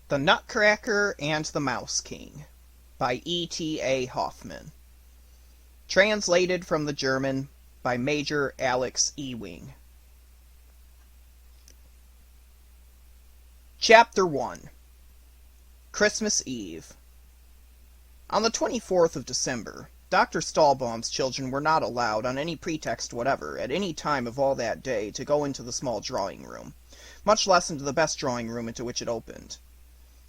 The Nutcracker and the Mouse King by E.T.A. Hoffmann. Translated from the German by Major Alex Ewing. Chapter 1. Christmas Eve. On the 24th of December, Dr. Stahlbaum's children were not allowed, on any pretext whatever, at any time of all that day, to go into the small drawing room, much less into the best drawing room into which it opened.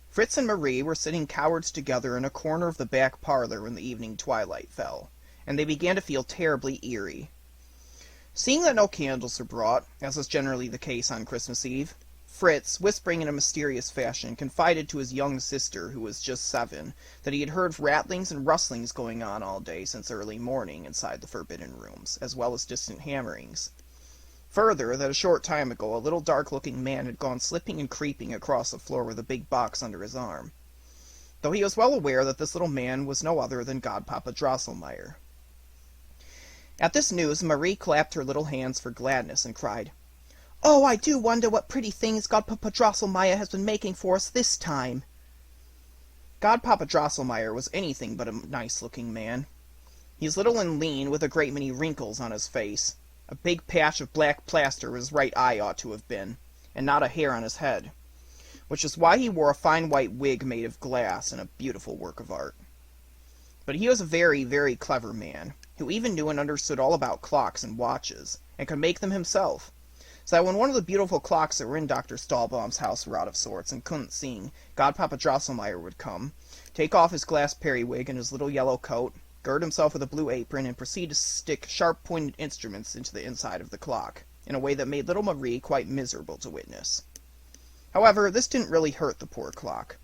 Fritz and Marie were sitting cowards together in a corner of the back parlor when the evening twilight fell, and they began to feel terribly eerie. Seeing that no candles were brought, as was generally the case on Christmas Eve, Fritz, whispering in a mysterious fashion, confided to his young sister, who was just 7, that he had heard rattlings and rustlings going on all day since early morning inside the forbidden rooms, as well as distant hammerings. Further, that a short time ago a little dark-looking man had gone slipping and creeping across the floor with a big box under his arm, though he was well aware that this little man was no other than Godpapa Drosselmeyer. At this news Marie clapped her little hands for gladness and cried, "Oh, I do wonder what pretty things Godpapa Drosselmeyer has been making for us this time." Godpapa Drosselmeyer was anything but a nice-looking man. He was little and lean, with a great many wrinkles on his face. A big patch of black plaster where his right eye ought to have been, and not a hair on his head, which is why he wore a fine white wig made of glass and a beautiful work of art. But he was a very, very clever man, who even knew and understood all about clocks and watches, and could make them himself, so that when one of the beautiful clocks that were in Dr. Stahlbaum's house were out of sorts and couldn't sing, Godpapa Drosselmeyer would come, take off his glass periwig and his little yellow coat, gird himself with a blue apron, and proceed to stick sharp-pointed instruments into the inside of the clock, in a way that made little Marie quite miserable to witness. However, this didn't really hurt the poor clock,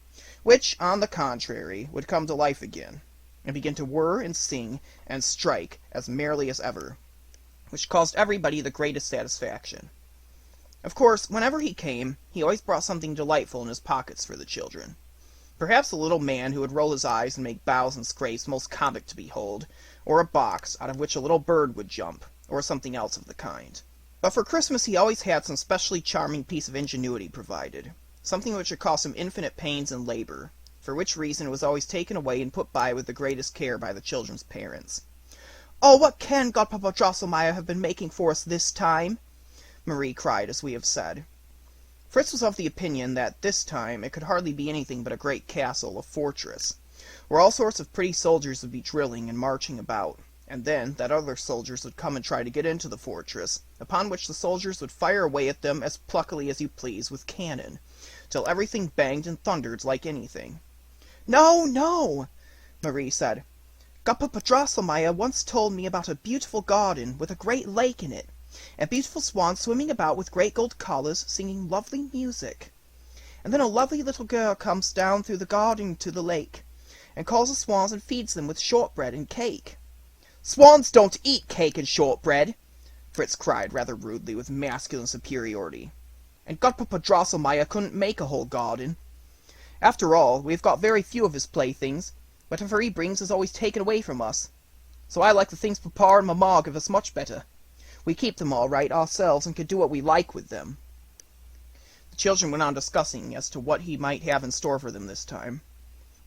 which, on the contrary, would come to life again, and begin to whir and sing and strike as merrily as ever, which caused everybody the greatest satisfaction. Of course, whenever he came, he always brought something delightful in his pockets for the children. Perhaps a little man who would roll his eyes and make bows and scrapes most comic to behold, or a box out of which a little bird would jump, or something else of the kind. But for Christmas he always had some specially charming piece of ingenuity provided, something which would cost him infinite pains and labor, for which reason it was always taken away and put by with the greatest care by the children's parents. "Oh, what can Godpapa Drosselmeyer have been making for us this time?" Marie cried, as we have said. Fritz was of the opinion that, this time, it could hardly be anything but a great castle, a fortress, where all sorts of pretty soldiers would be drilling and marching about, and then that other soldiers would come and try to get into the fortress, upon which the soldiers would fire away at them as pluckily as you please with cannon, till everything banged and thundered like anything. "No, no," Marie said. "Godpapa Drosselmeyer once told me about a beautiful garden with a great lake in it, and beautiful swans swimming about with great gold collars, singing lovely music. And then a lovely little girl comes down through the garden to the lake, and calls the swans and feeds them with shortbread and cake." "Swans don't eat cake and shortbread!" Fritz cried, rather rudely, with masculine superiority. "And Godpapa Drosselmeyer couldn't make a whole garden. After all, we have got very few of his playthings. Whatever he brings is always taken away from us. So I like the things Papa and Mamma give us much better. We keep them all right ourselves, and can do what we like with them." The children went on discussing as to what he might have in store for them this time.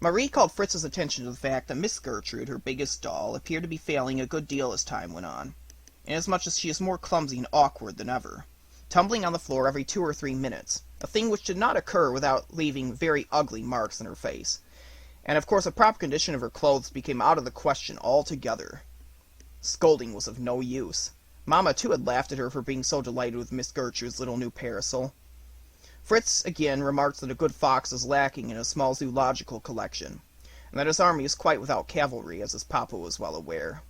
Marie called Fritz's attention to the fact that Miss Gertrude, her biggest doll, appeared to be failing a good deal as time went on, inasmuch as she is more clumsy and awkward than ever, tumbling on the floor every 2 or 3 minutes, a thing which did not occur without leaving very ugly marks in her face, and of course a proper condition of her clothes became out of the question altogether. Scolding was of no use. Mamma, too, had laughed at her for being so delighted with Miss Gertrude's little new parasol. Fritz again remarked that a good fox is lacking in a small zoological collection, and that his army is quite without cavalry, as his papa was well aware.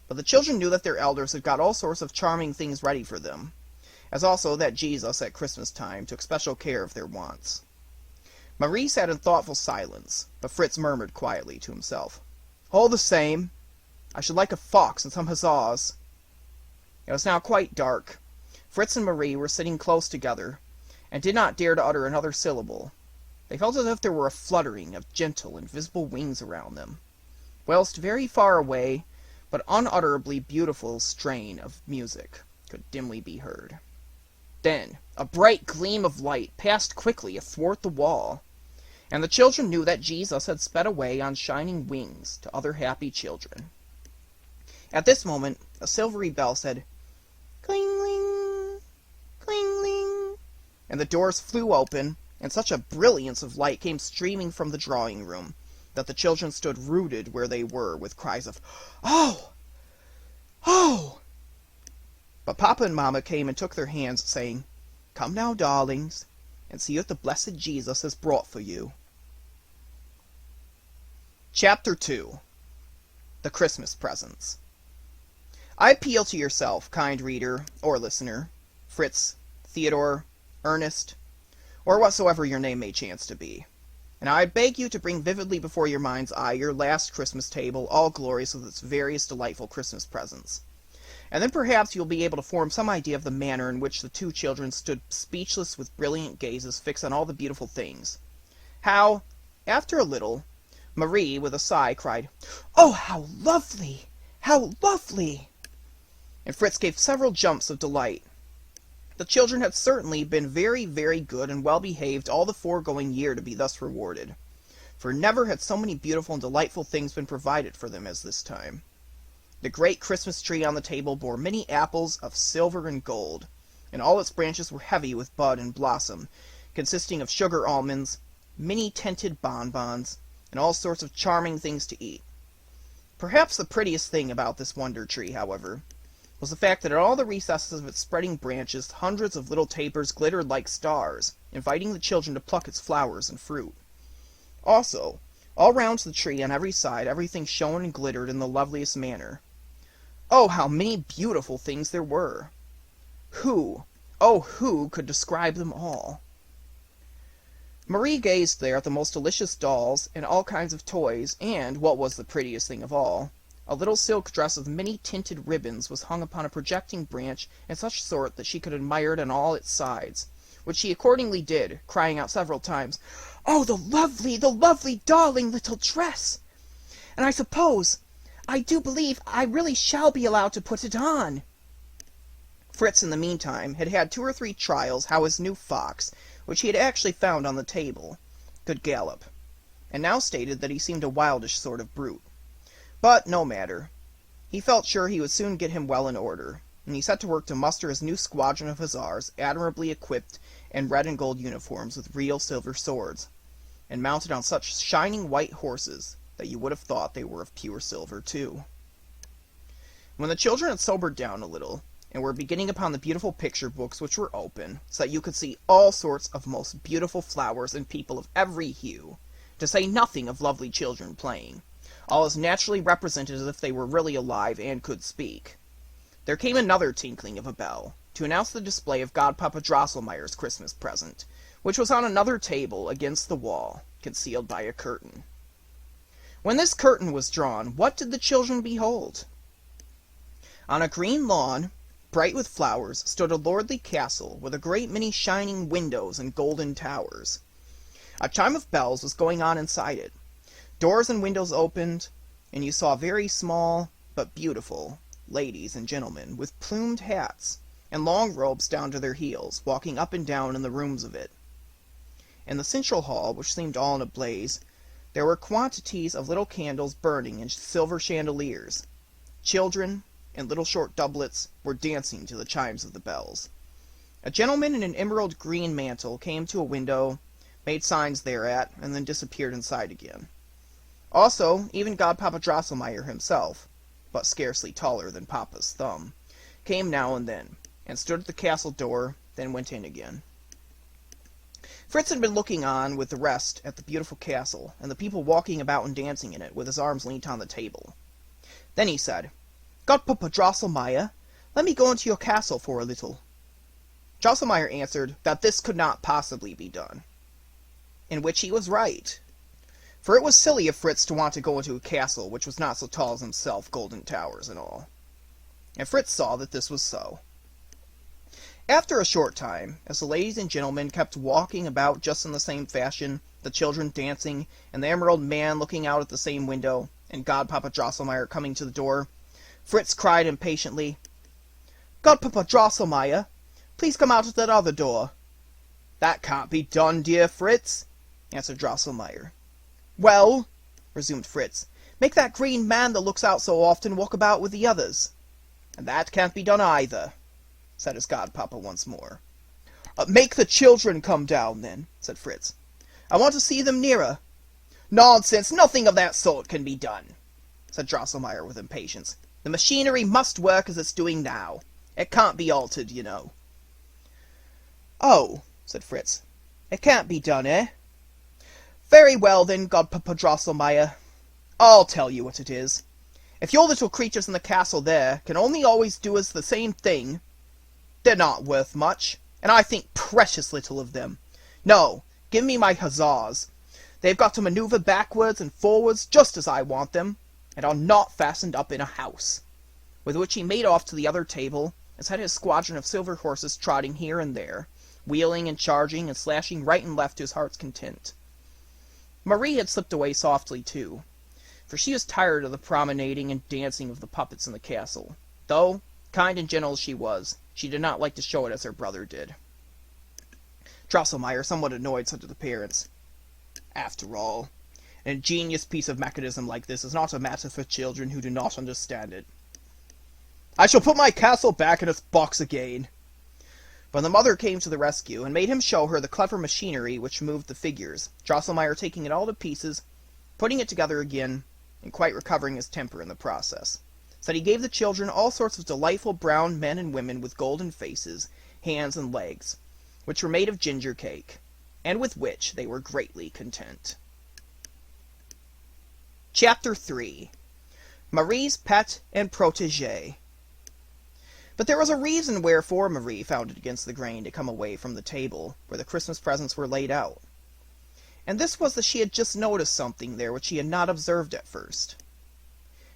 But the children knew that their elders had got all sorts of charming things ready for them, as also that Jesus, at Christmas time, took special care of their wants. Marie sat in thoughtful silence, but Fritz murmured quietly to himself, "All the same, I should like a fox and some huzzas." It was now quite dark. Fritz and Marie were sitting close together, and did not dare to utter another syllable. They felt as if there were a fluttering of gentle, invisible wings around them, whilst very far away, but unutterably beautiful strain of music could dimly be heard. Then a bright gleam of light passed quickly athwart the wall, and the children knew that Jesus had sped away on shining wings to other happy children. At this moment, a silvery bell said, "Cling-ling, cling-ling," and the doors flew open, and such a brilliance of light came streaming from the drawing room that the children stood rooted where they were with cries of, "Oh! Oh!" But Papa and Mama came and took their hands, saying, "Come now, darlings, and see what the blessed Jesus has brought for you." Chapter 2. The Christmas Presents. I appeal to yourself, kind reader or listener, Fritz, Theodore, Ernest, or whatsoever your name may chance to be, and I beg you to bring vividly before your mind's eye your last Christmas table, all glorious with its various delightful Christmas presents. And then perhaps you'll be able to form some idea of the manner in which the two children stood speechless with brilliant gazes fixed on all the beautiful things. How, after a little, Marie, with a sigh, cried, "Oh, how lovely! How lovely!" And Fritz gave several jumps of delight. The children had certainly been very, very good and well behaved all the foregoing year to be thus rewarded, for never had so many beautiful and delightful things been provided for them as this time. The great Christmas tree on the table bore many apples of silver and gold, and all its branches were heavy with bud and blossom, consisting of sugar almonds, many tinted bonbons, and all sorts of charming things to eat. Perhaps the prettiest thing about this wonder tree, however, was the fact that in all the recesses of its spreading branches hundreds of little tapers glittered like stars, inviting the children to pluck its flowers and fruit. Also, all round the tree on every side everything shone and glittered in the loveliest manner. Oh, how many beautiful things there were! Who could describe them all? Marie gazed there at the most delicious dolls, and all kinds of toys, and, what was the prettiest thing of all, a little silk dress of many tinted ribbons was hung upon a projecting branch in such sort that she could admire it on all its sides, which she accordingly did, crying out several times, "Oh, the lovely, darling little dress! And I do believe I really shall be allowed to put it on." Fritz, in the meantime, had had 2 or 3 trials how his new fox, which he had actually found on the table, could gallop, and now stated that he seemed a wildish sort of brute. But no matter. He felt sure he would soon get him well in order, and he set to work to muster his new squadron of hussars, admirably equipped in red and gold uniforms with real silver swords, and mounted on such shining white horses that you would have thought they were of pure silver too. When the children had sobered down a little, and were beginning upon the beautiful picture books which were open, so that you could see all sorts of most beautiful flowers and people of every hue, to say nothing of lovely children playing, all as naturally represented as if they were really alive and could speak, there came another tinkling of a bell, to announce the display of Godpapa Drosselmeyer's Christmas present, which was on another table against the wall, concealed by a curtain. When this curtain was drawn, what did the children behold? On a green lawn, bright with flowers, stood a lordly castle, with a great many shining windows and golden towers. A chime of bells was going on inside it. Doors and windows opened, and you saw very small, but beautiful, ladies and gentlemen, with plumed hats, and long robes down to their heels, walking up and down in the rooms of it. In the central hall, which seemed all in a blaze, there were quantities of little candles burning in silver chandeliers. Children, in little short doublets, were dancing to the chimes of the bells. A gentleman in an emerald green mantle came to a window, made signs thereat, and then disappeared inside again. Also, even Godpapa Drosselmeyer himself, but scarcely taller than Papa's thumb, came now and then, and stood at the castle door, then went in again. Fritz had been looking on with the rest at the beautiful castle, and the people walking about and dancing in it, with his arms leant on the table. Then he said, "Godpapa Drosselmeyer, let me go into your castle for a little." Drosselmeyer answered that this could not possibly be done, in which he was right, for it was silly of Fritz to want to go into a castle which was not so tall as himself, golden towers and all. And Fritz saw that this was so. After a short time, as the ladies and gentlemen kept walking about just in the same fashion, the children dancing, and the emerald man looking out at the same window, and Godpapa Drosselmeyer coming to the door, Fritz cried impatiently, "Godpapa Drosselmeyer, please come out at that other door." "That can't be done, dear Fritz," answered Drosselmeyer. Well, resumed Fritz, make that green man that looks out so often walk about with the others. And that can't be done either, said his godpapa once more. Make the children come down, then, said Fritz. I want to see them nearer. Nonsense, nothing of that sort can be done, said Drosselmeyer with impatience. The machinery must work as it's doing now. It can't be altered, you know. Oh, said Fritz. It can't be done, eh? Very well, then, Godpapa Drosselmeyer. I'll tell you what it is. If your little creatures in the castle there can only always do as the same thing, they're not worth much, and I think precious little of them. No, give me my hussars. They've got to maneuver backwards and forwards just as I want them, and are not fastened up in a house. With which he made off to the other table, and set his squadron of silver horses trotting here and there, wheeling and charging and slashing right and left to his heart's content. Marie had slipped away softly, too, for she was tired of the promenading and dancing of the puppets in the castle, though, kind and gentle as she was, she did not like to show it as her brother did. Drosselmeyer somewhat annoyed such an appearance. After all, an ingenious piece of mechanism like this is not a matter for children who do not understand it. I shall put my castle back in its box again. But the mother came to the rescue, and made him show her the clever machinery which moved the figures, Drosselmeyer taking it all to pieces, putting it together again, and quite recovering his temper in the process, so that he gave the children all sorts of delightful brown men and women with golden faces, hands, and legs, which were made of ginger cake, and with which they were greatly content. Chapter 3. Marie's Pet and Protégé. But there was a reason wherefore Marie found it against the grain to come away from the table where the Christmas presents were laid out. And this was that she had just noticed something there which she had not observed at first.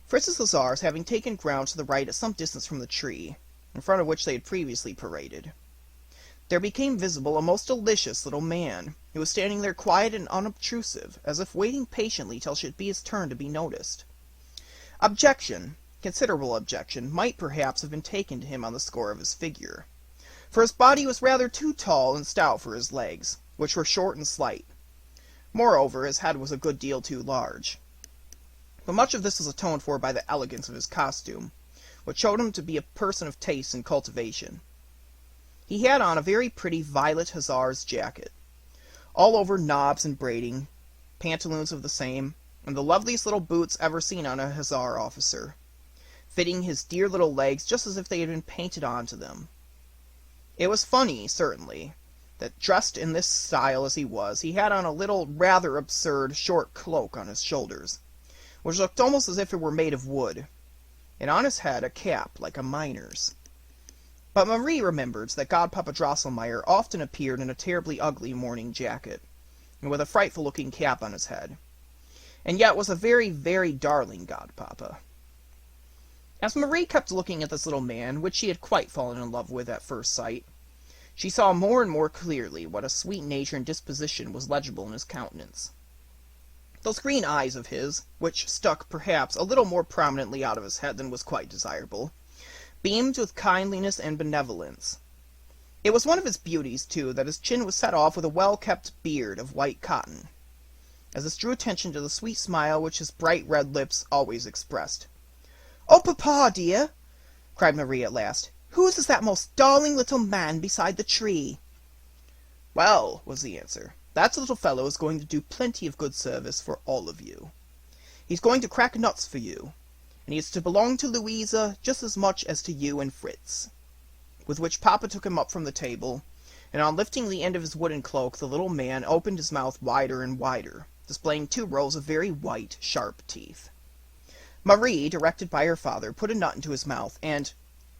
Fritz's hussars having taken ground to the right at some distance from the tree, in front of which they had previously paraded, there became visible a most delicious little man, who was standing there quiet and unobtrusive, as if waiting patiently till it should be his turn to be noticed. Considerable objection, might perhaps have been taken to him on the score of his figure, for his body was rather too tall and stout for his legs, which were short and slight. Moreover, his head was a good deal too large. But much of this was atoned for by the elegance of his costume, which showed him to be a person of taste and cultivation. He had on a very pretty violet hussar's jacket, all over knobs and braiding, pantaloons of the same, and the loveliest little boots ever seen on a hussar officer, fitting his dear little legs just as if they had been painted onto them. It was funny, certainly, that dressed in this style as he was, he had on a little rather absurd short cloak on his shoulders, which looked almost as if it were made of wood, and on his head a cap like a miner's. But Marie remembered that Godpapa Drosselmeyer often appeared in a terribly ugly morning jacket, and with a frightful-looking cap on his head, and yet was a very, very darling godpapa. As Marie kept looking at this little man, which she had quite fallen in love with at first sight, she saw more and more clearly what a sweet nature and disposition was legible in his countenance. Those green eyes of his, which stuck perhaps a little more prominently out of his head than was quite desirable, beamed with kindliness and benevolence. It was one of his beauties, too, that his chin was set off with a well-kept beard of white cotton, as this drew attention to the sweet smile which his bright red lips always expressed. "Oh, papa, dear!" cried Marie at last. "Whose is that most darling little man beside the tree?" "Well," was the answer, "that little fellow is going to do plenty of good service for all of you. He's going to crack nuts for you, and he is to belong to Louisa just as much as to you and Fritz." With which Papa took him up from the table, and on lifting the end of his wooden cloak, the little man opened his mouth wider and wider, displaying 2 rows of very white, sharp teeth. Marie, directed by her father, put a nut into his mouth, and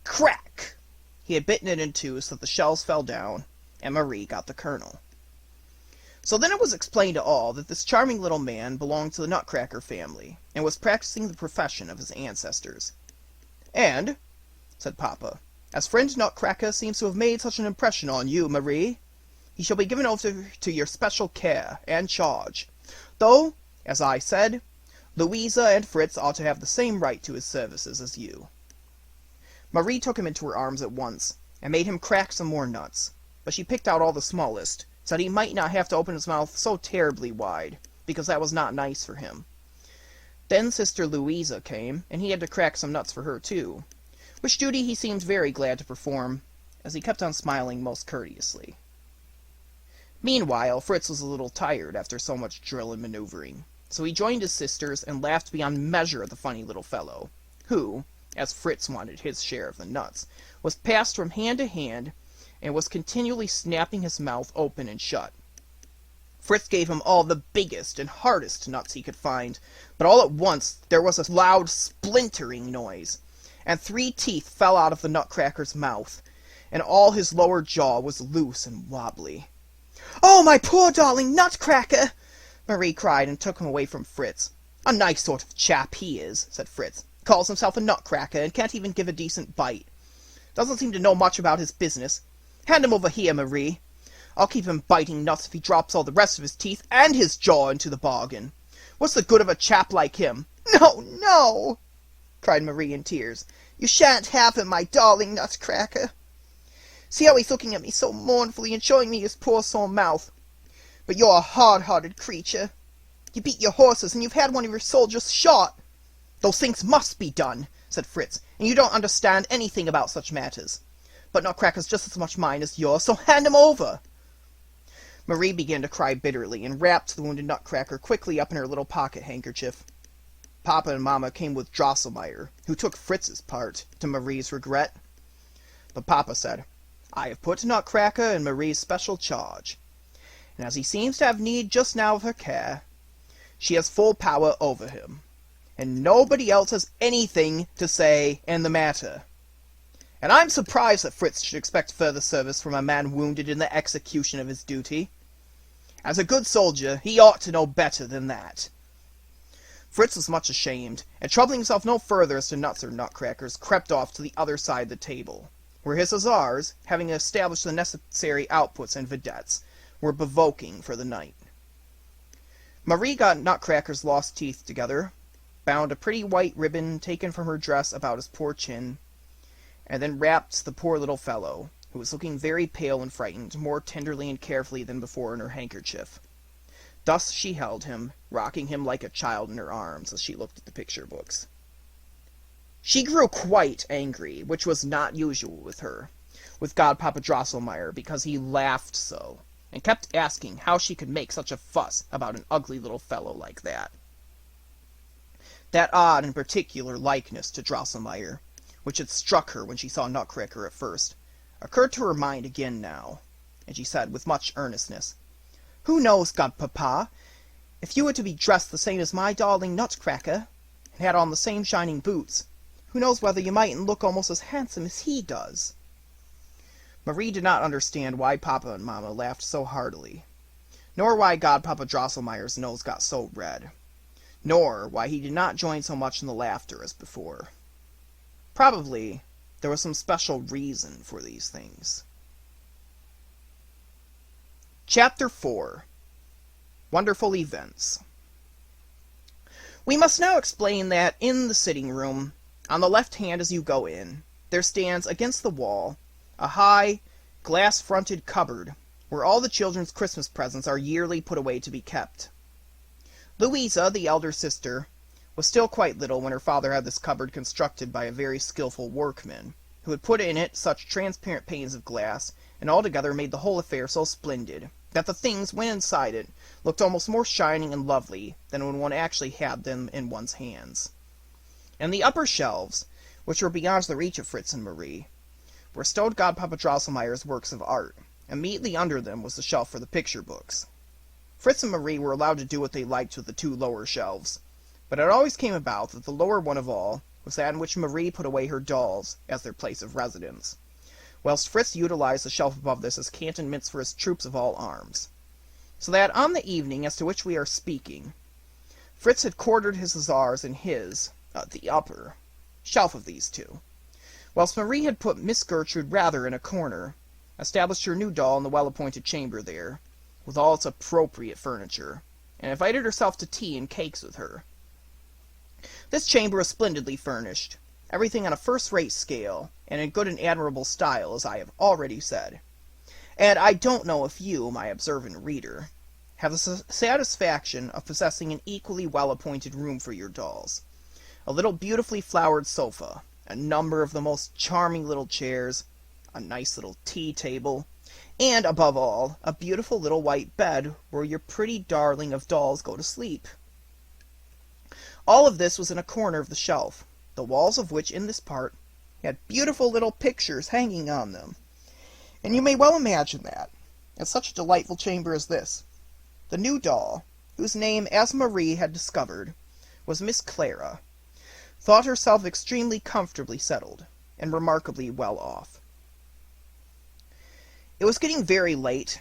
crack! He had bitten it in 2 so that the shells fell down, and Marie got the kernel. So then it was explained to all that this charming little man belonged to the Nutcracker family, and was practicing the profession of his ancestors. "And," said Papa, "as friend Nutcracker seems to have made such an impression on you, Marie, he shall be given over to your special care and charge, though, as I said, Louisa and Fritz ought to have the same right to his services as you." Marie took him into her arms at once, and made him crack some more nuts, but she picked out all the smallest, said he might not have to open his mouth so terribly wide, because that was not nice for him. Then Sister Louisa came, and he had to crack some nuts for her too, which duty he seemed very glad to perform, as he kept on smiling most courteously. Meanwhile, Fritz was a little tired after so much drill and maneuvering, so he joined his sisters and laughed beyond measure at the funny little fellow, who, as Fritz wanted his share of the nuts, was passed from hand to hand, and was continually snapping his mouth open and shut. Fritz gave him all the biggest and hardest nuts he could find, but all at once there was a loud splintering noise, and 3 teeth fell out of the Nutcracker's mouth, and all his lower jaw was loose and wobbly. "Oh, my poor darling Nutcracker!" Marie cried, and took him away from Fritz. "A nice sort of chap he is," said Fritz. "Calls himself a Nutcracker, and can't even give a decent bite. Doesn't seem to know much about his business. Hand him over here, Marie. I'll keep him biting nuts if he drops all the rest of his teeth and his jaw into the bargain. What's the good of a chap like him?" "No, no!" cried Marie in tears. "You shan't have him, my darling Nutcracker. See how he's looking at me so mournfully and showing me his poor sore mouth. But you're a hard-hearted creature. You beat your horses, and you've had one of your soldiers shot." "Those things must be done," said Fritz, "and you don't understand anything about such matters. But Nutcracker's just as much mine as yours, so hand him over." Marie began to cry bitterly, and wrapped the wounded Nutcracker quickly up in her little pocket-handkerchief. Papa and Mama came with Drosselmeyer, who took Fritz's part, to Marie's regret. But Papa said, "I have put Nutcracker in Marie's special charge, and as he seems to have need just now of her care, she has full power over him, and nobody else has anything to say in the matter. And I'm surprised that Fritz should expect further service from a man wounded in the execution of his duty. As a good soldier, he ought to know better than that." Fritz was much ashamed, and troubling himself no further as to nuts or Nutcrackers, crept off to the other side of the table, where his hussars, having established the necessary outputs and vedettes, were bivouacking for the night. Marie got Nutcracker's lost teeth together, bound a pretty white ribbon taken from her dress about his poor chin, and then wrapped the poor little fellow, who was looking very pale and frightened, more tenderly and carefully than before in her handkerchief. Thus she held him, rocking him like a child in her arms as she looked at the picture books. She grew quite angry, which was not usual with her, with Godpapa Drosselmeyer, because he laughed so, and kept asking how she could make such a fuss about an ugly little fellow like that. That odd and particular likeness to Drosselmeyer, which had struck her when she saw Nutcracker at first, occurred to her mind again now, and she said with much earnestness, "Who knows, Godpapa, if you were to be dressed the same as my darling Nutcracker, and had on the same shining boots, who knows whether you mightn't look almost as handsome as he does?" Marie did not understand why Papa and Mama laughed so heartily, nor why Godpapa Drosselmeyer's nose got so red, nor why he did not join so much in the laughter as before. Probably there was some special reason for these things. Chapter 4. Wonderful Events. We must now explain that in the sitting room, on the left hand as you go in, there stands against the wall a high, glass-fronted cupboard where all the children's Christmas presents are yearly put away to be kept. Louisa, the elder sister, was still quite little when her father had this cupboard constructed by a very skillful workman, who had put in it such transparent panes of glass, and altogether made the whole affair so splendid, that the things, when inside it, looked almost more shining and lovely than when one actually had them in one's hands. And the upper shelves, which were beyond the reach of Fritz and Marie, were stowed Godpapa Drosselmeyer's works of art. Immediately under them was the shelf for the picture books. Fritz and Marie were allowed to do what they liked with the 2 lower shelves, but it always came about that the lower one of all was that in which Marie put away her dolls as their place of residence, whilst Fritz utilized the shelf above this as cantonments for his troops of all arms. So that on the evening as to which we are speaking, Fritz had quartered his hussars in his, the upper, shelf of these 2, whilst Marie had put Miss Gertrude rather in a corner, established her new doll in the well-appointed chamber there, with all its appropriate furniture, and invited herself to tea and cakes with her. This chamber was splendidly furnished, everything on a first-rate scale, and in good and admirable style, as I have already said. And I don't know if you, my observant reader, have the satisfaction of possessing an equally well-appointed room for your dolls. A little beautifully flowered sofa, a number of the most charming little chairs, a nice little tea table, and, above all, a beautiful little white bed where your pretty darling of dolls go to sleep. All of this was in a corner of the shelf, the walls of which in this part had beautiful little pictures hanging on them. And you may well imagine that, in such a delightful chamber as this, the new doll, whose name, as Marie had discovered, was Miss Clara, thought herself extremely comfortably settled, and remarkably well off. It was getting very late,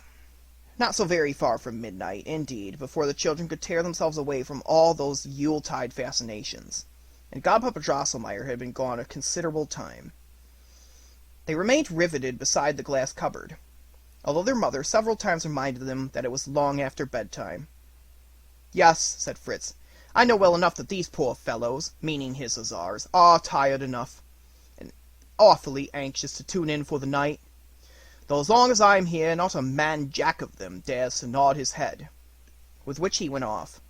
not so very far from midnight, indeed, before the children could tear themselves away from all those Yuletide fascinations, and Godpapa Drosselmeyer had been gone a considerable time. They remained riveted beside the glass cupboard, although their mother several times reminded them that it was long after bedtime. "Yes," said Fritz, "I know well enough that these poor fellows," meaning his hussars, "are tired enough, and awfully anxious to tune in for the night. Though as long as I am here, not a man-jack of them dares to nod his head." With which he went off.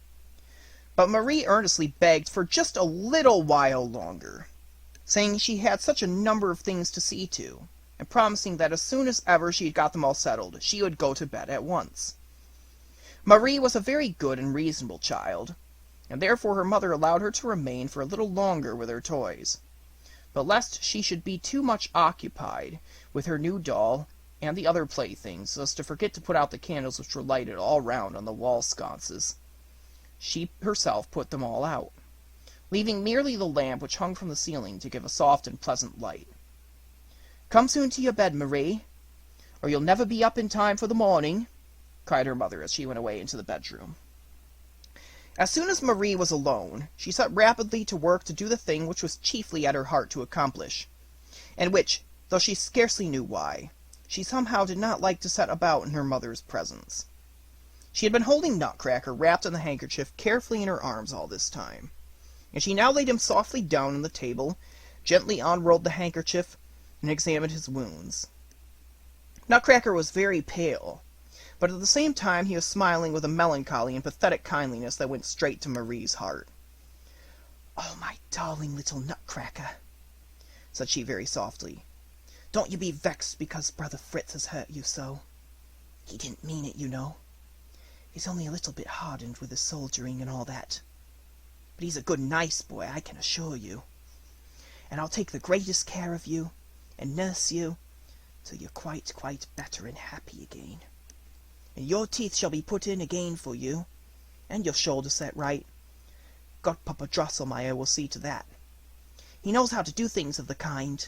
But Marie earnestly begged for just a little while longer, saying she had such a number of things to see to, and promising that as soon as ever she had got them all settled, she would go to bed at once. Marie was a very good and reasonable child, and therefore her mother allowed her to remain for a little longer with her toys. But lest she should be too much occupied with her new doll and the other playthings as to forget to put out the candles which were lighted all round on the wall sconces, she herself put them all out, leaving merely the lamp which hung from the ceiling to give a soft and pleasant light. "Come soon to your bed, Marie, or you'll never be up in time for the morning," cried her mother as she went away into the bedroom. As soon as Marie was alone, she set rapidly to work to do the thing which was chiefly at her heart to accomplish, and which, though she scarcely knew why, she somehow did not like to set about in her mother's presence. She had been holding Nutcracker wrapped in the handkerchief carefully in her arms all this time, and she now laid him softly down on the table, gently unrolled the handkerchief, and examined his wounds. Nutcracker was very pale, but at the same time he was smiling with a melancholy and pathetic kindliness that went straight to Marie's heart. "Oh, my darling little Nutcracker," said she very softly, "don't you be vexed because Brother Fritz has hurt you so. He didn't mean it, you know. He's only a little bit hardened with his soldiering and all that. But he's a good nice boy, I can assure you. And I'll take the greatest care of you, and nurse you, till you're quite better and happy again. And your teeth shall be put in again for you, and your shoulder set right. Godpapa Drosselmeyer will see to that. He knows how to do things of the kind."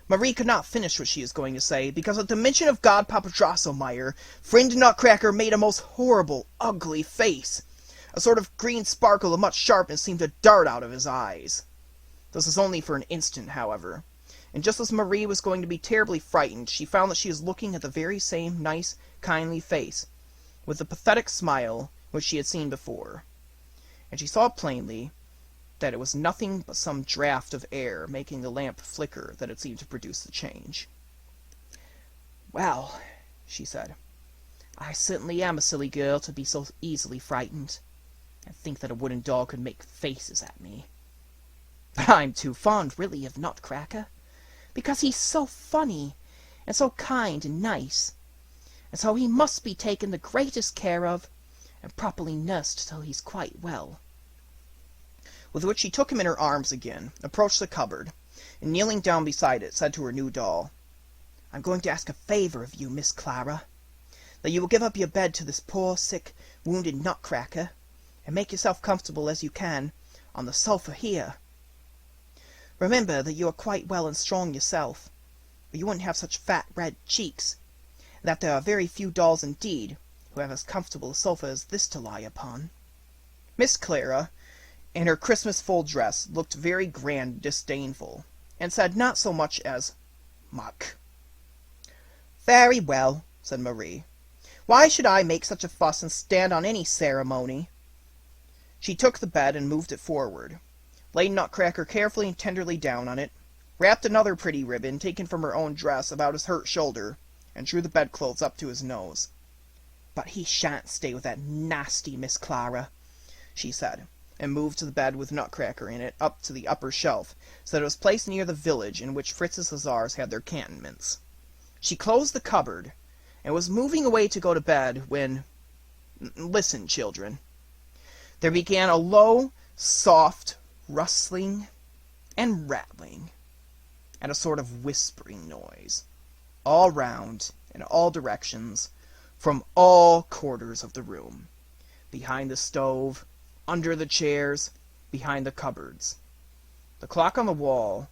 Marie could not finish what she was going to say, because at the mention of Godpapa Drosselmeyer, friend Nutcracker made a most horrible, ugly face. A sort of green sparkle of much sharpness seemed to dart out of his eyes. This was only for an instant, however, and just as Marie was going to be terribly frightened, she found that she was looking at the very same nice, kindly face, with the pathetic smile which she had seen before, and she saw plainly that it was nothing but some draught of air making the lamp flicker that had seemed to produce the change. "Well," she said, "I certainly am a silly girl to be so easily frightened, and think that a wooden doll could make faces at me. But I'm too fond, really, of Nutcracker, because he's so funny, and so kind and nice, and so he must be taken the greatest care of, and properly nursed till he's quite well." With which she took him in her arms again, approached the cupboard, and kneeling down beside it, said to her new doll, "I'm going to ask a favor of you, Miss Clara, that you will give up your bed to this poor, sick, wounded Nutcracker, and make yourself comfortable as you can on the sofa here. Remember that you are quite well and strong yourself, or you wouldn't have such fat red cheeks, and that there are very few dolls indeed who have as comfortable a sofa as this to lie upon." Miss Clara, in her Christmas full dress, looked very grand and disdainful, and said not so much as "Muck." "Very well," said Marie. "Why should I make such a fuss and stand on any ceremony?" She took the bed and moved it forward, laid Nutcracker carefully and tenderly down on it, wrapped another pretty ribbon, taken from her own dress, about his hurt shoulder, and drew the bedclothes up to his nose. "But he shan't stay with that nasty Miss Clara," she said, and moved to the bed with Nutcracker in it up to the upper shelf, so that it was placed near the village in which Fritz's hussars had their cantonments. She closed the cupboard, and was moving away to go to bed when... Listen, children. There began a low, soft rustling and rattling, and a sort of whispering noise, all round, in all directions, from all quarters of the room, behind the stove, under the chairs, behind the cupboards. The clock on the wall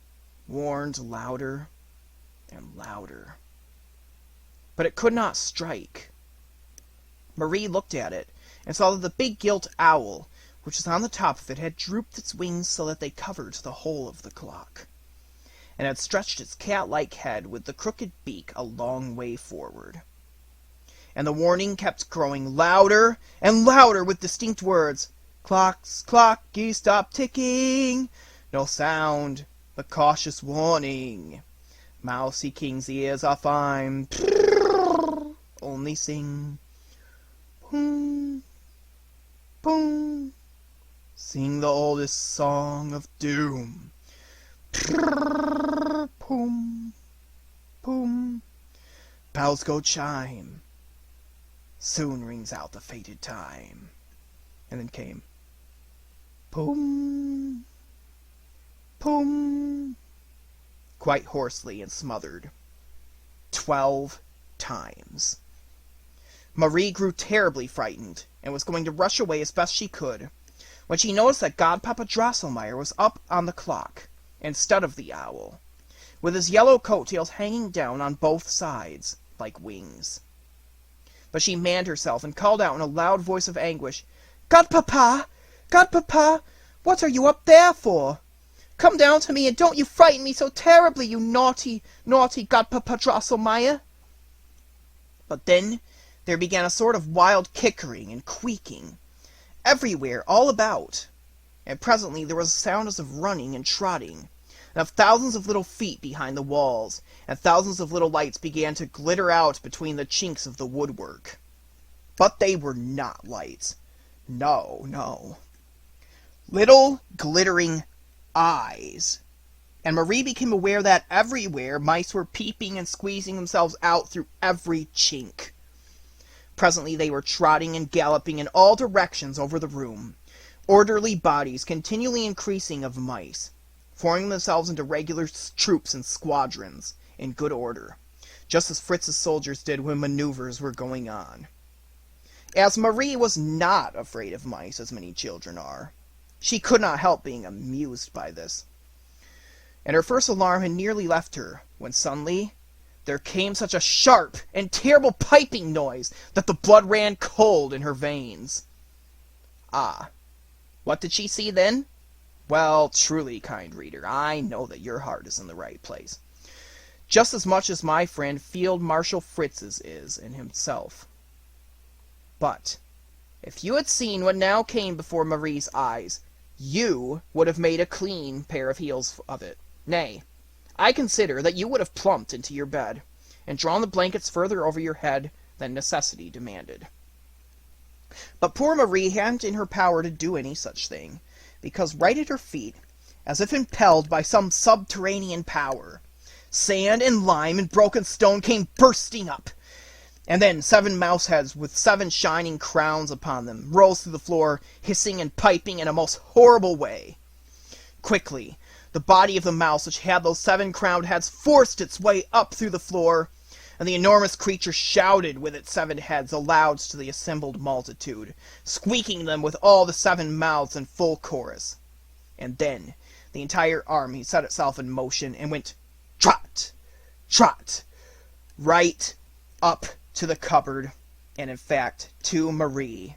warned louder and louder. But it could not strike. Marie looked at it, and saw that the big gilt owl, which was on the top of it, had drooped its wings so that they covered the whole of the clock, and had stretched its cat-like head with the crooked beak a long way forward. And the warning kept growing louder and louder with distinct words. "Clocks, clocky, stop ticking. No sound, but cautious warning. Mousy King's ears are fine. Only sing. Boom, boom. Sing the oldest song of doom. Boom, boom. Bells go chime. Soon rings out the fated time." And then came boom, boom, quite hoarsely and smothered, 12 times. Marie grew terribly frightened, and was going to rush away as best she could, when she noticed that Godpapa Drosselmeyer was up on the clock, instead of the owl, with his yellow coat-tails hanging down on both sides, like wings. But she manned herself, and called out in a loud voice of anguish, "Godpapa! Godpapa! What are you up there for? Come down to me, and don't you frighten me so terribly, you naughty, naughty Godpapa Drosselmeyer!" But then there began a sort of wild kickering and queaking, everywhere, all about, and presently there was a sound as of running and trotting, and of thousands of little feet behind the walls, and thousands of little lights began to glitter out between the chinks of the woodwork. But they were not lights. No, no. Little glittering eyes. And Marie became aware that everywhere mice were peeping and squeezing themselves out through every chink. Presently they were trotting and galloping in all directions over the room, orderly bodies continually increasing of mice, forming themselves into regular troops and squadrons, in good order, just as Fritz's soldiers did when maneuvers were going on. As Marie was not afraid of mice, as many children are, she could not help being amused by this. And her first alarm had nearly left her, when suddenly there came such a sharp and terrible piping noise that the blood ran cold in her veins. Ah, what did she see then? Well, truly, kind reader, I know that your heart is in the right place, just as much as my friend Field Marshal Fritz's is in himself. But if you had seen what now came before Marie's eyes, you would have made a clean pair of heels of it. Nay, I consider that you would have plumped into your bed, and drawn the blankets further over your head than necessity demanded. But poor Marie hadn't in her power to do any such thing, because right at her feet, as if impelled by some subterranean power, sand and lime and broken stone came bursting up, and then 7 mouse heads with 7 shining crowns upon them rose through the floor, hissing and piping in a most horrible way. Quickly, the body of the mouse which had those 7 crowned heads forced its way up through the floor, and the enormous creature shouted with its 7 heads aloud to the assembled multitude, squeaking them with all the 7 mouths in full chorus. And then the entire army set itself in motion and went trot, trot, right up to the cupboard, and in fact to Marie,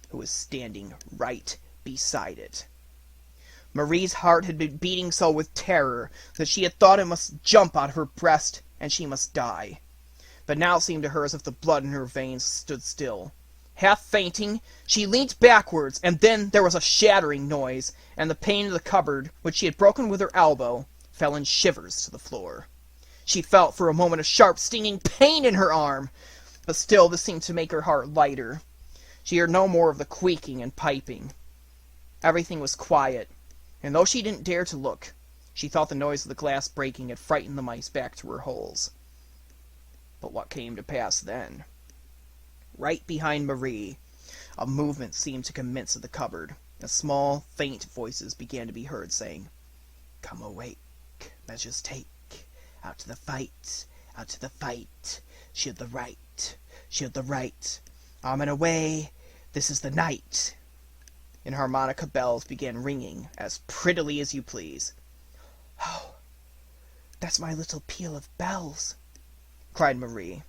who was standing right beside it. Marie's heart had been beating so with terror that she had thought it must jump out of her breast and she must die. But now it seemed to her as if the blood in her veins stood still. Half fainting, she leant backwards, and then there was a shattering noise, and the pane of the cupboard, which she had broken with her elbow, fell in shivers to the floor. She felt for a moment a sharp, stinging pain in her arm, but still this seemed to make her heart lighter. She heard no more of the squeaking and piping. Everything was quiet, and though she didn't dare to look, she thought the noise of the glass breaking had frightened the mice back to her holes. But what came to pass then? Right behind Marie, a movement seemed to commence at the cupboard, and small, faint voices began to be heard saying, "Come awake, measures take, out to the fight, out to the fight, shield the right, arm and away, this is the night." And harmonica bells began ringing as prettily as you please. "Oh, that's my little peal of bells," cried Marie,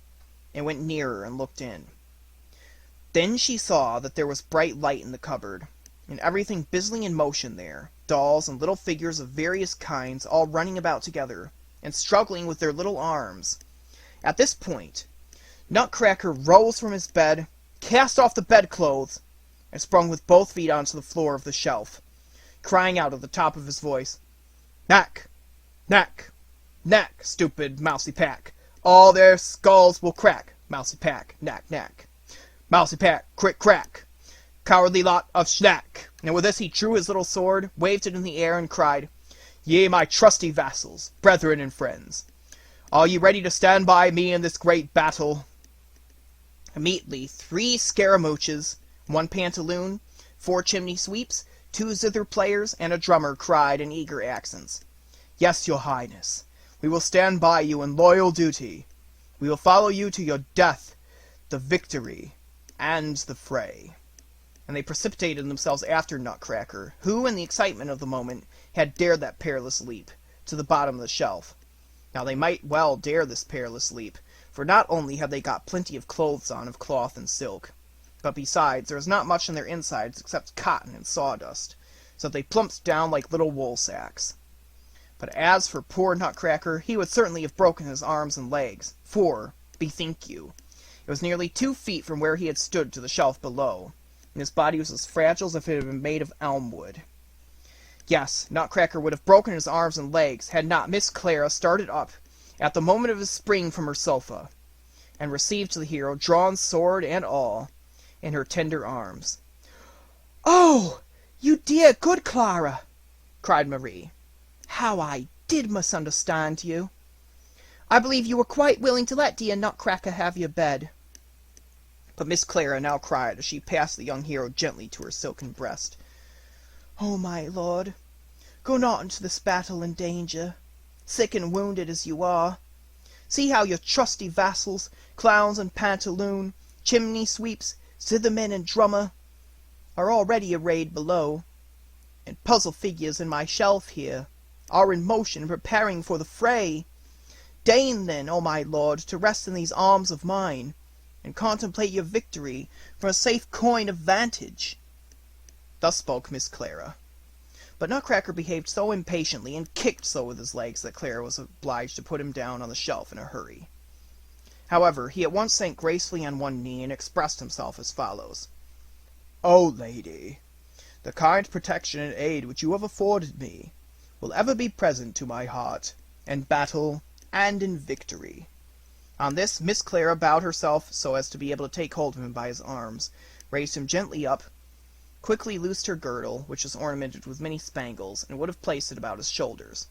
and went nearer and looked in. Then she saw that there was bright light in the cupboard, and everything busily in motion there, dolls and little figures of various kinds all running about together, and struggling with their little arms. At this point, Nutcracker rose from his bed, cast off the bedclothes, and sprung with both feet onto the floor of the shelf, crying out at the top of his voice, "Knack! Knack! Knack, stupid mousy pack! All their skulls will crack! Mousy pack! Knack! Knack! Mousy pack! Crick! Crack! Cowardly lot of schnack!" And with this he drew his little sword, waved it in the air, and cried, "Ye my trusty vassals, brethren and friends, are ye ready to stand by me in this great battle?" Immediately 3 scaramouches, 1 pantaloon, 4 chimney sweeps, 2 zither players, and a drummer cried in eager accents, "Yes, your highness, we will stand by you in loyal duty. We will follow you to your death, the victory, and the fray." And they precipitated themselves after Nutcracker, who, in the excitement of the moment, had dared that perilous leap to the bottom of the shelf. Now they might well dare this perilous leap, for not only had they got plenty of clothes on of cloth and silk, but besides there was not much on their insides except cotton and sawdust, so they plumped down like little wool sacks. But as for poor Nutcracker, he would certainly have broken his arms and legs, for, bethink you, it was nearly 2 feet from where he had stood to the shelf below, and his body was as fragile as if it had been made of elm wood. Yes, Nutcracker would have broken his arms and legs had not Miss Clara started up at the moment of his spring from her sofa, and received the hero, drawn sword and all, in her tender arms. "Oh, you dear good Clara!" cried Marie. "How I did misunderstand you! I believe you were quite willing to let dear Nutcracker have your bed." But Miss Clara now cried as she passed the young hero gently to her silken breast, "Oh, my lord, go not into this battle in danger, sick and wounded as you are. See how your trusty vassals, clowns and pantaloon, chimney sweeps, zithermen and drummer, are already arrayed below, and puzzle figures in my shelf here are in motion preparing for the fray. Deign then, O my lord, to rest in these arms of mine, and contemplate your victory from a safe coign of vantage." Thus spoke Miss Clara. But Nutcracker behaved so impatiently and kicked so with his legs that Clara was obliged to put him down on the shelf in a hurry. However, he at once sank gracefully on one knee and expressed himself as follows. "O lady, the kind protection and aid which you have afforded me will ever be present to my heart, in battle and in victory." On this, Miss Clara bowed herself so as to be able to take hold of him by his arms, raised him gently up, quickly loosed her girdle, which was ornamented with many spangles, and would have placed it about his shoulders.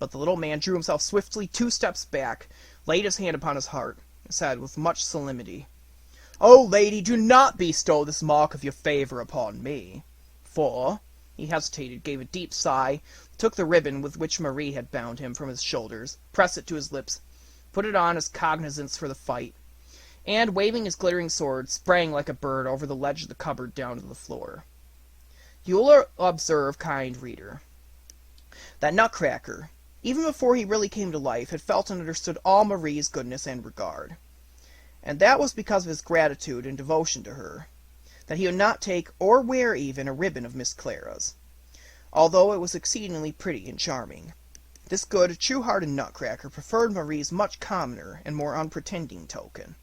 But the little man drew himself swiftly 2 steps back, laid his hand upon his heart, and said with much solemnity, "O lady, do not bestow this mark of your favor upon me, for—" He hesitated, gave a deep sigh, took the ribbon with which Marie had bound him from his shoulders, pressed it to his lips, put it on as cognizance for the fight, and, waving his glittering sword, sprang like a bird over the ledge of the cupboard down to the floor. You will observe, kind reader, that Nutcracker, even before he really came to life, had felt and understood all Marie's goodness and regard. And that was because of his gratitude and devotion to her, that he would not take, or wear even, a ribbon of Miss Clara's, although it was exceedingly pretty and charming. This good, true-hearted Nutcracker preferred Marie's much commoner and more unpretending token.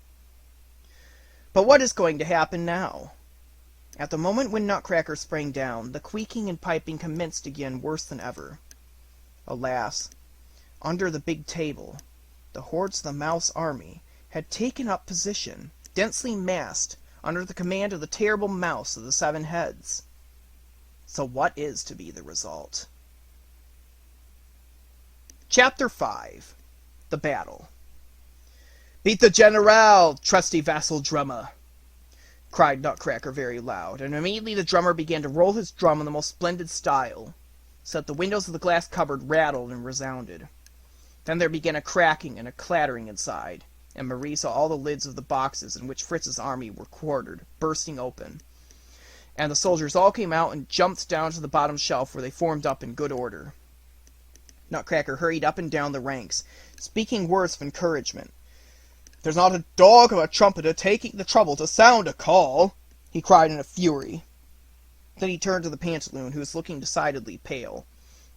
But what is going to happen now? At the moment when Nutcracker sprang down, the squeaking and piping commenced again worse than ever. Alas, under the big table, the hordes of the mouse army had taken up position, densely massed, under the command of the terrible mouse of the 7 heads. So what is to be the result? Chapter 5. The Battle. "Beat the General, trusty vassal drummer!" cried Nutcracker very loud, and immediately the drummer began to roll his drum in the most splendid style, so that the windows of the glass cupboard rattled and resounded. Then there began a cracking and a clattering inside, and Marie saw all the lids of the boxes in which Fritz's army were quartered bursting open, and the soldiers all came out and jumped down to the bottom shelf, where they formed up in good order. Nutcracker hurried up and down the ranks, speaking words of encouragement. "There's not a dog of a trumpeter taking the trouble to sound a call," he cried in a fury. Then he turned to the pantaloon, who was looking decidedly pale,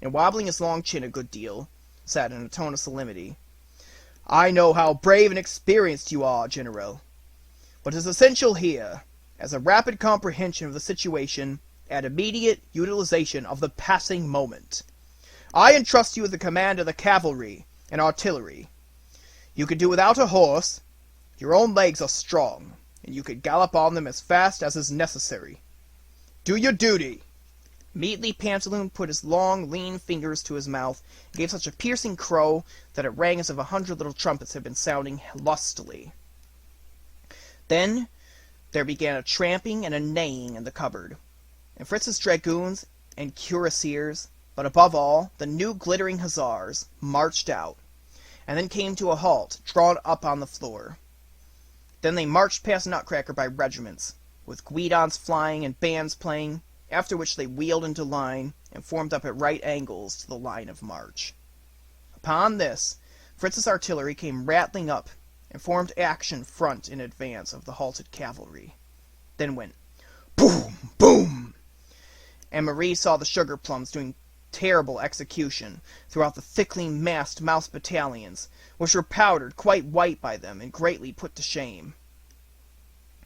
and wobbling his long chin a good deal, said in a tone of solemnity, "I know how brave and experienced you are, General. What is essential here, as a rapid comprehension of the situation and immediate utilization of the passing moment. I entrust you with the command of the cavalry and artillery. You can do without a horse. Your own legs are strong, and you can gallop on them as fast as is necessary. Do your duty." Immediately Pantaloon put his long, lean fingers to his mouth, and gave such a piercing crow that it rang as if 100 little trumpets had been sounding lustily. Then there began a tramping and a neighing in the cupboard, and Fritz's dragoons and cuirassiers, but above all, the new glittering hussars, marched out, and then came to a halt, drawn up on the floor. Then they marched past Nutcracker by regiments, with guidons flying and bands playing, after which they wheeled into line, and formed up at right angles to the line of march. Upon this, Fritz's artillery came rattling up, and formed action front in advance of the halted cavalry. Then went boom, boom, and Marie saw the sugar plums doing terrible execution throughout the thickly massed mouse battalions, which were powdered quite white by them and greatly put to shame.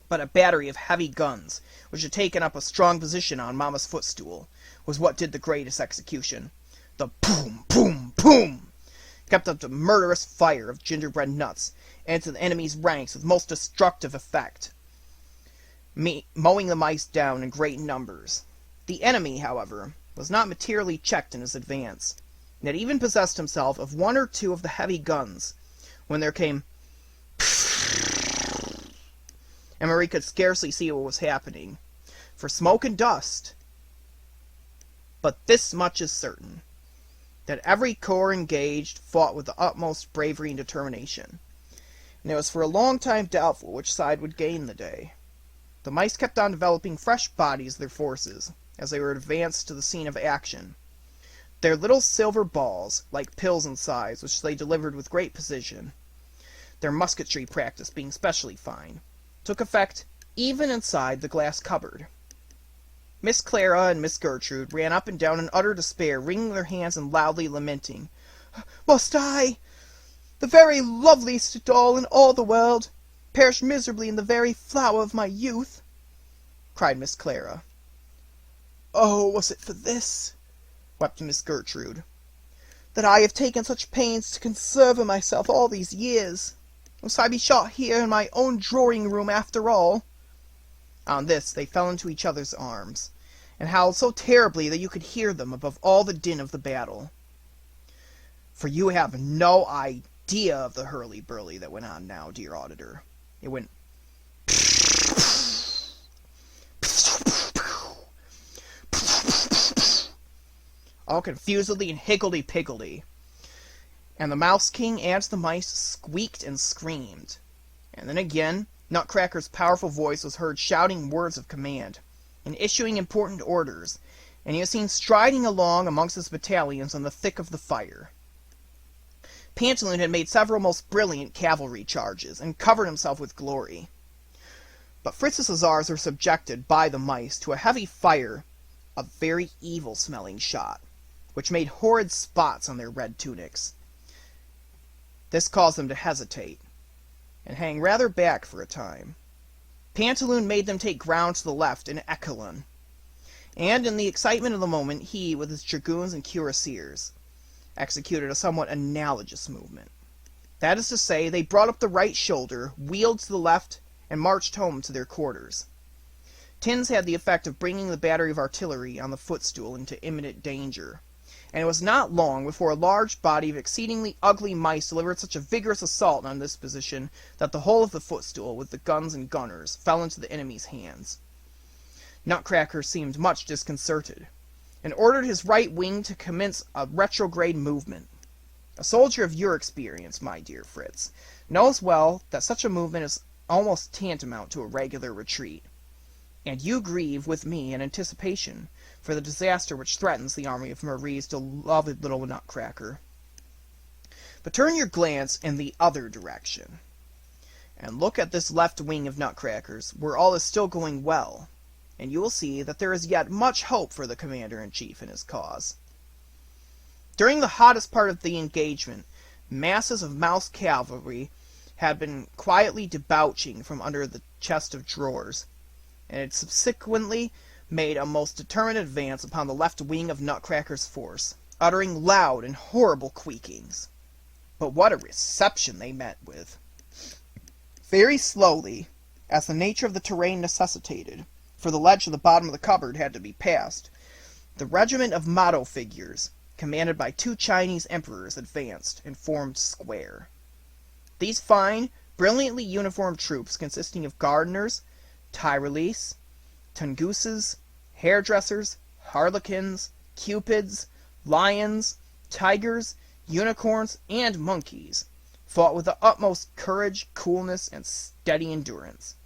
But a battery of heavy guns, which had taken up a strong position on Mamma's footstool, was what did the greatest execution. The boom, boom, boom kept up the murderous fire of gingerbread nuts into the enemy's ranks with most destructive effect, mowing the mice down in great numbers. The enemy, however, was not materially checked in his advance, and had even possessed himself of 1 or 2 of the heavy guns, when there came and Marie could scarcely see what was happening, for smoke and dust. But this much is certain, that every corps engaged fought with the utmost bravery and determination, and it was for a long time doubtful which side would gain the day. The mice kept on developing fresh bodies of their forces, as they were advanced to the scene of action. Their little silver balls, like pills in size, which they delivered with great precision, their musketry practice being specially fine, took effect even inside the glass cupboard. Miss Clara and Miss Gertrude ran up and down in utter despair, wringing their hands and loudly lamenting. "Must I, the very loveliest doll in all the world, perish miserably in the very flower of my youth?" cried Miss Clara. "Oh, was it for this," wept Miss Gertrude, "that I have taken such pains to conserve in myself all these years? Must I be shot here in my own drawing-room after all?" On this they fell into each other's arms, and howled so terribly that you could hear them above all the din of the battle. For you have no idea of the hurly-burly that went on now, dear auditor. It went all confusedly and higgledy-piggledy, and the Mouse King and the mice squeaked and screamed. And then again Nutcracker's powerful voice was heard shouting words of command, and issuing important orders, and he was seen striding along amongst his battalions in the thick of the fire. Pantaloon had made several most brilliant cavalry charges, and covered himself with glory. But Fritz's hussars were subjected by the mice to a heavy fire of very evil-smelling shot, which made horrid spots on their red tunics. This caused them to hesitate, and hang rather back for a time. Pantaloon made them take ground to the left in echelon, and in the excitement of the moment he, with his dragoons and cuirassiers, executed a somewhat analogous movement. That is to say, they brought up the right shoulder, wheeled to the left, and marched home to their quarters. Tins had the effect of bringing the battery of artillery on the footstool into imminent danger, and it was not long before a large body of exceedingly ugly mice delivered such a vigorous assault on this position that the whole of the footstool, with the guns and gunners, fell into the enemy's hands. Nutcracker seemed much disconcerted, and ordered his right wing to commence a retrograde movement. A soldier of your experience, my dear Fritz, knows well that such a movement is almost tantamount to a regular retreat, and you grieve with me in anticipation for the disaster which threatens the army of Marie's beloved little Nutcracker. But turn your glance in the other direction, and look at this left wing of Nutcracker's, where all is still going well, and you will see that there is yet much hope for the commander-in-chief and his cause. During the hottest part of the engagement, masses of mouse cavalry had been quietly debouching from under the chest of drawers, and had subsequently made a most determined advance upon the left wing of Nutcracker's force, uttering loud and horrible squeakings. But what a reception they met with! Very slowly, as the nature of the terrain necessitated, for the ledge of the bottom of the cupboard had to be passed, the regiment of motto figures, commanded by 2 Chinese emperors, advanced and formed square. These fine, brilliantly uniformed troops, consisting of gardeners, Tyrolese, Tunguses, hairdressers, harlequins, cupids, lions, tigers, unicorns, and monkeys, fought with the utmost courage, coolness, and steady endurance.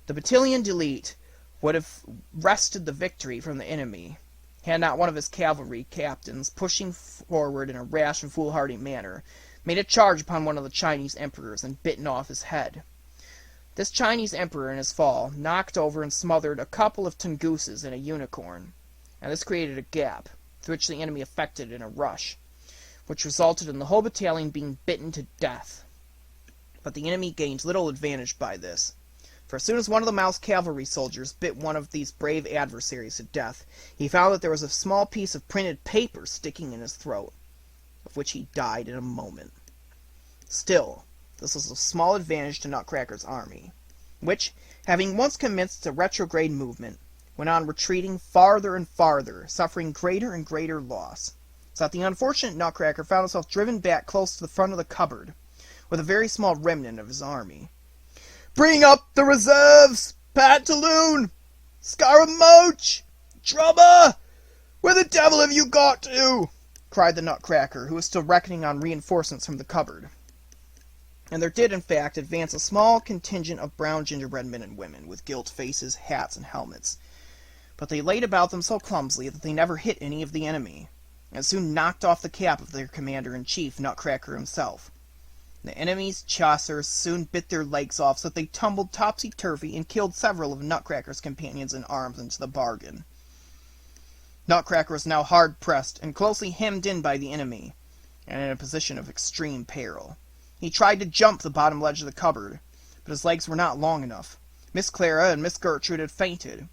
The battalion d'élite would have wrested the victory from the enemy, had not one of his cavalry captains, pushing forward in a rash and foolhardy manner, made a charge upon one of the Chinese emperors and bitten off his head. This Chinese emperor in his fall knocked over and smothered a couple of Tunguses and a unicorn, and this created a gap, through which the enemy effected in a rush, which resulted in the whole battalion being bitten to death. But the enemy gained little advantage by this, for as soon as one of the mouse cavalry soldiers bit one of these brave adversaries to death, he found that there was a small piece of printed paper sticking in his throat, of which he died in a moment. Still, this was of small advantage to Nutcracker's army, which, having once commenced a retrograde movement, went on retreating farther and farther, suffering greater and greater loss, so that the unfortunate Nutcracker found himself driven back close to the front of the cupboard, with a very small remnant of his army. "Bring up the reserves! Pantaloon! Scaramouche! Drummer! Where the devil have you got to?" cried the Nutcracker, who was still reckoning on reinforcements from the cupboard. And there did, in fact, advance a small contingent of brown gingerbread men and women, with gilt faces, hats, and helmets. But they laid about them so clumsily that they never hit any of the enemy, and soon knocked off the cap of their commander-in-chief, Nutcracker himself. The enemy's chasseurs soon bit their legs off, so that they tumbled topsy-turvy and killed several of Nutcracker's companions in arms into the bargain. Nutcracker was now hard-pressed and closely hemmed in by the enemy, and in a position of extreme peril. He tried to jump the bottom ledge of the cupboard, but his legs were not long enough. Miss Clara and Miss Gertrude had fainted,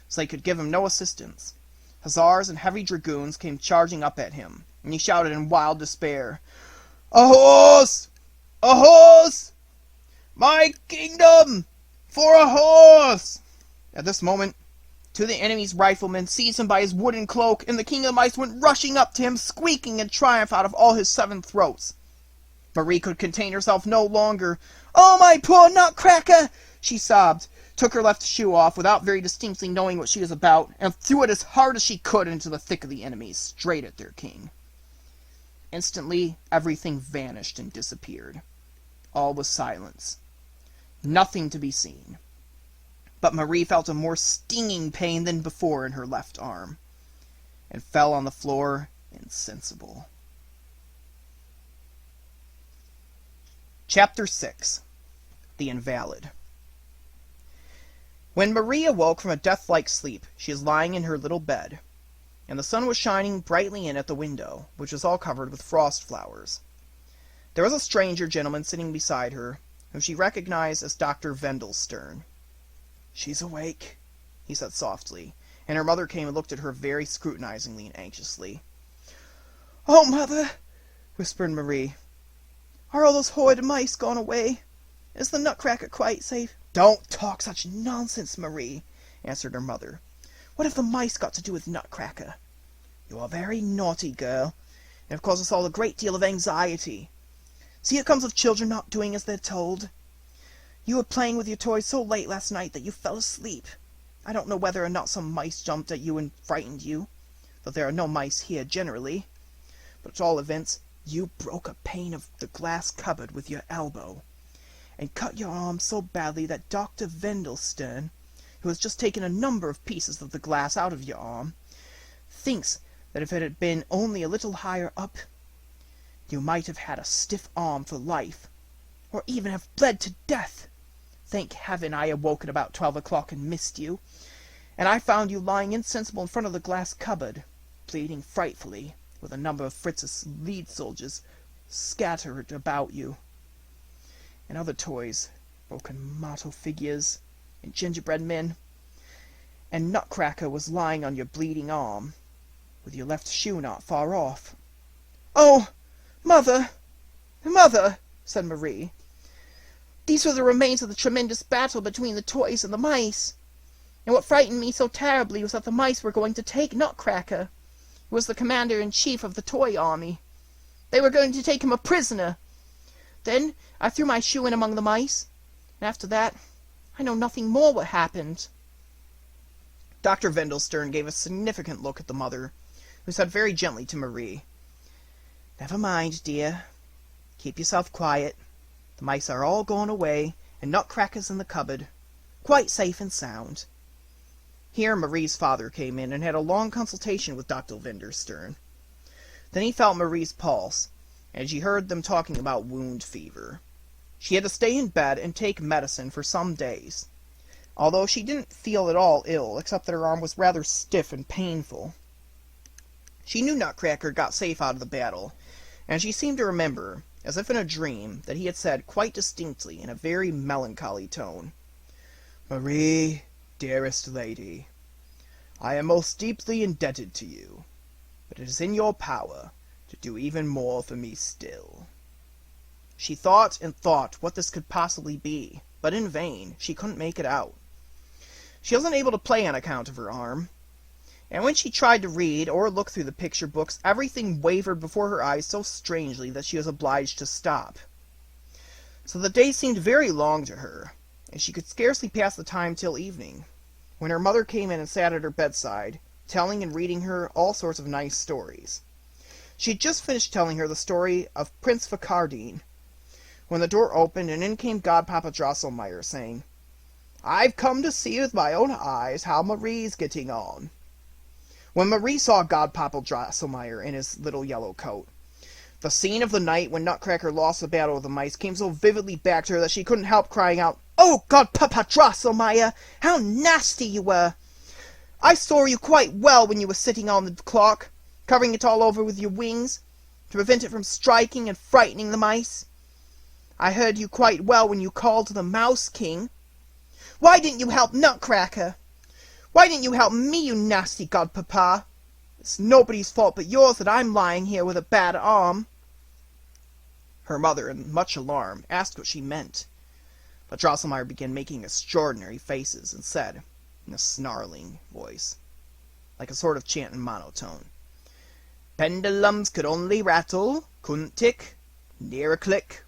so they could give him no assistance. Hussars and heavy dragoons came charging up at him, and he shouted in wild despair, "A horse! A horse! My kingdom! For a horse!" At this moment, 2 of the enemy's riflemen seized him by his wooden cloak, and the king of the mice went rushing up to him, squeaking in triumph out of all his 7 throats. Marie could contain herself no longer. "Oh, my poor Nutcracker!" she sobbed, took her left shoe off, without very distinctly knowing what she was about, and threw it as hard as she could into the thick of the enemies, straight at their king. Instantly, everything vanished and disappeared. All was silence. Nothing to be seen. But Marie felt a more stinging pain than before in her left arm, and fell on the floor insensible. Chapter 6. The Invalid. When Marie awoke from a death-like sleep, she was lying in her little bed, and the sun was shining brightly in at the window, which was all covered with frost flowers. There was a stranger gentleman sitting beside her, whom she recognized as Dr. Wendelstern. "She's awake," he said softly, and her mother came and looked at her very scrutinizingly and anxiously. "Oh, Mother!" whispered Marie. Are all those horrid mice gone away? Is the Nutcracker quite safe? Don't talk such nonsense, Marie, answered her mother. What have the mice got to do with Nutcracker? You are a very naughty girl, and have caused us all a great deal of anxiety. See, it comes of children not doing as they're told. You were playing with your toys so late last night that you fell asleep. I don't know whether or not some mice jumped at you and frightened you, though there are no mice here generally. But at all events, you broke a pane of the glass cupboard with your elbow, and cut your arm so badly that Dr. Vendelstern, who has just taken a number of pieces of the glass out of your arm, thinks that if it had been only a little higher up, you might have had a stiff arm for life, or even have bled to death. Thank heaven I awoke at about 12 o'clock and missed you, and I found you lying insensible in front of the glass cupboard, bleeding frightfully, with a number of Fritz's lead soldiers scattered about you, and other toys, broken motto figures, and gingerbread men, and Nutcracker was lying on your bleeding arm, with your left shoe not far off. Oh, Mother! Mother! Said Marie. These were the remains of the tremendous battle between the toys and the mice. And what frightened me so terribly was that the mice were going to take Nutcracker, who was the commander-in-chief of the toy army. They were going to take him a prisoner. Then I threw my shoe in among the mice, and after that I know nothing more what happened. Dr. Vendelstern gave a significant look at the mother, who said very gently to Marie, Never mind, dear. Keep yourself quiet. The mice are all gone away, and Nutcracker's in the cupboard, quite safe and sound. Here Marie's father came in and had a long consultation with Dr. Vendelstern. Then he felt Marie's pulse, and she heard them talking about wound fever. She had to stay in bed and take medicine for some days, although she didn't feel at all ill, except that her arm was rather stiff and painful. She knew Nutcracker got safe out of the battle, and she seemed to remember, as if in a dream, that he had said quite distinctly in a very melancholy tone, Marie, dearest lady, I am most deeply indebted to you, but it is in your power to do even more for me still. She thought and thought what this could possibly be, but in vain. She couldn't make it out. She wasn't able to play on account of her arm, and when she tried to read or look through the picture books, everything wavered before her eyes so strangely that she was obliged to stop. So the day seemed very long to her, and she could scarcely pass the time till evening, when her mother came in and sat at her bedside, telling and reading her all sorts of nice stories. She had just finished telling her the story of Prince Facardine, when the door opened and in came Godpapa Drosselmeyer, saying, I've come to see with my own eyes how Marie's getting on. When Marie saw Godpapa Drosselmeyer in his little yellow coat, the scene of the night when Nutcracker lost the battle with the mice came so vividly back to her that she couldn't help crying out, Oh, Godpapa Drosselmeyer, how nasty you were! I saw you quite well when you were sitting on the clock, covering it all over with your wings, to prevent it from striking and frightening the mice. I heard you quite well when you called the Mouse King. Why didn't you help Nutcracker? Why didn't you help me, you nasty godpapa? It's nobody's fault but yours that I'm lying here with a bad arm. Her mother, in much alarm, asked what she meant, but Drosselmeyer began making extraordinary faces and said, in a snarling voice, like a sort of chant in monotone, Pendulums could only rattle, couldn't tick, near a click.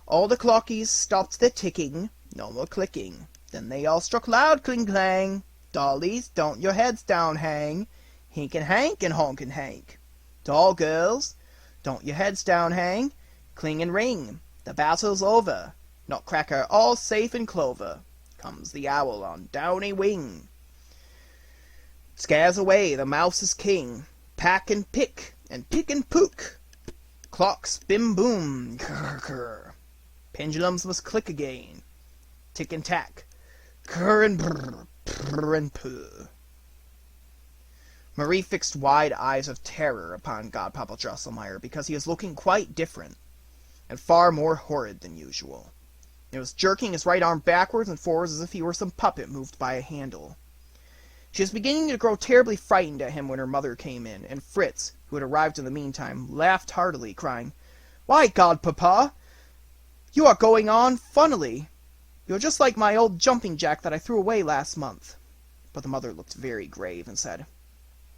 All the clockies stopped their ticking, no more clicking. Then they all struck loud cling-clang. Dollies, don't your heads down hang. Hink and hank and honk and hank. Doll girls, don't your heads down hang. Cling and ring, the battle's over. Nutcracker all safe in clover. Comes the owl on downy wing. Scares away the mouse is king. Pack and pick and pook. Clocks bim boom, krr. Pendulums must click again. Tick and tack, krr and brr, prr and purr. Marie fixed wide eyes of terror upon Godpapa Drosselmeyer, because he was looking quite different, and far more horrid than usual. He was jerking his right arm backwards and forwards as if he were some puppet moved by a handle. She was beginning to grow terribly frightened at him when her mother came in, and Fritz, who had arrived in the meantime, laughed heartily, crying, Why, Godpapa, You are going on funnily. You're just like my old jumping jack that I threw away last month. But the mother looked very grave and said,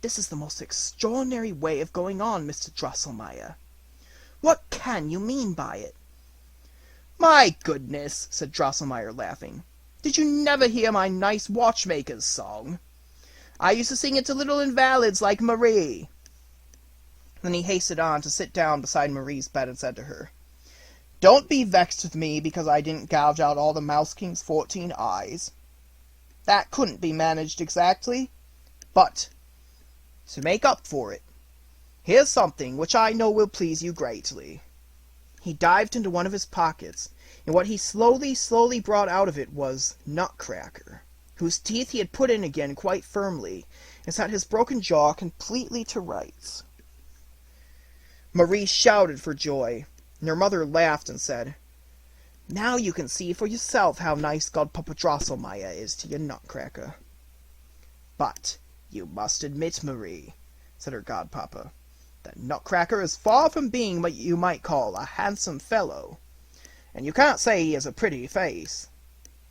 This is the most extraordinary way of going on, Mr. Drosselmeyer. What can you mean by it? My goodness, said Drosselmeyer, laughing. Did you never hear my nice watchmaker's song? I used to sing it to little invalids like Marie. Then he hastened on to sit down beside Marie's bed and said to her, Don't be vexed with me because I didn't gouge out all the Mouse King's 14 eyes. That couldn't be managed exactly, but to make up for it, here's something which I know will please you greatly. He dived into one of his pockets, and what he slowly brought out of it was Nutcracker, whose teeth he had put in again quite firmly, and set his broken jaw completely to rights. Marie shouted for joy, and her mother laughed and said, Now you can see for yourself how nice Godpapa Drosselmeyer is to your Nutcracker. But you must admit, Marie, said her godpapa, that Nutcracker is far from being what you might call a handsome fellow, and you can't say he has a pretty face.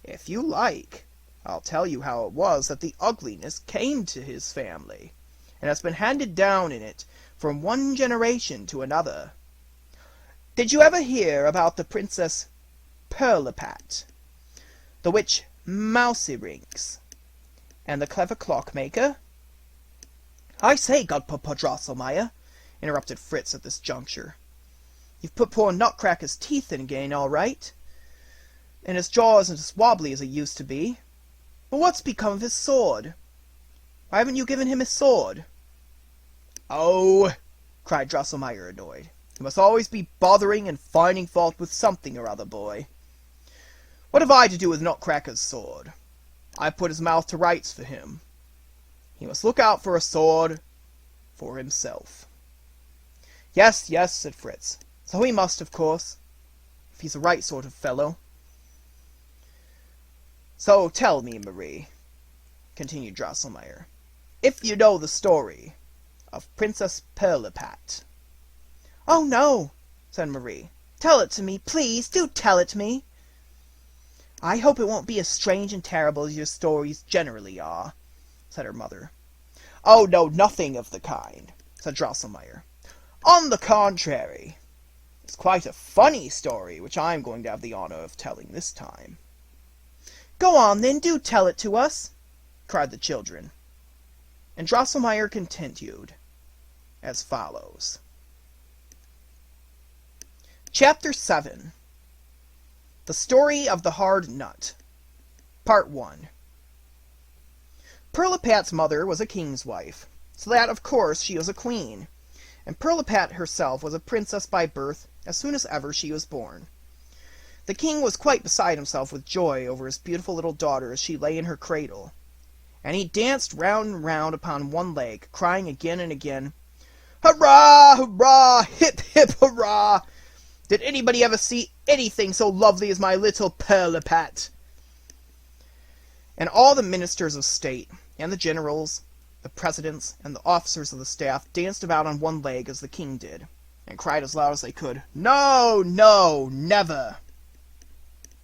If you like, I'll tell you how it was that the ugliness came to his family, and has been handed down in it from one generation to another. Did you ever hear about the Princess Pirlipat, the witch Mouserinks, and the clever clockmaker? I say, Godpapa Drosselmeyer, interrupted Fritz at this juncture, you've put poor Nutcracker's teeth in again, all right, and his jaw isn't as wobbly as it used to be. But what's become of his sword? Why haven't you given him his sword? Oh, cried Drosselmeyer, annoyed. You must always be bothering and finding fault with something or other, boy. What have I to do with Nutcracker's sword? I put his mouth to rights for him. He must look out for a sword for himself. Yes, said Fritz. So he must, of course, if he's the right sort of fellow. So tell me, Marie, continued Drosselmeyer, if you know the story of Princess Pirlipat. Oh, no, said Marie. Tell it to me, please, do tell it to me. I hope it won't be as strange and terrible as your stories generally are, said her mother. Oh, no, nothing of the kind, said Drosselmeyer. On the contrary, it's quite a funny story which I'm going to have the honor of telling this time. Go on, then, do tell it to us, cried the children. And Drosselmeyer continued as follows. Chapter 7. The Story of the Hard Nut. Part 1. Pirlipat's mother was a king's wife, so that, of course, she was a queen, and Pirlipat herself was a princess by birth as soon as ever she was born. The king was quite beside himself with joy over his beautiful little daughter as she lay in her cradle, and he danced round and round upon one leg, crying again and again, Hurrah, hurrah, hip, hip, hurrah! Did anybody ever see anything so lovely as my little Pirlipat? And all the ministers of state, and the generals, the presidents, and the officers of the staff danced about on one leg as the king did, and cried as loud as they could, No, no, never!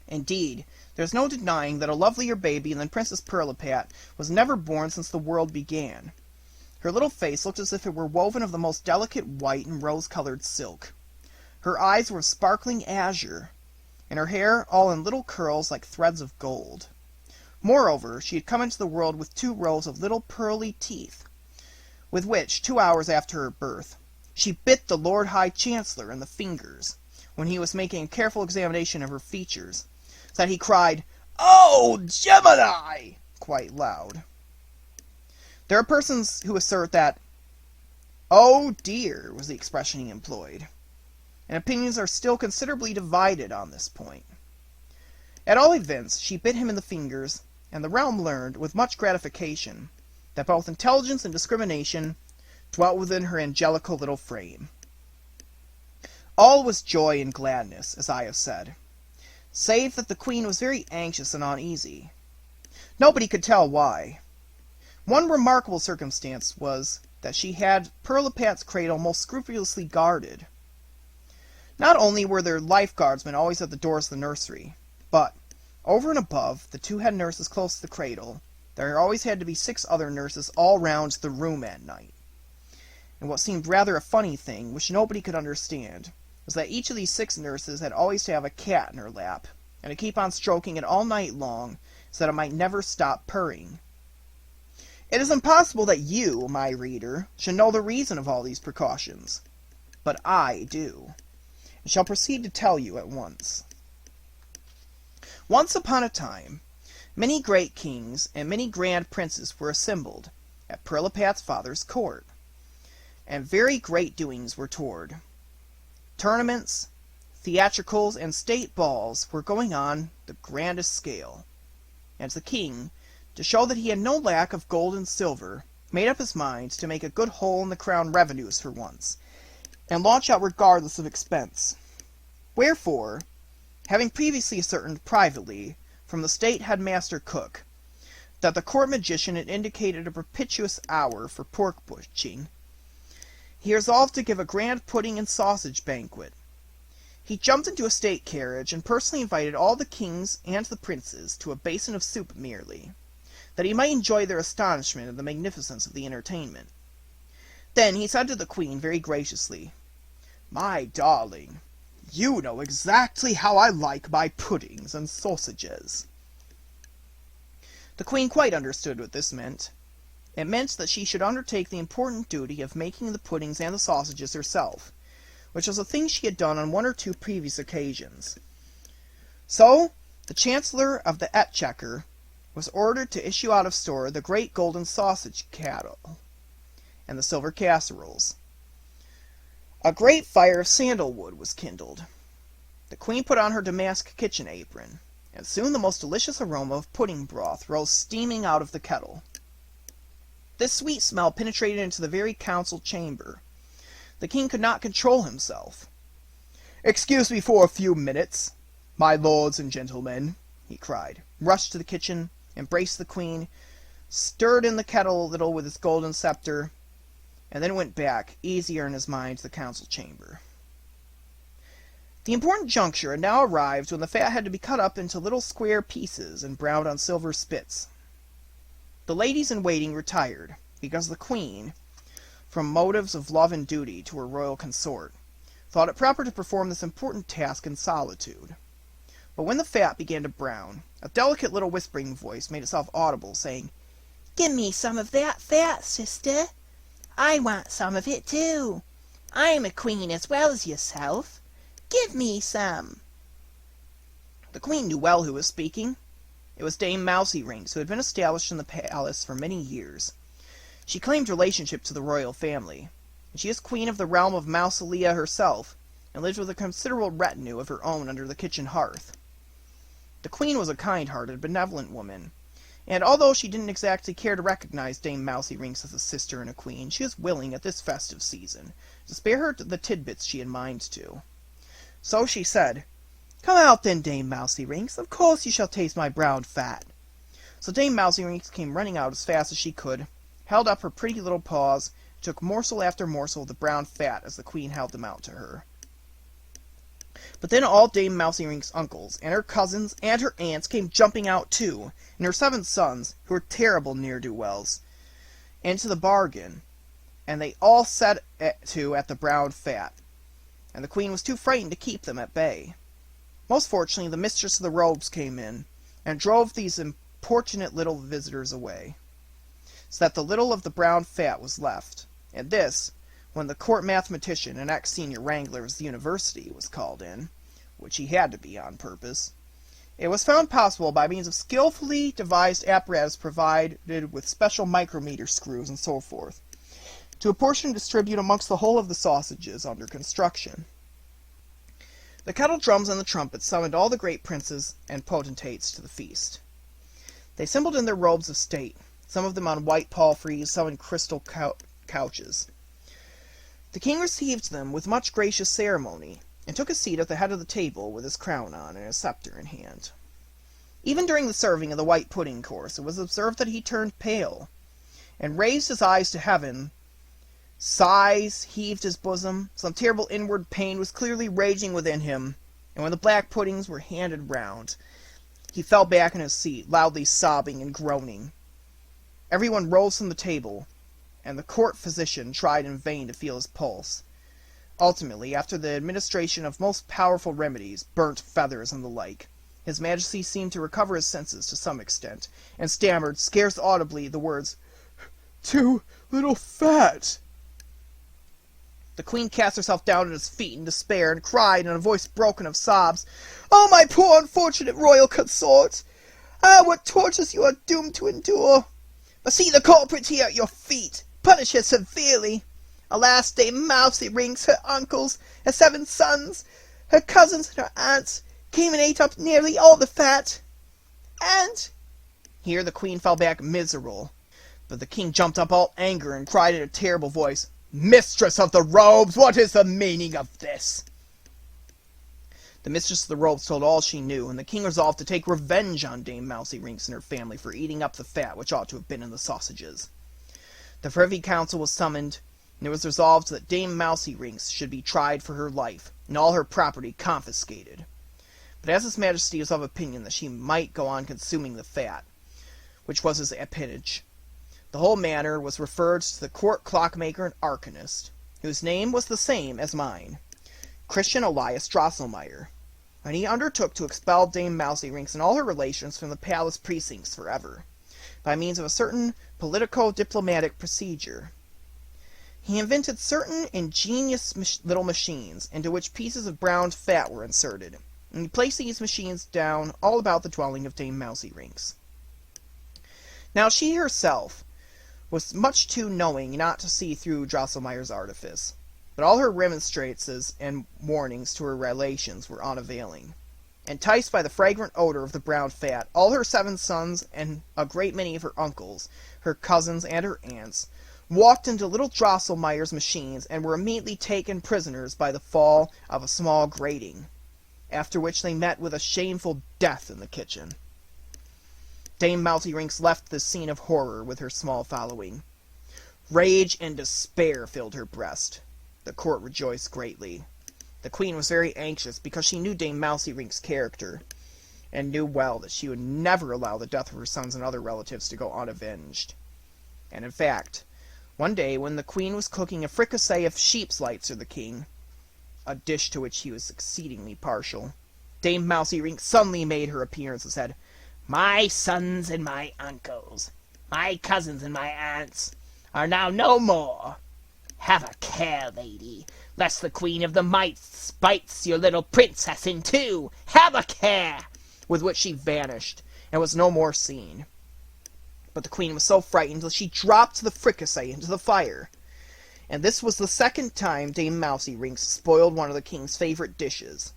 Indeed, there's no denying that a lovelier baby than Princess Pirlipat was never born since the world began. Her little face looked as if it were woven of the most delicate white and rose-colored silk. Her eyes were of sparkling azure, and her hair all in little curls like threads of gold. Moreover, she had come into the world with 2 rows of little pearly teeth, with which, 2 hours after her birth, she bit the Lord High Chancellor in the fingers, when he was making a careful examination of her features, so that he cried, Oh, Gemini! quite loud. There are persons who assert that, Oh dear, was the expression he employed, and opinions are still considerably divided on this point. At all events, she bit him in the fingers, and the realm learned, with much gratification, that both intelligence and discrimination dwelt within her angelical little frame. All was joy and gladness, as I have said, save that the queen was very anxious and uneasy. Nobody could tell why. One remarkable circumstance was that she had Pirlipat's cradle most scrupulously guarded. Not only were there lifeguardsmen always at the doors of the nursery, but, over and above the 2 head nurses close to the cradle, there always had to be 6 other nurses all round the room at night. And what seemed rather a funny thing, which nobody could understand, was that each of these 6 nurses had always to have a cat in her lap, and to keep on stroking it all night long, so that it might never stop purring. It is impossible that you, my reader, should know the reason of all these precautions, but I do, and shall proceed to tell you at once. Once upon a time, many great kings and many grand princes were assembled at Pirlipat's father's court, and very great doings were toward. Tournaments, theatricals, and state balls were going on the grandest scale, and the king, to show that he had no lack of gold and silver, made up his mind to make a good hole in the crown revenues for once, and launch out regardless of expense. Wherefore, having previously ascertained privately from the state headmaster cook that the court magician had indicated a propitious hour for pork butching, he resolved to give a grand pudding and sausage banquet. He jumped into a state carriage, and personally invited all the kings and the princes to a basin of soup merely, that he might enjoy their astonishment at the magnificence of the entertainment. Then he said to the queen very graciously, "My darling, you know exactly how I like my puddings and sausages." The queen quite understood what this meant. It meant that she should undertake the important duty of making the puddings and the sausages herself, which was a thing she had done on 1 or 2 previous occasions. So, the Chancellor of the Exchequer was ordered to issue out of store the great golden sausage kettle and the silver casseroles. A great fire of sandalwood was kindled. The queen put on her damask kitchen apron, and soon the most delicious aroma of pudding broth rose steaming out of the kettle. This sweet smell penetrated into the very council chamber. The king could not control himself. "Excuse me for a few minutes, my lords and gentlemen," he cried, rushed to the kitchen, embraced the queen, stirred in the kettle a little with his golden scepter, and then went back, easier in his mind, to the council chamber. The important juncture had now arrived when the fat had to be cut up into little square pieces and browned on silver spits. The ladies-in-waiting retired, because the queen, from motives of love and duty to her royal consort, thought it proper to perform this important task in solitude. But when the fat began to brown, a delicate little whispering voice made itself audible, saying, "Give me some of that fat, sister. I want some of it too. I am a queen as well as yourself. Give me some." The queen knew well who was speaking. It was Dame Mousey-Rings, who had been established in the palace for many years. She claimed relationship to the royal family, and she is queen of the realm of Mouselia herself, and lived with a considerable retinue of her own under the kitchen hearth. The queen was a kind-hearted, benevolent woman, and although she didn't exactly care to recognize Dame Mousey-Rings as a sister and a queen, she was willing, at this festive season, to spare her the tidbits she had mind to. So she said, "Come out then, Dame Mousey-Rings. Of course you shall taste my brown fat." So Dame Mousey-Rings came running out as fast as she could, held up her pretty little paws, and took morsel after morsel of the brown fat as the queen held them out to her. But then all Dame Mousey-Rings' uncles, and her cousins, and her aunts came jumping out too, and her 7 sons, who were terrible ne'er-do-wells, into the bargain, and they all set to at the brown fat, and the queen was too frightened to keep them at bay. Most fortunately, the mistress of the robes came in, and drove these importunate little visitors away, so that the little of the brown fat was left, and this, when the court mathematician and ex-senior wrangler of the university was called in, which he had to be on purpose, it was found possible by means of skillfully devised apparatus provided with special micrometer screws and so forth, to apportion and distribute amongst the whole of the sausages under construction. The kettle drums and the trumpets summoned all the great princes and potentates to the feast. They assembled in their robes of state, some of them on white palfreys, some in crystal couches. The king received them with much gracious ceremony, and took a seat at the head of the table with his crown on and his scepter in hand. Even during the serving of the white pudding course, it was observed that he turned pale, and raised his eyes to heaven, Sighs heaved his bosom. Some terrible inward pain was clearly raging within him, and when the black puddings were handed round, he fell back in his seat, loudly sobbing and groaning. Everyone rose from the table, and the court physician tried in vain to feel his pulse. Ultimately, after the administration of most powerful remedies, burnt feathers and the like, His Majesty seemed to recover his senses to some extent, and stammered, scarce audibly, the words, "Too little fat." The Queen cast herself down at his feet in despair, and cried in a voice broken of sobs, "Oh, my poor unfortunate royal consort! Ah, what tortures you are doomed to endure! But see the culprit here at your feet! Punish her severely! Alas, Dame Mousy Rings, her uncles, her 7 sons, her cousins, and her aunts, came and ate up nearly all the fat. And—" Here the Queen fell back miserable, but the King jumped up all anger and cried in a terrible voice, "Mistress of the Robes, what is the meaning of this?" The Mistress of the Robes told all she knew, and the King resolved to take revenge on Dame Mousy Rings and her family for eating up the fat which ought to have been in the sausages. The Privy Council was summoned, and it was resolved that Dame Mousy Rings should be tried for her life, and all her property confiscated. But as His Majesty was of opinion that she might go on consuming the fat, which was his appanage, the whole matter was referred to the court clockmaker and arcanist, whose name was the same as mine, Christian Elias Drosselmeyer, and he undertook to expel Dame Mousy Rings and all her relations from the palace precincts forever, by means of a certain politico-diplomatic procedure. He invented certain ingenious little machines, into which pieces of browned fat were inserted, and he placed these machines down all about the dwelling of Dame Mousy Rings. Now she herself was much too knowing not to see through Drosselmeyer's artifice, but all her remonstrances and warnings to her relations were unavailing. Enticed by the fragrant odor of the brown fat, all her 7 sons and a great many of her uncles, her cousins, and her aunts walked into little Drosselmeyer's machines and were immediately taken prisoners by the fall of a small grating, after which they met with a shameful death in the kitchen. Dame Mousy Rings left this scene of horror with her small following. Rage and despair filled her breast. The court rejoiced greatly. The Queen was very anxious because she knew Dame Mousy Rings' character, and knew well that she would never allow the death of her sons and other relatives to go unavenged. And in fact, one day when the Queen was cooking a fricassee of sheep's lights for the King, a dish to which he was exceedingly partial, Dame Mousy Rings suddenly made her appearance and said, "My sons and my uncles, my cousins and my aunts, are now no more. Have a care, lady, lest the Queen of the Mites bites your little princess in two. Have a care!" With which she vanished, and was no more seen. But the Queen was so frightened that she dropped the fricassee into the fire. And this was the second time Dame Mousy Rings spoiled one of the King's favorite dishes,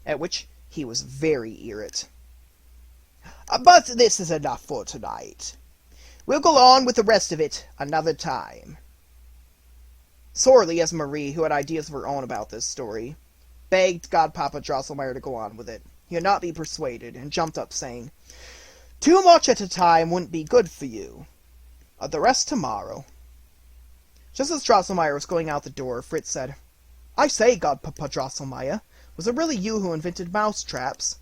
at which he was very irate. "But this is enough for tonight. We'll go on with the rest of it another time." Sorely as Marie, who had ideas of her own about this story, begged Godpapa Drosselmeyer to go on with it, he would not be persuaded, and jumped up, saying, "Too much at a time wouldn't be good for you. The rest tomorrow." Just as Drosselmeyer was going out the door, Fritz said, "I say, Godpapa Drosselmeyer, was it really you who invented mouse-traps?"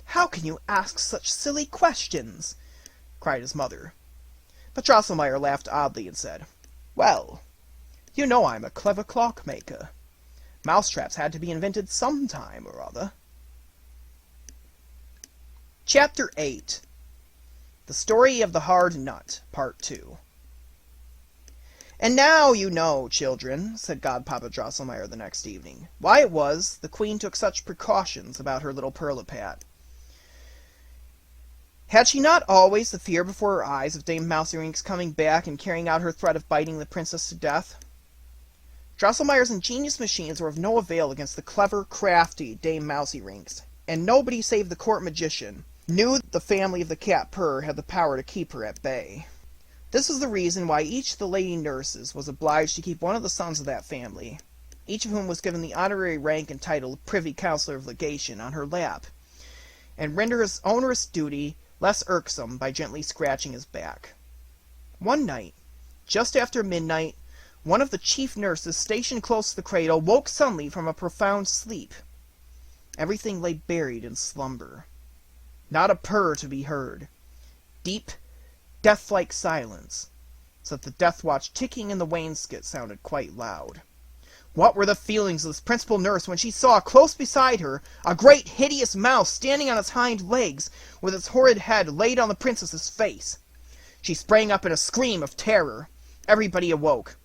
"How can you ask such silly questions?" cried his mother. But Drosselmeyer laughed oddly and said, "Well, you know I'm a clever clockmaker. Mousetraps had to be invented some time or other." Chapter 8. The Story of the Hard Nut, Part 2. "And now you know, children," said Godpapa Drosselmeyer the next evening, "why it was the Queen took such precautions about her little Pirlipat. Had she not always the fear before her eyes of Dame Mousy Rings coming back and carrying out her threat of biting the princess to death? Drosselmeyer's ingenious machines were of no avail against the clever, crafty Dame Mousy Rings, and nobody save the court magician knew the family of the cat Purr had the power to keep her at bay. This was the reason why each of the lady nurses was obliged to keep one of the sons of that family, each of whom was given the honorary rank and title of Privy Councillor of Legation, on her lap, and render his onerous duty less irksome by gently scratching his back. One night, just after midnight, one of the chief nurses stationed close to the cradle woke suddenly from a profound sleep. Everything lay buried in slumber. Not a purr to be heard. Deep, death-like silence, so that the death watch ticking in the wainscot sounded quite loud. What were the feelings of this principal nurse when she saw, close beside her, a great hideous mouse standing on its hind legs, with its horrid head laid on the princess's face? She sprang up in a scream of terror. Everybody awoke.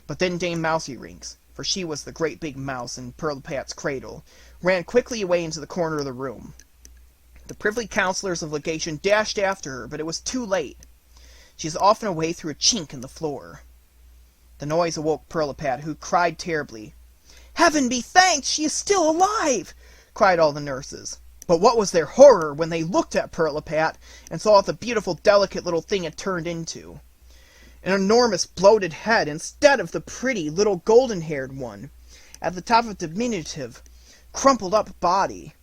But then Dame Mousey-Rinks, for she was the great big mouse in Pirlipat's cradle, ran quickly away into the corner of the room. The privy councillors of legation dashed after her, but it was too late. She was off and away through a chink in the floor. The noise awoke Pirlipat, who cried terribly. "Heaven be thanked, she is still alive!" cried all the nurses. But what was their horror when they looked at Pirlipat and saw what the beautiful, delicate little thing had turned into. An enormous bloated head instead of the pretty little golden-haired one, at the top of a diminutive, crumpled-up body,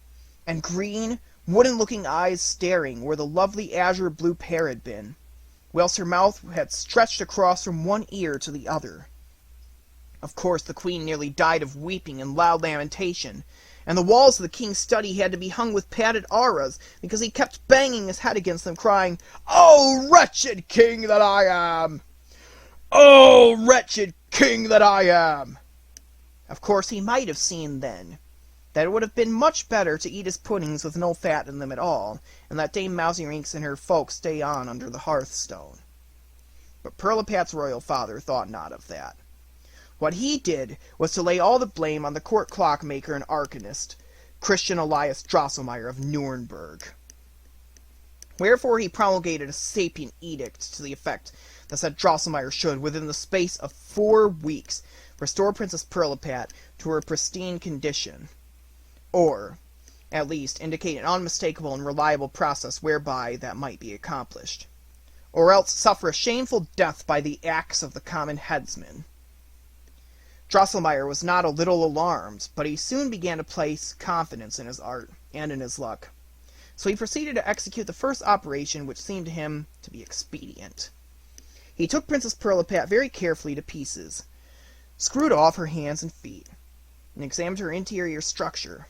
and green, wooden-looking eyes staring where the lovely azure-blue pear had been, whilst her mouth had stretched across from one ear to the other. Of course the queen nearly died of weeping and loud lamentation, and the walls of the king's study had to be hung with padded arras, because he kept banging his head against them, crying, "Oh, wretched king that I am! Oh, wretched king that I am!" Of course he might have seen then that it would have been much better to eat his puddings with no fat in them at all, and let Dame Mousey-Rinks and her folk stay on under the hearthstone. But Pirlipat's royal father thought not of that. What he did was to lay all the blame on the court clockmaker and arcanist, Christian Elias Drosselmeyer of Nuremberg. Wherefore he promulgated a sapient edict to the effect that said Drosselmeyer should, within the space of 4 weeks, restore Princess Pirlipat to her pristine condition, or, at least, indicate an unmistakable and reliable process whereby that might be accomplished, or else suffer a shameful death by the axe of the common headsman. Drosselmeyer was not a little alarmed, but he soon began to place confidence in his art and in his luck. So he proceeded to execute the first operation which seemed to him to be expedient. He took Princess Pirlipat very carefully to pieces, screwed off her hands and feet, and examined her interior structure.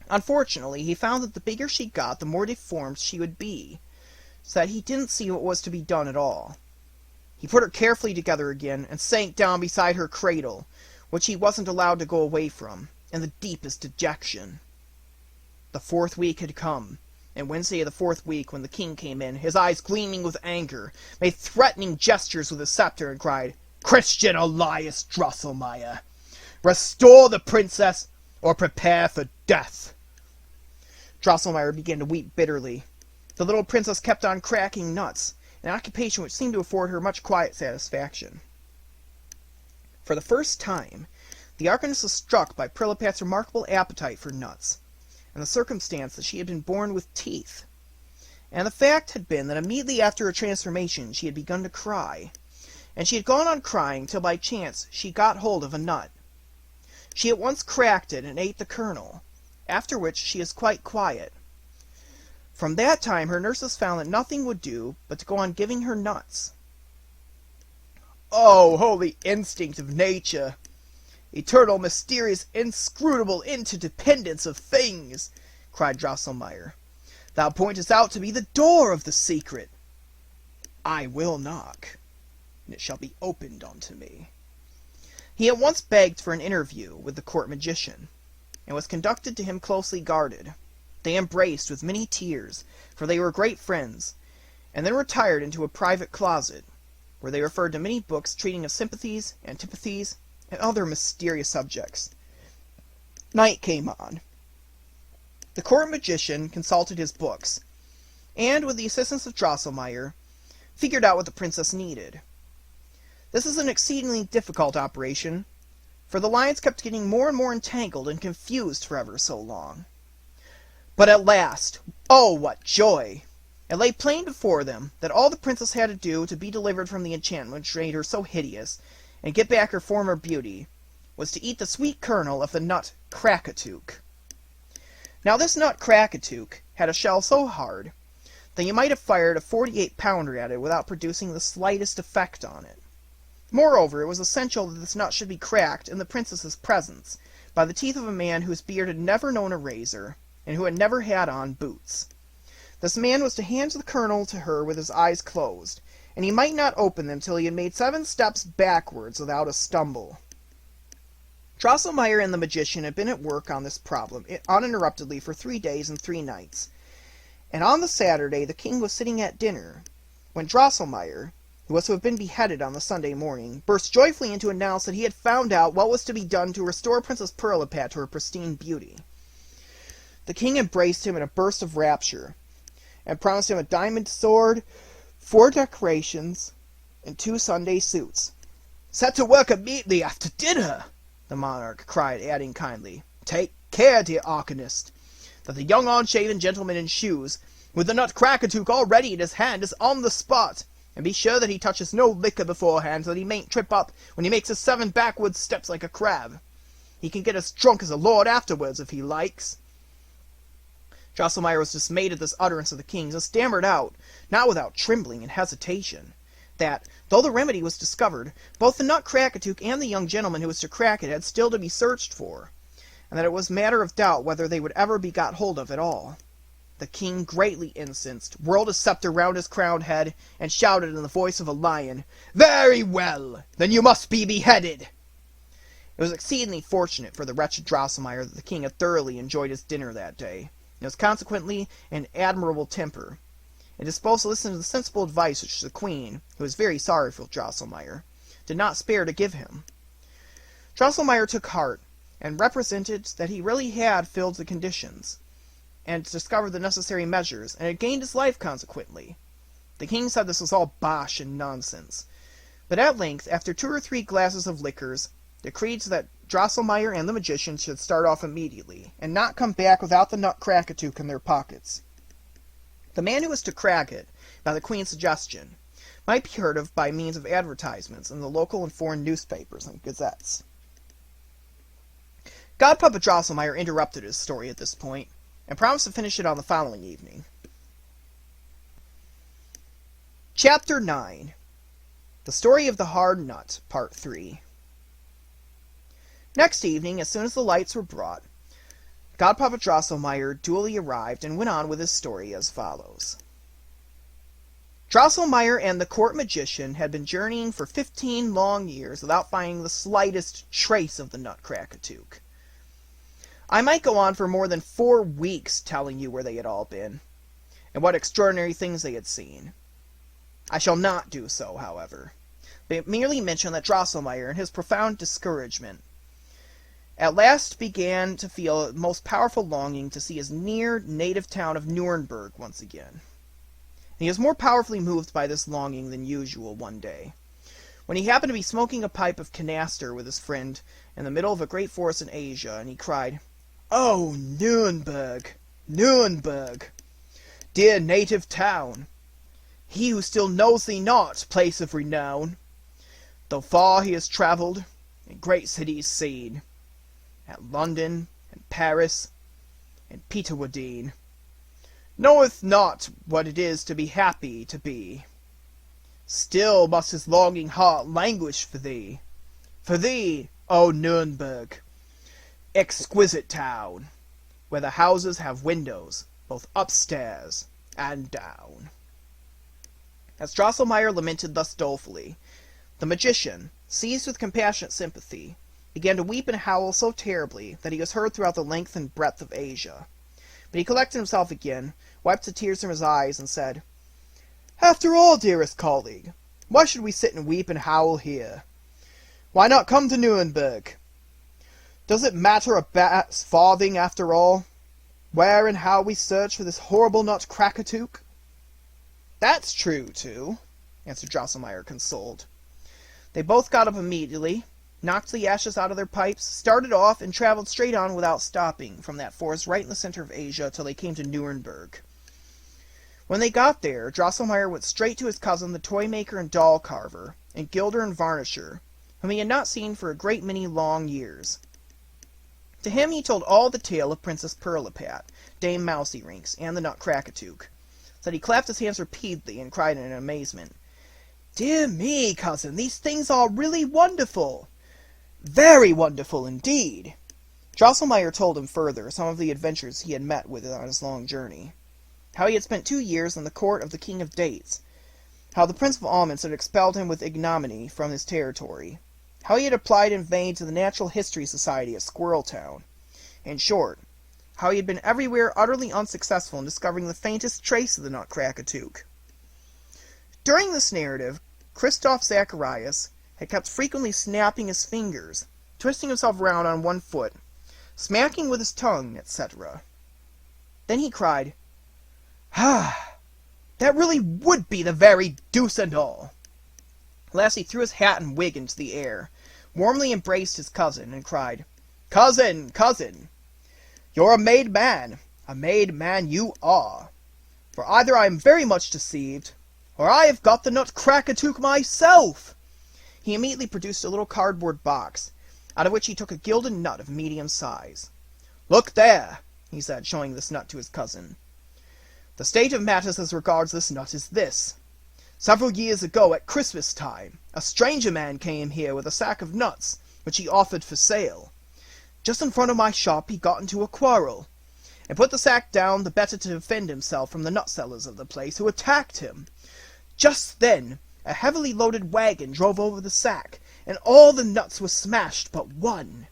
Unfortunately, he found that the bigger she got, the more deformed she would be, so that he didn't see what was to be done at all. He put her carefully together again, and sank down beside her cradle, which he wasn't allowed to go away from, in the deepest dejection. The 4th week had come, and Wednesday of the 4th week, when the king came in, his eyes gleaming with anger, made threatening gestures with his scepter, and cried, "Christian Elias Drosselmeyer, restore the princess, or prepare for death." Drosselmeyer began to weep bitterly. The little princess kept on cracking nuts, an occupation which seemed to afford her much quiet satisfaction. For the first time, the arcanist was struck by Pirlipat's remarkable appetite for nuts, and the circumstance that she had been born with teeth. And the fact had been that immediately after her transformation she had begun to cry, and she had gone on crying till by chance she got hold of a nut. She at once cracked it and ate the kernel, after which she is quite quiet. From that time her nurses found that nothing would do but to go on giving her nuts. "Oh, holy instinct of nature! Eternal, mysterious, inscrutable interdependence of things!" cried Drosselmeyer. "Thou pointest out to me the door of the secret. I will knock, and it shall be opened unto me." He at once begged for an interview with the court magician, and was conducted to him closely guarded. They embraced with many tears, for they were great friends, and then retired into a private closet, where they referred to many books treating of sympathies, antipathies, and other mysterious subjects. Night came on. The court magician consulted his books, and, with the assistance of Drosselmeyer, figured out what the princess needed. This is an exceedingly difficult operation, for the lines kept getting more and more entangled and confused for ever so long. But at last, oh, what joy! It lay plain before them that all the princess had to do to be delivered from the enchantment which made her so hideous, and get back her former beauty, was to eat the sweet kernel of the nut Krakatuk. Now this nut Krakatuk had a shell so hard that you might have fired a 48-pounder at it without producing the slightest effect on it. Moreover, it was essential that this nut should be cracked in the princess's presence, by the teeth of a man whose beard had never known a razor, and who had never had on boots. This man was to hand the kernel to her with his eyes closed, and he might not open them till he had made 7 steps backwards without a stumble. Drosselmeyer and the magician had been at work on this problem uninterruptedly for 3 days and 3 nights, and on the Saturday the king was sitting at dinner, when Drosselmeyer, who was to have been beheaded on the Sunday morning, burst joyfully in to announce that he had found out what was to be done to restore Princess Pirlipat to her pristine beauty. The king embraced him in a burst of rapture, and promised him a diamond sword, 4 decorations, and 2 Sunday suits. "Set to work immediately after dinner," the monarch cried, adding kindly, "Take care, dear Arcanist, that the young unshaven gentleman in shoes, with the Nutcracker already in his hand, is on the spot, and be sure that he touches no liquor beforehand, so that he mayn't trip up when he makes his 7 backward steps like a crab. He can get as drunk as a lord afterwards, if he likes." Drosselmeyer was dismayed at this utterance of the king's, and stammered out, not without trembling and hesitation, that, though the remedy was discovered, both the Nutcracker and the young gentleman who was to crack it had still to be searched for, and that it was matter of doubt whether they would ever be got hold of at all. The king, greatly incensed, whirled his scepter round his crowned head, and shouted in the voice of a lion, "Very well! Then you must be beheaded!" It was exceedingly fortunate for the wretched Drosselmeyer that the king had thoroughly enjoyed his dinner that day, and was consequently in admirable temper, and disposed to listen to the sensible advice which the queen, who was very sorry for Drosselmeyer, did not spare to give him. Drosselmeyer took heart, and represented that he really had filled the conditions, and discovered the necessary measures, and had gained his life consequently. The king said this was all bosh and nonsense, but at length, after 2 or 3 glasses of liquors, decreed that Drosselmeyer and the magician should start off immediately, and not come back without the Nutcracker in their pockets. The man who was to crack it, by the queen's suggestion, might be heard of by means of advertisements in the local and foreign newspapers and gazettes. Godpapa Drosselmeyer interrupted his story at this point, and promised to finish it on the following evening. Chapter 9. The Story of the Hard Nut, Part 3. Next evening, as soon as the lights were brought, Godpapa Drosselmeyer duly arrived and went on with his story as follows. Drosselmeyer and the court magician had been journeying for 15 long years without finding the slightest trace of the Nutcracker. I might go on for more than 4 weeks telling you where they had all been, and what extraordinary things they had seen. I shall not do so, however, but merely mention that Drosselmeyer, in his profound discouragement, at last began to feel a most powerful longing to see his near native town of Nuremberg once again. And he was more powerfully moved by this longing than usual one day, when he happened to be smoking a pipe of canaster with his friend in the middle of a great forest in Asia, and he cried, "Oh, Nuremberg, Nuremberg, dear native town, he who still knows thee not, place of renown, though far he has travelled, and great cities seen, at London, and Paris, and Peterwadene, knoweth not what it is to be happy to be. Still must his longing heart languish for thee, O Nuremberg, exquisite town, where the houses have windows both upstairs and down." As Drosselmeyer lamented thus dolefully, the magician, seized with compassionate sympathy, began to weep and howl so terribly that he was heard throughout the length and breadth of Asia. But he collected himself again, wiped the tears from his eyes, and said, "After all, dearest colleague, why should we sit and weep and howl here? Why not come to Nuremberg? Does it matter a bat's farthing, after all, where and how we search for this horrible Nutcracker?" "That's true, too," answered Drosselmeyer, consoled. They both got up immediately, knocked the ashes out of their pipes, started off, and traveled straight on without stopping from that forest right in the center of Asia till they came to Nuremberg. When they got there, Drosselmeyer went straight to his cousin, the toy maker and doll carver, and gilder and varnisher, whom he had not seen for a great many long years. To him he told all the tale of Princess Pirlipat, Dame Mouseyrinks, and the Nutcracker, so that he clapped his hands repeatedly and cried in amazement, Dear me, cousin, these things are really wonderful. Very wonderful indeed. Drosselmeyer told him further some of the adventures he had met with on his long journey. How he had spent 2 years in the court of the King of Dates. How the Prince of Almonds had expelled him with ignominy from his territory. How he had applied in vain to the Natural History Society at Squirreltown. In short, how he had been everywhere utterly unsuccessful in discovering the faintest trace of the Nutcracker. During this narrative, Christoph Zacharias had kept frequently snapping his fingers, twisting himself around on one foot, smacking with his tongue, etc. Then he cried, "Ah, that really would be the very deuce and all!" Last he threw his hat and wig into the air, warmly embraced his cousin, and cried, "Cousin, cousin! You're a made man you are! For either I am very much deceived, or I have got the Nutcracker myself!" He immediately produced a little cardboard box, out of which he took a gilded nut of medium size. "Look there," he said, showing this nut to his cousin. "The state of matters as regards this nut is this. Several years ago, at Christmas time, a stranger man came here with a sack of nuts, which he offered for sale. Just in front of my shop he got into a quarrel, and put the sack down the better to defend himself from the nut sellers of the place, who attacked him. Just then a heavily loaded wagon drove over the sack, and all the nuts were smashed but one.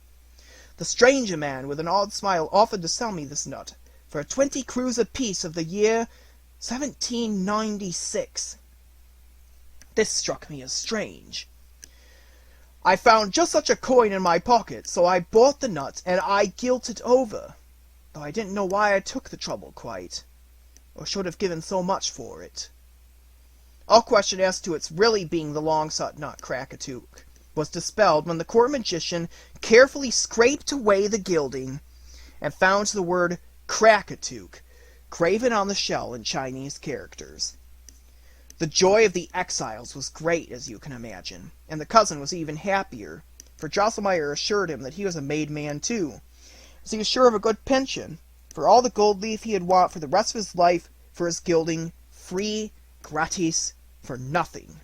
The stranger man, with an odd smile, offered to sell me this nut for 20 crowns apiece of the year 1796. This struck me as strange. I found just such a coin in my pocket, so I bought the nut, and I gilt it over, though I didn't know why I took the trouble quite, or should have given so much for it." All question as to its really being the long-sought Nutcracker was dispelled when the court magician carefully scraped away the gilding and found the word Crackatuke graven on the shell in Chinese characters. The joy of the exiles was great, as you can imagine, and the cousin was even happier, for Drosselmeyer assured him that he was a made man too, as he was sure of a good pension, for all the gold leaf he had want for the rest of his life, for his gilding, free, gratis, for nothing.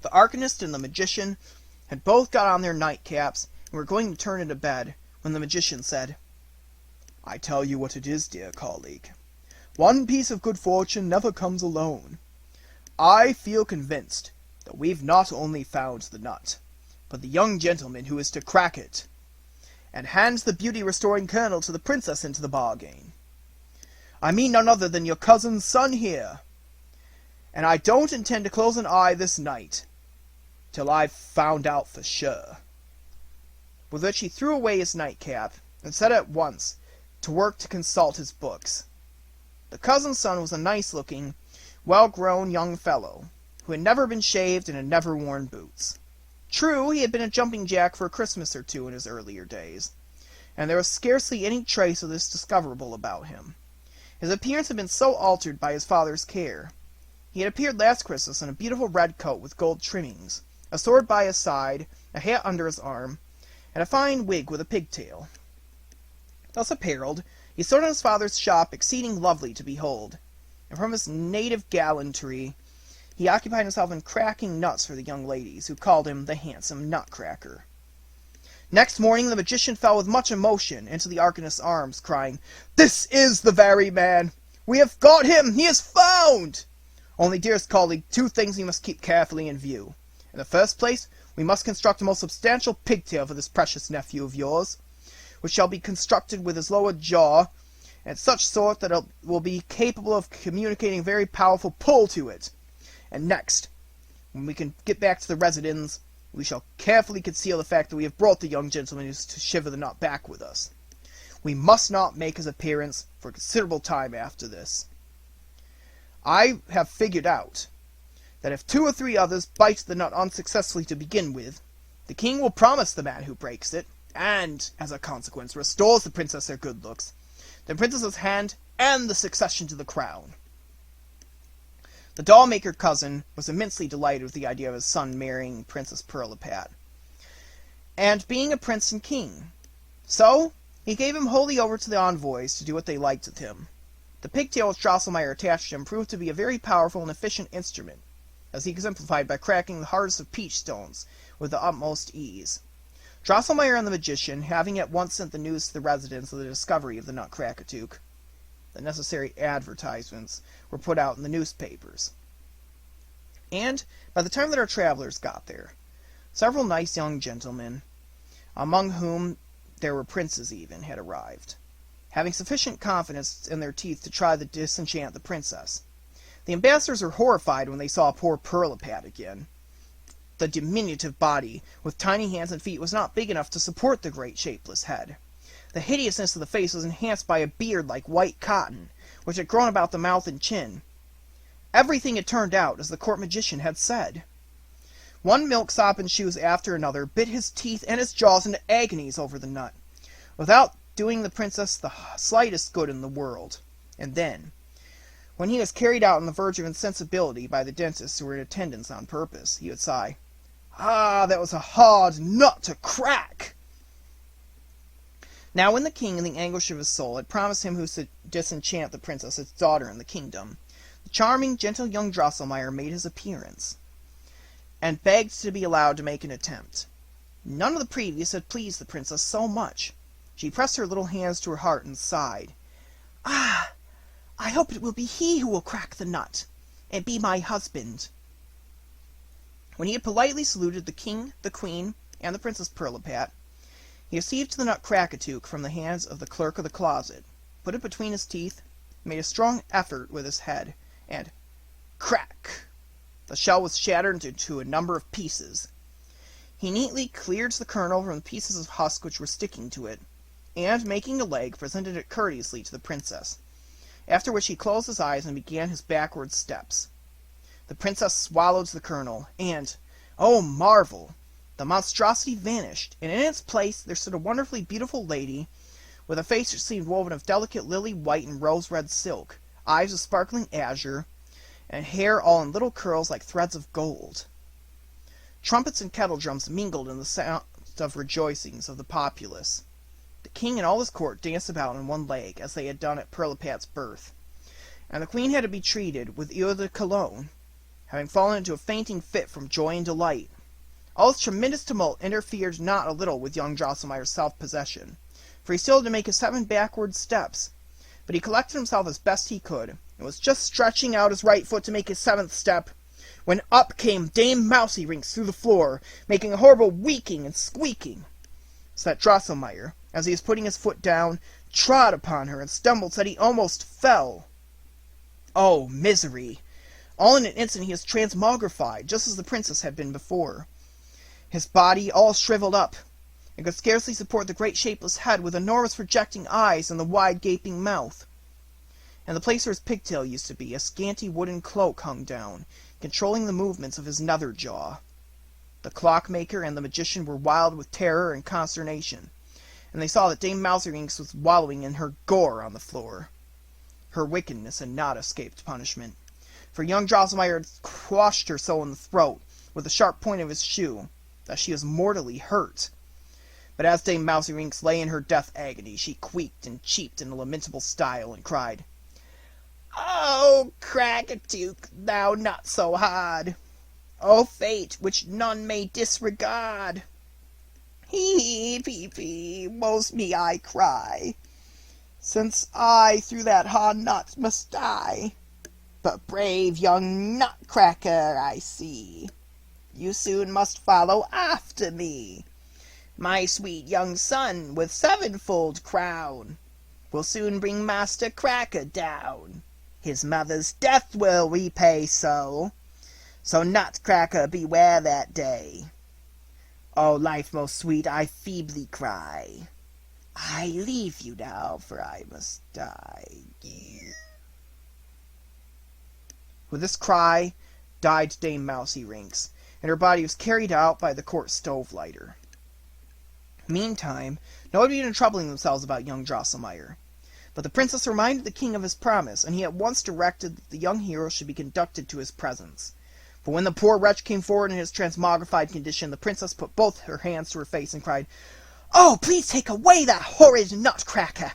The arcanist and the magician had both got on their nightcaps and were going to turn into bed, when the magician said, "I tell you what it is, dear colleague. One piece of good fortune never comes alone. I feel convinced that we've not only found the nut, but the young gentleman who is to crack it, and hands the beauty-restoring kernel to the princess into the bargain. I mean none other than your cousin's son here, and I don't intend to close an eye this night, till I've found out for sure." With which he threw away his nightcap, and set at once to work to consult his books. The cousin's son was a nice-looking, well-grown young fellow, who had never been shaved and had never worn boots. True, he had been a jumping-jack for a Christmas or two in his earlier days, and there was scarcely any trace of this discoverable about him. His appearance had been so altered by his father's care. He had appeared last Christmas in a beautiful red coat with gold trimmings, a sword by his side, a hat under his arm, and a fine wig with a pigtail. Thus apparelled, he stood in his father's shop exceeding lovely to behold, and from his native gallantry he occupied himself in cracking nuts for the young ladies, who called him the handsome Nutcracker. Next morning the magician fell with much emotion into the arcanist's arms, crying, "This is the very man! We have got him! He is found! Only, dearest colleague, 2 things we must keep carefully in view. In the first place, we must construct a most substantial pigtail for this precious nephew of yours, which shall be constructed with his lower jaw, and such sort that it will be capable of communicating a very powerful pull to it. And next, when we can get back to the residence, we shall carefully conceal the fact that we have brought the young gentleman who is to shiver the nut back with us. We must not make his appearance for a considerable time after this. I have figured out that if 2 or 3 others bite the nut unsuccessfully to begin with, the king will promise the man who breaks it, and, as a consequence, restores the princess her good looks, the princess's hand, and the succession to the crown." The doll-maker cousin was immensely delighted with the idea of his son marrying Princess Pirlipat, and being a prince and king. So, he gave him wholly over to the envoys to do what they liked with him. The pigtail which Drosselmeyer attached to him proved to be a very powerful and efficient instrument. as he exemplified by cracking the hardest of peach stones with the utmost ease. Drosselmeyer and the magician, having at once sent the news to the residents of the discovery of the Nutcracker, the necessary advertisements were put out in the newspapers. And by the time that our travelers got there, several nice young gentlemen, among whom there were princes even, had arrived, having sufficient confidence in their teeth to try to disenchant the princess. The ambassadors were horrified when they saw poor Pirlipat again. The diminutive body, with tiny hands and feet, was not big enough to support the great shapeless head. The hideousness of the face was enhanced by a beard like white cotton, which had grown about the mouth and chin. Everything had turned out as the court magician had said. One milksop and shoes after another bit his teeth and his jaws into agonies over the nut, without doing the princess the slightest good in the world. And then, when he was carried out on the verge of insensibility by the dentists who were in attendance on purpose, he would sigh, "Ah, that was a hard nut to crack!" Now when the king, in the anguish of his soul, had promised him who should disenchant the princess, his daughter in the kingdom, the charming, gentle young Drosselmeyer made his appearance, and begged to be allowed to make an attempt. None of the previous had pleased the princess so much. She pressed her little hands to her heart and sighed. "Ah, I hope it will be he who will crack the nut, and be my husband." When he had politely saluted the king, the queen, and the Princess Pirlipat, he received the Nutcracker from the hands of the clerk of the closet, put it between his teeth, made a strong effort with his head, and crack! The shell was shattered into a number of pieces. He neatly cleared the kernel from the pieces of husk which were sticking to it, and, making a leg, presented it courteously to the princess, after which he closed his eyes and began his backward steps. The princess swallowed the kernel, and, oh marvel! The monstrosity vanished, and in its place there stood a wonderfully beautiful lady, with a face which seemed woven of delicate lily white and rose-red silk, eyes of sparkling azure, and hair all in little curls like threads of gold. Trumpets and kettle-drums mingled in the sound of rejoicings of the populace. The king and all his court danced about on one leg, as they had done at Pirlipat's birth, and the queen had to be treated with eau de cologne, having fallen into a fainting fit from joy and delight. All this tremendous tumult interfered not a little with young Drosselmeyer's self-possession, for he still had to make his 7 backward steps, but he collected himself as best he could, and was just stretching out his right foot to make his 7th step, when up came Dame Mousey-Rinks through the floor, making a horrible weaking and squeaking, so that Drosselmeyer, as he was putting his foot down, trod upon her and stumbled so that he almost fell. Oh, misery! All in an instant he was transmogrified, just as the princess had been before. His body, all shriveled up, and could scarcely support the great shapeless head with enormous projecting eyes and the wide gaping mouth. In the place where his pigtail used to be, a scanty wooden cloak hung down, controlling the movements of his nether jaw. The clockmaker and the magician were wild with terror and consternation, and they saw that Dame Mousey-Rinks was wallowing in her gore on the floor. Her wickedness had not escaped punishment, for young Drosselmeyer had quashed her so in the throat with the sharp point of his shoe that she was mortally hurt. But as Dame Mousey-Rinks lay in her death agony, she queeked and cheeped in a lamentable style, and cried, "Oh, Crackatuke, thou not so hard! O fate, which none may disregard! Hee, hee, pee, woe's me, I cry, since I through that hard nut must die. But brave young Nutcracker, I see, you soon must follow after me. My sweet young son, with 7-fold crown, will soon bring Master Cracker down. His mother's death will repay so Nutcracker beware that day. O life most sweet, I feebly cry, I leave you now, for I must die." With this cry died Dame Mousey-Rinks, and her body was carried out by the court stove-lighter. Meantime, nobody began troubling themselves about young Drosselmeyer, but the princess reminded the king of his promise, and he at once directed that the young hero should be conducted to his presence. But when the poor wretch came forward in his transmogrified condition, the princess put both her hands to her face and cried, "Oh, please take away that horrid Nutcracker!"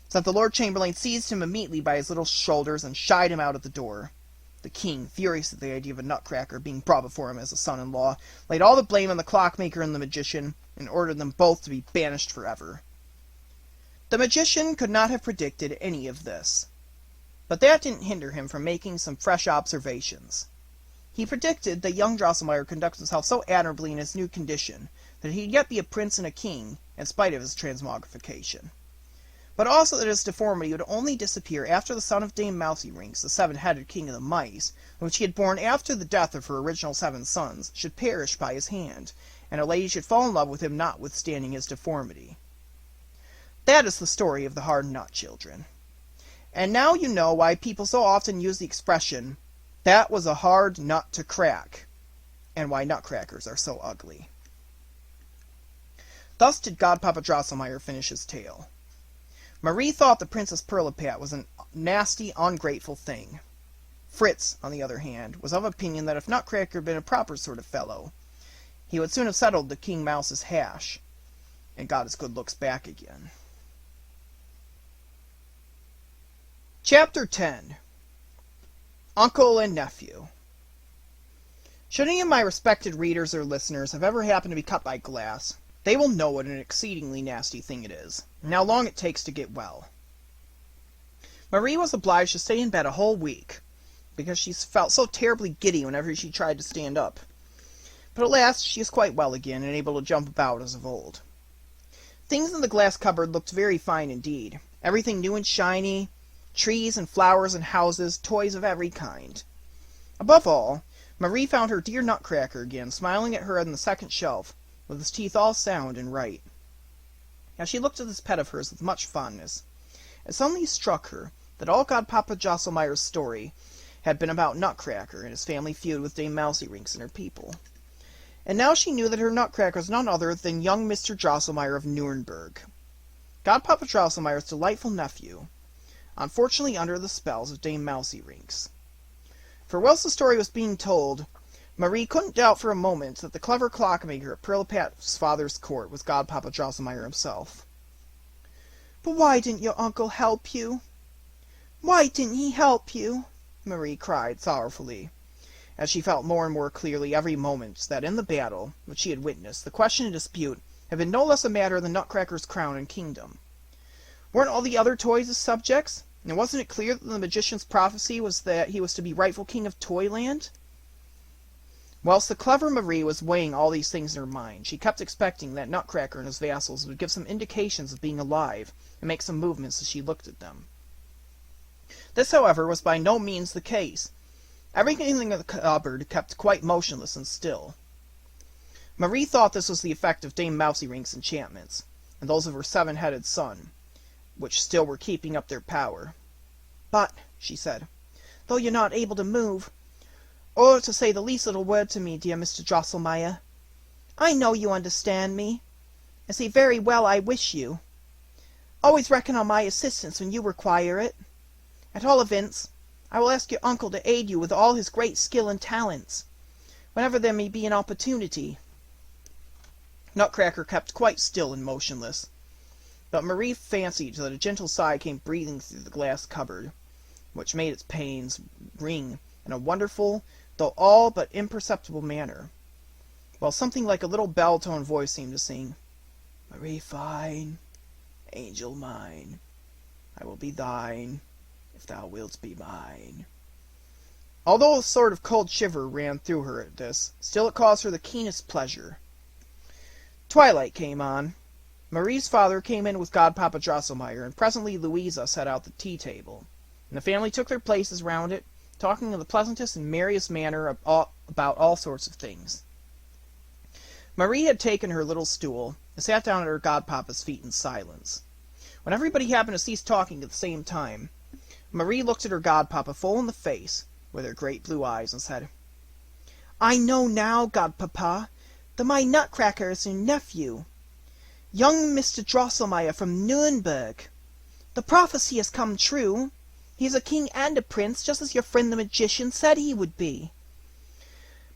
so that the Lord Chamberlain seized him immediately by his little shoulders and shied him out at the door. The king, furious at the idea of a Nutcracker being brought before him as a son-in-law, laid all the blame on the clockmaker and the magician, and ordered them both to be banished forever. The magician could not have predicted any of this, but that didn't hinder him from making some fresh observations. He predicted that young Drosselmeyer conducted himself so admirably in his new condition that he'd yet be a prince and a king, in spite of his transmogrification. But also that his deformity would only disappear after the son of Dame Mouseyrinks, the seven-headed king of the mice, which he had borne after the death of her original 7 sons, should perish by his hand, and a lady should fall in love with him notwithstanding his deformity. That is the story of the hard nut, children. And now you know why people so often use the expression, "That was a hard nut to crack," and why nutcrackers are so ugly. Thus did Godpapa Drosselmeyer finish his tale. Marie thought the Princess Pirlipat was a nasty, ungrateful thing. Fritz, on the other hand, was of opinion that if Nutcracker had been a proper sort of fellow, he would soon have settled the King Mouse's hash, and got his good looks back again. Chapter 10. Uncle and Nephew. Should any of my respected readers or listeners have ever happened to be cut by glass, they will know what an exceedingly nasty thing it is, and how long it takes to get well. Marie was obliged to stay in bed a whole week, because she felt so terribly giddy whenever she tried to stand up. But at last she is quite well again, and able to jump about as of old. Things in the glass cupboard looked very fine indeed, everything new and shiny, trees and flowers and houses, toys of every kind. Above all, Marie found her dear Nutcracker again, smiling at her on the second shelf, with his teeth all sound and right. As she looked at this pet of hers with much fondness, it suddenly struck her that all Godpapa Drosselmeyer's story had been about Nutcracker and his family feud with Dame Mouseyrinks and her people. And now she knew that her Nutcracker was none other than young Mr. Drosselmeyer of Nuremberg, Godpapa Drosselmeyer's delightful nephew, unfortunately under the spells of Dame Mouseyrinks. For whilst the story was being told, Marie couldn't doubt for a moment that the clever clockmaker at Pirlipat's father's court was Godpapa Drosselmeyer himself. "But why didn't your uncle help you? Why didn't he help you?" Marie cried sorrowfully, as she felt more and more clearly every moment that in the battle which she had witnessed, the question in dispute had been no less a matter than Nutcracker's crown and kingdom. Weren't all the other toys his subjects? And wasn't it clear that the magician's prophecy was that he was to be rightful king of Toyland? Whilst the clever Marie was weighing all these things in her mind, she kept expecting that Nutcracker and his vassals would give some indications of being alive, and make some movements as she looked at them. This, however, was by no means the case. Everything in the cupboard kept quite motionless and still. Marie thought this was the effect of Dame Mouseyrink's enchantments, and those of her 7-headed son, which still were keeping up their power. "But," she said, "though you're not able to move, or to say the least little word to me, dear Mr. Drosselmeyer, I know you understand me, and see very well I wish you. Always reckon on my assistance when you require it. At all events, I will ask your uncle to aid you with all his great skill and talents, whenever there may be an opportunity." Nutcracker kept quite still and motionless, but Marie fancied that a gentle sigh came breathing through the glass cupboard, which made its panes ring in a wonderful, though all but imperceptible manner, while something like a little bell-toned voice seemed to sing, "Marie fine, angel mine, I will be thine, if thou wilt be mine." Although a sort of cold shiver ran through her at this, still it caused her the keenest pleasure. Twilight came on. Marie's father came in with Godpapa Drosselmeyer, and presently Louisa set out the tea-table, and the family took their places round it, talking in the pleasantest and merriest manner about all sorts of things. Marie had taken her little stool, and sat down at her godpapa's feet in silence. When everybody happened to cease talking at the same time, Marie looked at her godpapa full in the face, with her great blue eyes, and said, "I know now, godpapa, that my Nutcracker is your nephew, young Mr. Drosselmeyer from Nuremberg. The prophecy has come true. He is a king and a prince, just as your friend the magician said he would be.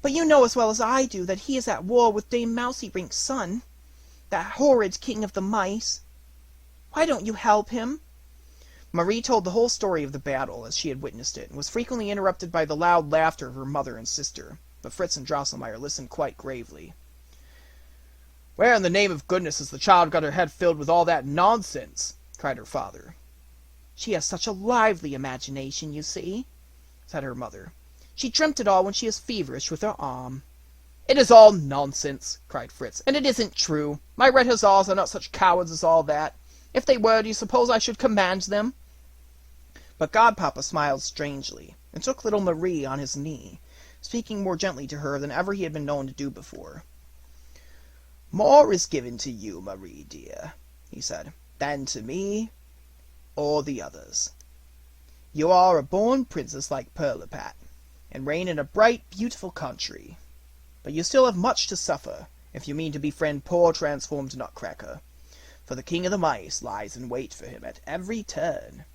But you know as well as I do that he is at war with Dame Mouseyrink's son, that horrid king of the mice. Why don't you help him? Marie told the whole story of the battle as she had witnessed it, and was frequently interrupted by the loud laughter of her mother and sister, but Fritz and Drosselmeyer listened quite gravely. "Where in the name of goodness has the child got her head filled with all that nonsense?" cried her father. "She has such a lively imagination, you see," said her mother. "She dreamt it all when she is feverish with her arm." "It is all nonsense," cried Fritz, "and it isn't true. My red hussars are not such cowards as all that. If they were, do you suppose I should command them?" But Godpapa smiled strangely, and took little Marie on his knee, speaking more gently to her than ever he had been known to do before. "More is given to you, Marie dear," he said, "than to me or the others. You are a born princess like Pirlipat, and reign in a bright, beautiful country. But you still have much to suffer, if you mean to befriend poor transformed Nutcracker, for the king of the mice lies in wait for him at every turn.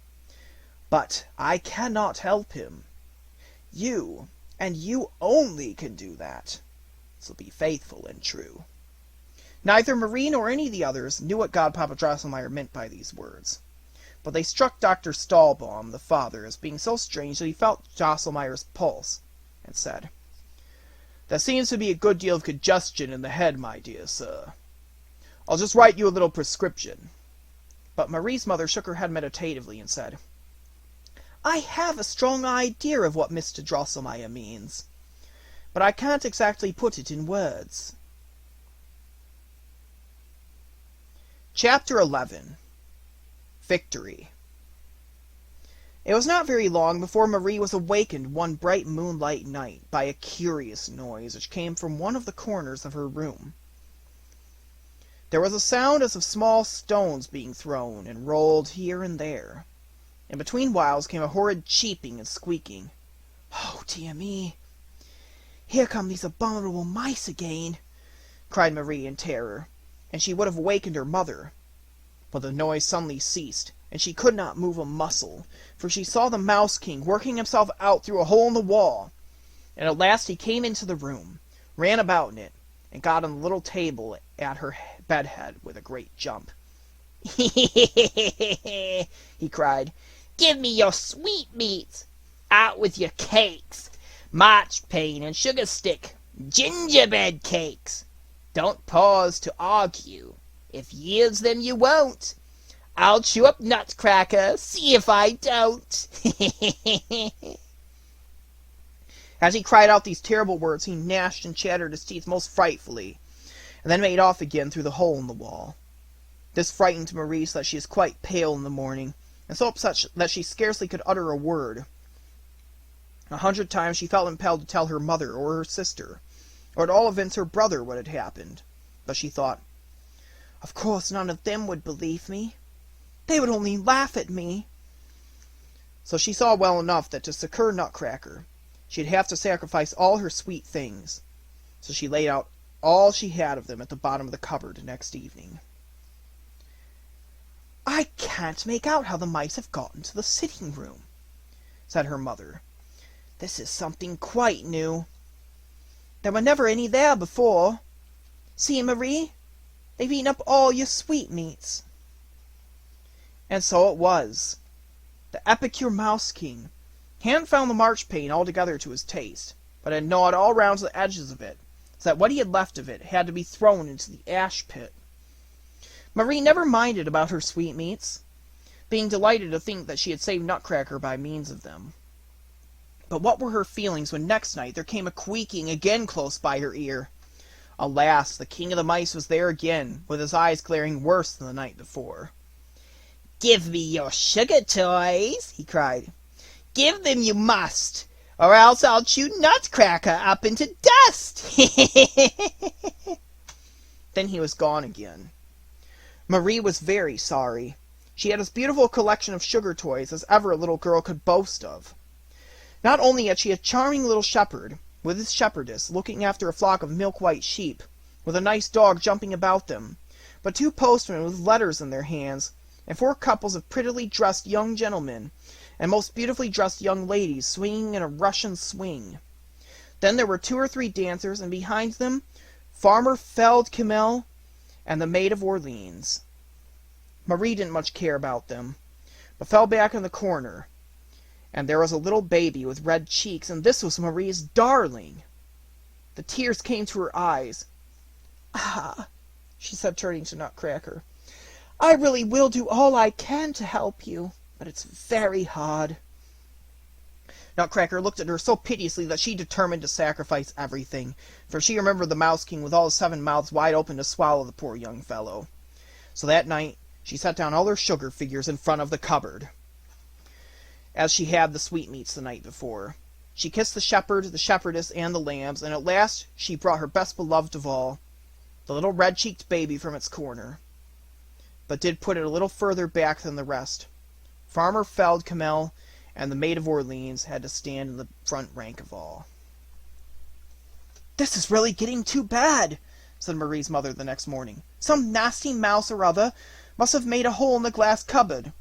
But I cannot help him. You, and you only, can do that. So be faithful and true." Neither Marie nor any of the others knew what Godpapa Drosselmeyer meant by these words, but they struck Dr. Stahlbaum, the father, as being so strange that he felt Drosselmeyer's pulse, and said, "There seems to be a good deal of congestion in the head, my dear sir. I'll just write you a little prescription." But Marie's mother shook her head meditatively and said, "I have a strong idea of what Mr. Drosselmeyer means, but I can't exactly put it in words." Chapter 11. Victory. It was not very long before Marie was awakened one bright moonlight night by a curious noise which came from one of the corners of her room. There was a sound as of small stones being thrown and rolled here and there, and between whiles came a horrid cheeping and squeaking. "Oh, dear me! Here come these abominable mice again!" cried Marie in terror, and she would have awakened her mother. But the noise suddenly ceased, and she could not move a muscle, for she saw the Mouse King working himself out through a hole in the wall, and at last he came into the room, ran about in it, and got on the little table at her bedhead with a great jump. "He cried, "Give me your sweetmeats! Out with your cakes! Marchpane and sugar stick! Gingerbread cakes! Don't pause to argue. If yields them you won't. I'll chew up Nutcracker, see if I don't." As he cried out these terrible words, he gnashed and chattered his teeth most frightfully, and then made off again through the hole in the wall. This frightened Marie so that she was quite pale in the morning, and so upset that she scarcely could utter a word. 100 times she felt impelled to tell her mother or her sister, or at all events her brother, what had happened. But she thought, "Of course none of them would believe me. They would only laugh at me." So she saw well enough that to succor Nutcracker, she'd have to sacrifice all her sweet things. So she laid out all she had of them at the bottom of the cupboard next evening. "I can't make out how the mice have got into the sitting room," said her mother. "This is something quite new. There were never any there before. See, Marie, they've eaten up all your sweetmeats." And so it was. The epicure Mouse King hadn't found the marchpane altogether to his taste, but had gnawed all round the edges of it, so that what he had left of it had to be thrown into the ash pit. Marie never minded about her sweetmeats, being delighted to think that she had saved Nutcracker by means of them. But what were her feelings when next night there came a squeaking again close by her ear? Alas, the king of the mice was there again, with his eyes glaring worse than the night before. "Give me your sugar toys," he cried. "Give them you must, or else I'll chew Nutcracker up into dust." Then he was gone again. Marie was very sorry. She had as beautiful a collection of sugar toys as ever a little girl could boast of. Not only had she a charming little shepherd, with his shepherdess, looking after a flock of milk-white sheep, with a nice dog jumping about them, but 2 postmen with letters in their hands, and 4 couples of prettily dressed young gentlemen, and most beautifully dressed young ladies swinging in a Russian swing. Then there were 2 or 3 dancers, and behind them Farmer Feldkemel and the Maid of Orleans. Marie didn't much care about them, but fell back in the corner. And there was a little baby with red cheeks, and this was Marie's darling. The tears came to her eyes. "Ah," she said, turning to Nutcracker, "I really will do all I can to help you, but it's very hard." Nutcracker looked at her so piteously that she determined to sacrifice everything, for she remembered the Mouse King with all his 7 mouths wide open to swallow the poor young fellow. So that night she set down all her sugar figures in front of the cupboard, as she had the sweetmeats the night before. She kissed the shepherd, the shepherdess, and the lambs, and at last she brought her best beloved of all, the little red-cheeked baby, from its corner, but did put it a little further back than the rest. Farmer Feldkamel and the Maid of Orleans had to stand in the front rank of all. "This is really getting too bad," said Marie's mother the next morning. "Some nasty mouse or other must have made a hole in the glass cupboard,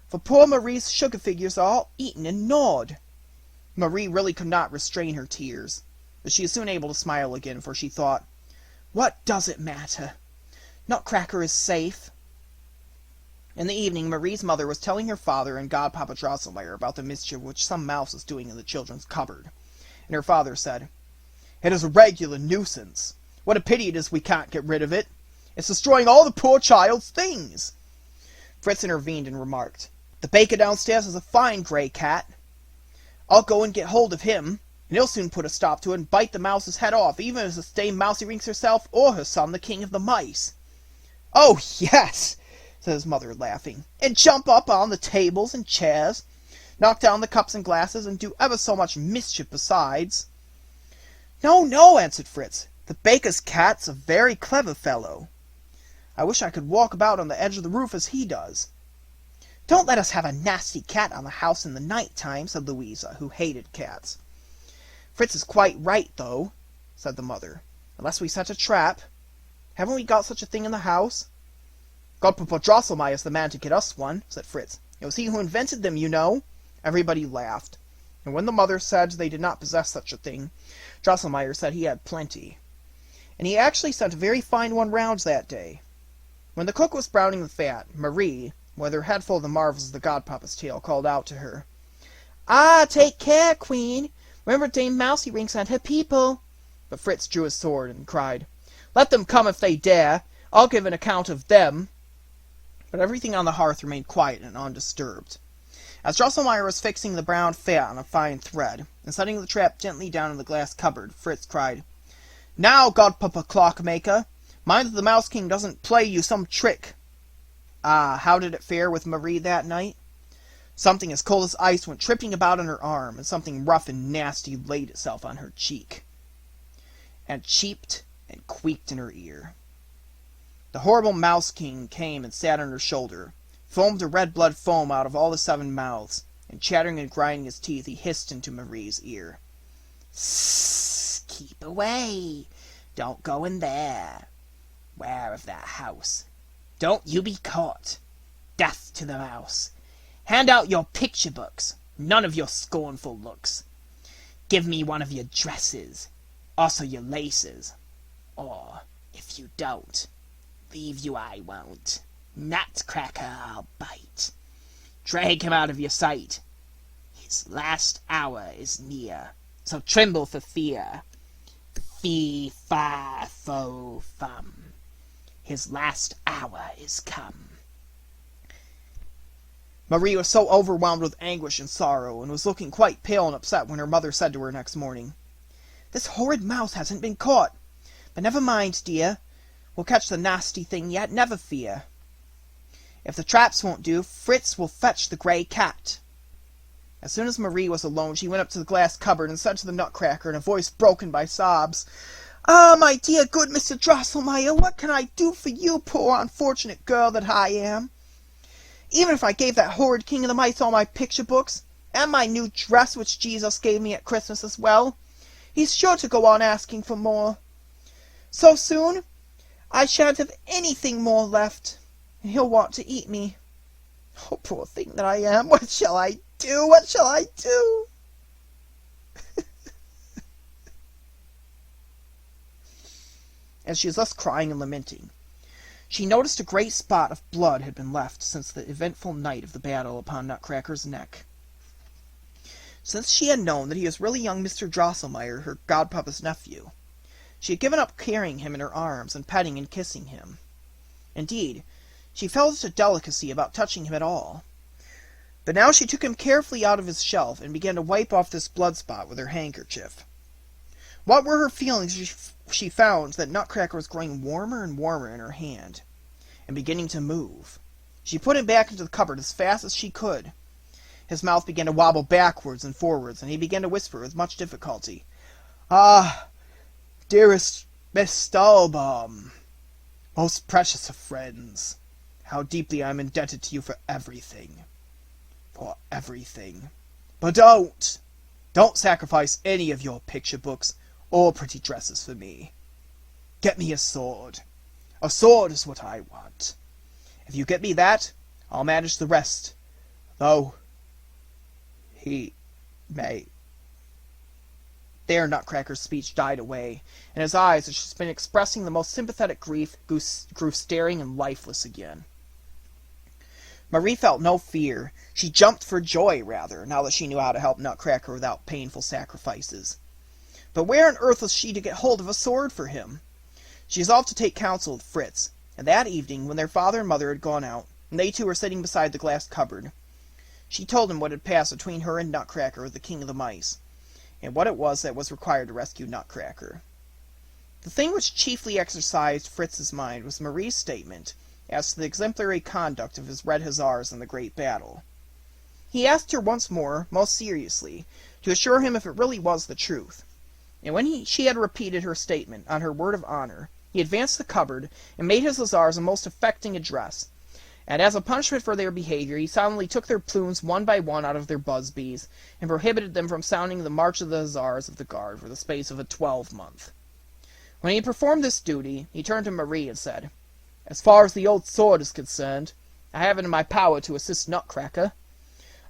for poor Marie's sugar figures are all eaten and gnawed." Marie really could not restrain her tears, but she was soon able to smile again, for she thought, "What does it matter? Nutcracker is safe." In the evening, Marie's mother was telling her father and godpapa Drosselmeyer about the mischief which some mouse was doing in the children's cupboard, and her father said, "It is a regular nuisance. What a pity it is we can't get rid of it. It's destroying all the poor child's things." Fritz intervened and remarked, "The baker downstairs is a fine gray cat. I'll go and get hold of him, and he'll soon put a stop to it and bite the mouse's head off, even if it's Dame Mousey-Rinks herself or her son, the king of the mice." "Oh, yes," said his mother, laughing, "and jump up on the tables and chairs, knock down the cups and glasses, and do ever so much mischief besides." "No, no," answered Fritz. "The baker's cat's a very clever fellow. I wish I could walk about on the edge of the roof as he does." "Don't let us have a nasty cat on the house in the night time," said Louisa, who hated cats. "Fritz is quite right, though," said the mother, "unless we set a trap. Haven't we got such a thing in the house?" "Godpapa Drosselmeyer is the man to get us one," said Fritz. "It was he who invented them, you know." Everybody laughed, and when the mother said they did not possess such a thing, Drosselmeyer said he had plenty. And he actually sent a very fine one round that day. When the cook was browning the fat, Marie, with her head full of the marvels of the godpapa's tale, called out to her, "Ah, take care, Queen! Remember Dame Mousey-Rinks and her people!" But Fritz drew his sword and cried, "Let them come if they dare! I'll give an account of them!" But everything on the hearth remained quiet and undisturbed. As Drosselmeyer was fixing the brown fat on a fine thread, and setting the trap gently down in the glass cupboard, Fritz cried, "Now, Godpapa Clockmaker, mind that the Mouse King doesn't play you some trick." Ah, how did it fare with Marie that night? Something as cold as ice went tripping about on her arm, and something rough and nasty laid itself on her cheek, and cheeped and queaked in her ear. The horrible Mouse King came and sat on her shoulder, foamed a red blood foam out of all the 7 mouths, and chattering and grinding his teeth, he hissed into Marie's ear, "Sssss! Keep away! Don't go in there! 'Ware of that house! Don't you be caught! Death to the mouse! Hand out your picture books! None of your scornful looks! Give me one of your dresses, also your laces, or, if you don't, leave you I won't. Nutcracker I'll bite. Drag him out of your sight. His last hour is near, so tremble for fear. Fee, fi, fo, fum. His last hour is come." Marie was so overwhelmed with anguish and sorrow, and was looking quite pale and upset when her mother said to her next morning, "This horrid mouse hasn't been caught. But never mind, dear. We'll catch the nasty thing yet, never fear. If the traps won't do, Fritz will fetch the gray cat." As soon as Marie was alone, she went up to the glass cupboard and said to the Nutcracker in a voice broken by sobs, "Ah, my dear good Mr. Drosselmeyer, what can I do for you, poor unfortunate girl that I am? Even if I gave that horrid king of the mice all my picture books, and my new dress which Jesus gave me at Christmas as well, he's sure to go on asking for more. So soon, I shan't have anything more left, and he'll want to eat me. Oh, poor thing that I am, what shall I do? What shall I do?" As she was thus crying and lamenting, She noticed a great spot of blood had been left since the eventful night of the battle upon Nutcracker's neck. Since she had known that he was really young Mr. Drosselmeyer, her godpapa's nephew, she had given up carrying him in her arms and petting and kissing him. Indeed, she felt a delicacy about touching him at all. But now she took him carefully out of his shelf and began to wipe off this blood spot with her handkerchief. What were her feelings she found that Nutcracker was growing warmer and warmer in her hand, and beginning to move. She put him back into the cupboard as fast as she could. His mouth began to wobble backwards and forwards, and he began to whisper with much difficulty, "Ah, dearest Miss Stahlbaum, most precious of friends, how deeply I am indebted to you for everything. For everything. But don't sacrifice any of your picture books or pretty dresses for me. Get me a sword. A sword is what I want. If you get me that, I'll manage the rest, though he may." There Nutcracker's speech died away, and his eyes, which had been expressing the most sympathetic grief, grew staring and lifeless again. Marie felt no fear. She jumped for joy, rather, now that she knew how to help Nutcracker without painful sacrifices. But where on earth was she to get hold of a sword for him? She resolved to take counsel with Fritz, and that evening, when their father and mother had gone out, and they two were sitting beside the glass cupboard, she told him what had passed between her and Nutcracker with the King of the Mice, and what it was that was required to rescue Nutcracker. The thing which chiefly exercised Fritz's mind was Marie's statement as to the exemplary conduct of his Red Hussars in the great battle. He asked her once more, most seriously, to assure him if it really was the truth, and when she had repeated her statement on her word of honor, he advanced the cupboard and made his Hussars a most affecting address, and as a punishment for their behavior, he solemnly took their plumes one by one out of their busbies, and prohibited them from sounding the march of the Hussars of the Guard for the space of a 12-month. When he had performed this duty, he turned to Marie and said, "As far as the old sword is concerned, I have it in my power to assist Nutcracker.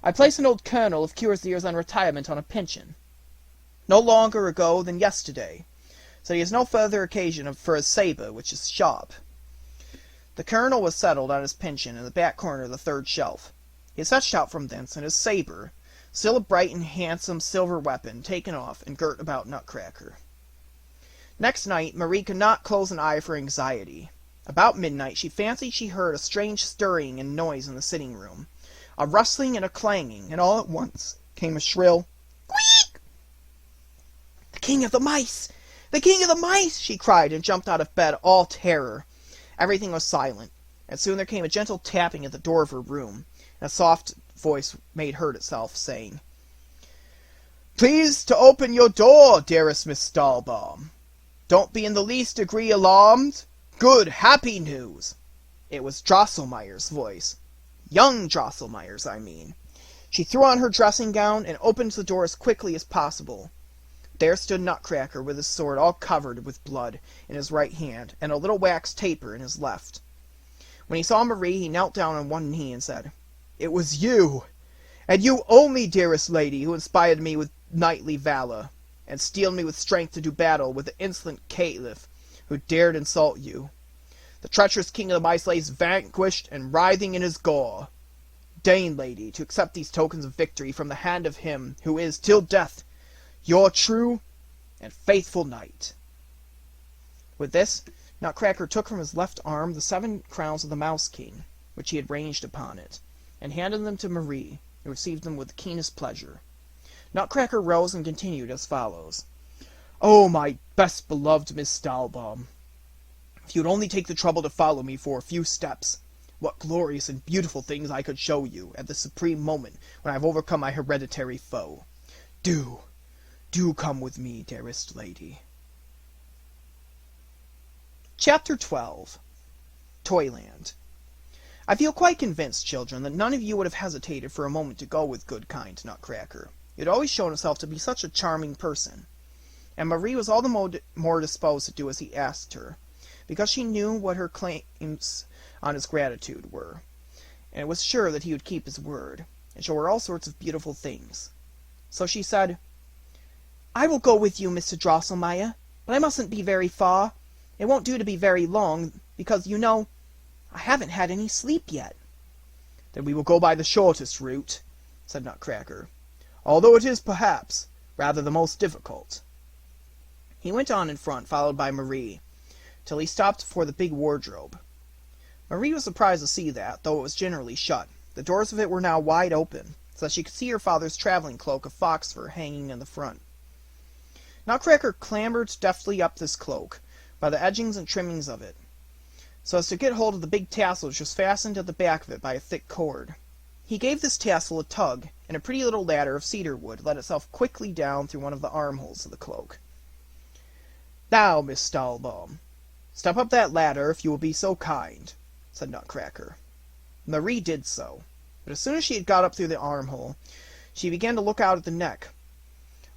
I place an old colonel of cuirassiers on retirement on a pension, no longer ago than yesterday, so he has no further occasion for his sabre, which is sharp." The colonel was settled on his pension in the back corner of the third shelf. He had fetched out from thence, and his sabre, still a bright and handsome silver weapon, taken off and girt about Nutcracker. Next night Marie could not close an eye for anxiety. About midnight she fancied she heard a strange stirring and noise in the sitting-room, a rustling and a clanging, and all at once came a shrill "Squeak!" "The King of the Mice! The King of the Mice!" she cried, and jumped out of bed, all terror. Everything was silent, and soon there came a gentle tapping at the door of her room, and a soft voice made heard itself, saying, "Please to open your door, dearest Miss Stahlbaum. Don't be in the least degree alarmed. Good, happy news." It was Drosselmeyer's voice. Young Drosselmeyer's, I mean. She threw on her dressing gown and opened the door as quickly as possible. There stood Nutcracker with his sword all covered with blood in his right hand, and a little wax taper in his left. When he saw Marie, he knelt down on one knee and said, "It was you, and you only, dearest lady, who inspired me with knightly valor, and steeled me with strength to do battle with the insolent caitiff who dared insult you. The treacherous King of the Mice lays vanquished and writhing in his gore. Deign, lady, to accept these tokens of victory from the hand of him who is, till death, your true and faithful knight." With this, Nutcracker took from his left arm the 7 crowns of the Mouse King, which he had ranged upon it, and handed them to Marie, who received them with the keenest pleasure. Nutcracker rose and continued as follows. "Oh, my best beloved Miss Stahlbaum, if you would only take the trouble to follow me for a few steps, what glorious and beautiful things I could show you at the supreme moment when I have overcome my hereditary foe. Do come with me, dearest lady." Chapter 12. Toyland. I feel quite convinced, children, that none of you would have hesitated for a moment to go with good, kind Nutcracker. He had always shown himself to be such a charming person, and Marie was all the more disposed to do as he asked her, because she knew what her claims on his gratitude were, and was sure that he would keep his word, and show her all sorts of beautiful things. So she said, "I will go with you, Mr. Drosselmeyer, but I mustn't be very far. It won't do to be very long, because, you know, I haven't had any sleep yet. Then we will go by the shortest route, said Nutcracker, although it is, perhaps, rather the most difficult. He went on in front, followed by Marie, till he stopped before the big wardrobe. Marie was surprised to see that, though it was generally shut, the doors of it were now wide open, so that she could see her father's traveling cloak of fox fur hanging in the front. Nutcracker clambered deftly up this cloak, by the edgings and trimmings of it, so as to get hold of the big tassel which was fastened at the back of it by a thick cord. He gave this tassel a tug, and a pretty little ladder of cedar wood let itself quickly down through one of the armholes of the cloak. Now, Miss Stahlbaum, step up that ladder if you will be so kind, said Nutcracker. Marie did so, but as soon as she had got up through the armhole, she began to look out at the neck.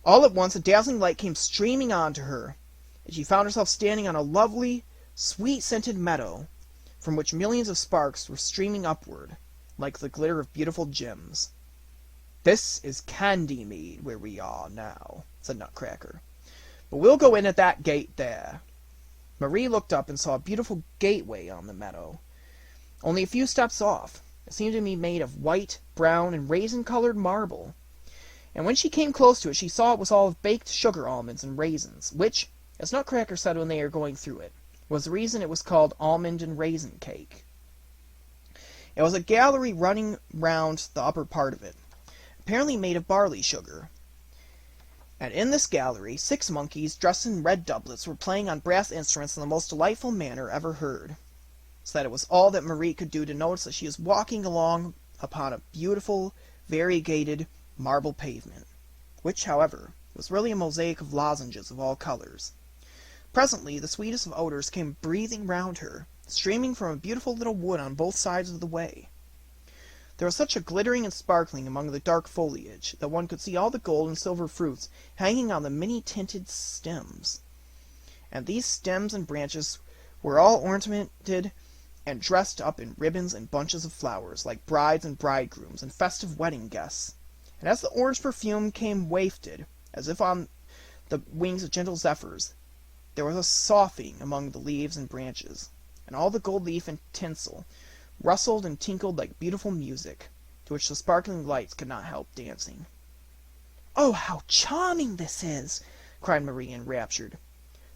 All at once a dazzling light came streaming on to her, and she found herself standing on a lovely, sweet-scented meadow, from which millions of sparks were streaming upward, like the glitter of beautiful gems. This is Candymead, where we are now, said Nutcracker. But we'll go in at that gate there. Marie looked up and saw a beautiful gateway on the meadow, only a few steps off. It seemed to be made of white, brown, and raisin-colored marble. And when she came close to it, she saw it was all of baked sugar almonds and raisins, which, as Nutcracker said when they were going through it, was the reason it was called almond and raisin cake. It was a gallery running round the upper part of it, apparently made of barley sugar. And in this gallery 6 monkeys dressed in red doublets were playing on brass instruments in the most delightful manner ever heard, so that it was all that Marie could do to notice that she was walking along upon a beautiful, variegated marble pavement, which, however, was really a mosaic of lozenges of all colors. Presently the sweetest of odors came breathing round her, streaming from a beautiful little wood on both sides of the way. There was such a glittering and sparkling among the dark foliage that one could see all the gold and silver fruits hanging on the many-tinted stems. And these stems and branches were all ornamented and dressed up in ribbons and bunches of flowers, like brides and bridegrooms and festive wedding guests. And as the orange perfume came wafted, as if on the wings of gentle zephyrs, there was a soughing among the leaves and branches, and all the gold leaf and tinsel rustled and tinkled like beautiful music, to which the sparkling lights could not help dancing. "Oh, how charming this is!" cried Marie, enraptured.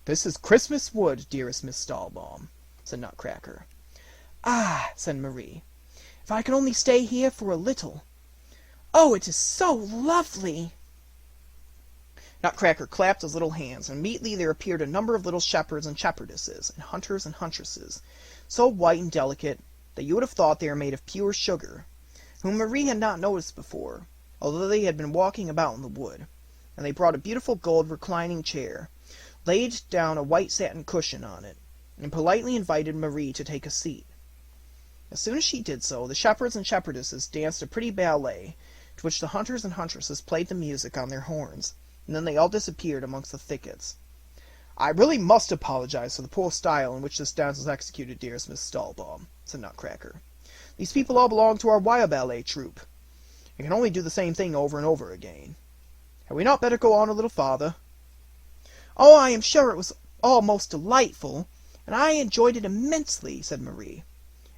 "This is Christmas wood, dearest Miss Stahlbaum," said Nutcracker. "Ah," said Marie, "if I could only stay here for a little! Oh, it is so lovely!" Nutcracker clapped his little hands, and immediately there appeared a number of little shepherds and shepherdesses, and hunters and huntresses, so white and delicate that you would have thought they were made of pure sugar, whom Marie had not noticed before, although they had been walking about in the wood, and they brought a beautiful gold reclining chair, laid down a white satin cushion on it, and politely invited Marie to take a seat. As soon as she did so, the shepherds and shepherdesses danced a pretty ballet, to which the hunters and huntresses played the music on their horns, and then they all disappeared amongst the thickets. "I really must apologize for the poor style in which this dance is executed, dearest Miss Stahlbaum," said Nutcracker. "These people all belong to our wire ballet troupe, and can only do the same thing over and over again. Had we not better go on a little farther?" "Oh, I am sure it was all most delightful, and I enjoyed it immensely," said Marie,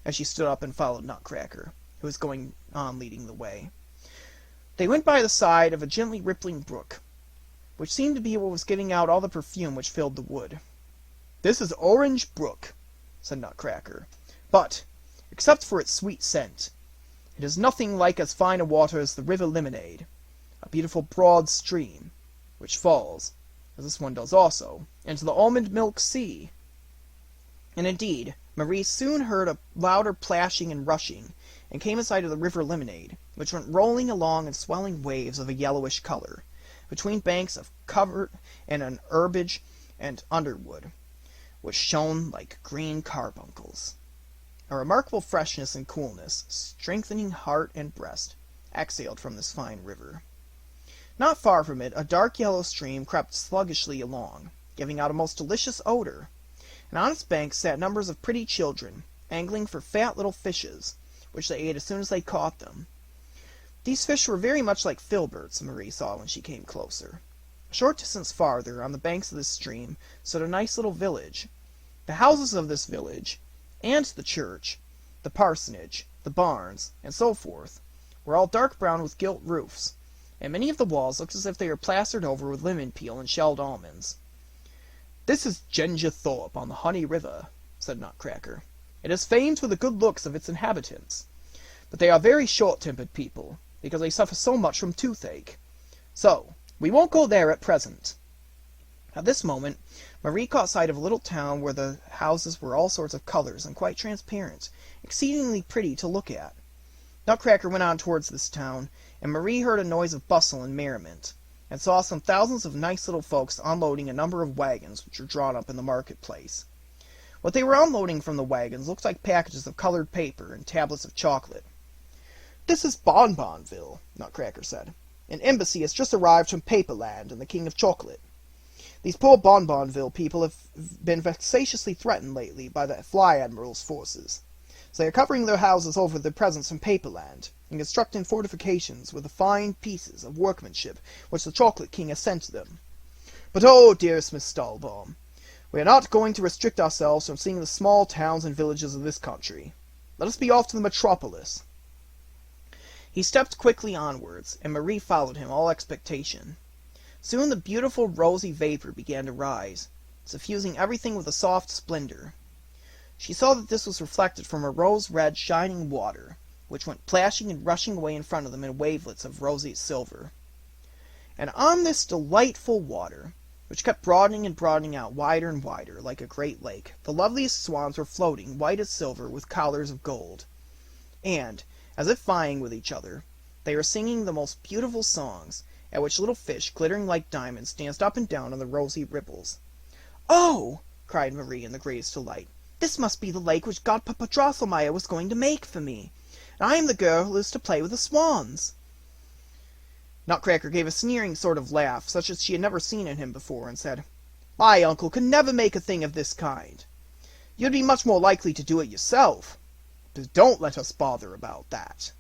as she stood up and followed Nutcracker, who was going on leading the way. They went by the side of a gently rippling brook, which seemed to be what was giving out all the perfume which filled the wood. "This is Orange Brook," said Nutcracker, "but, except for its sweet scent, it is nothing like as fine a water as the river Lemonade, a beautiful broad stream, which falls, as this one does also, into the almond milk sea." And indeed, Marie soon heard a louder plashing and rushing, and came in sight of the river Lemonade, which went rolling along in swelling waves of a yellowish color, between banks of covered and an herbage and underwood, which shone like green carbuncles. A remarkable freshness and coolness, strengthening heart and breast, exhaled from this fine river. Not far from it, a dark yellow stream crept sluggishly along, giving out a most delicious odor, and on its banks sat numbers of pretty children, angling for fat little fishes, which they ate as soon as they caught them. These fish were very much like filberts, Marie saw when she came closer. A short distance farther, on the banks of this stream, stood a nice little village. The houses of this village, and the church, the parsonage, the barns, and so forth, were all dark brown with gilt roofs, and many of the walls looked as if they were plastered over with lemon peel and shelled almonds. "This is Ginger Thorpe on the Honey River," said Nutcracker. "It is famed for the good looks of its inhabitants, but they are very short-tempered people, because they suffer so much from toothache. So, we won't go there at present." At this moment, Marie caught sight of a little town where the houses were all sorts of colors and quite transparent, exceedingly pretty to look at. Nutcracker went on towards this town, and Marie heard a noise of bustle and merriment, and saw some thousands of nice little folks unloading a number of wagons which were drawn up in the marketplace. What they were unloading from the wagons looked like packages of colored paper and tablets of chocolate. "This is Bonbonville," Nutcracker said. "An embassy has just arrived from Paperland and the King of Chocolate. These poor Bonbonville people have been vexatiously threatened lately by the Fly Admiral's forces, so they are covering their houses over with their presents from Paperland, and constructing fortifications with the fine pieces of workmanship which the Chocolate King has sent to them. But oh, dearest Miss Stahlbaum, we are not going to restrict ourselves from seeing the small towns and villages of this country. Let us be off to the metropolis." He stepped quickly onwards, and Marie followed him, all expectation. Soon the beautiful rosy vapor began to rise, suffusing everything with a soft splendor. She saw that this was reflected from a rose-red shining water, which went plashing and rushing away in front of them in wavelets of roseate silver. And on this delightful water, which kept broadening and broadening out wider and wider, like a great lake, the loveliest swans were floating, white as silver, with collars of gold. And, as if vying with each other, they were singing the most beautiful songs, at which little fish, glittering like diamonds, danced up and down on the rosy ripples. "Oh!" cried Marie in the greatest delight. "This must be the lake which Godpapa Drosselmeyer was going to make for me, and I am the girl who is to play with the swans." Nutcracker gave a sneering sort of laugh, such as she had never seen in him before, and said, "My uncle could never make a thing of this kind. You'd be much more likely to do it yourself. But don't let us bother about that.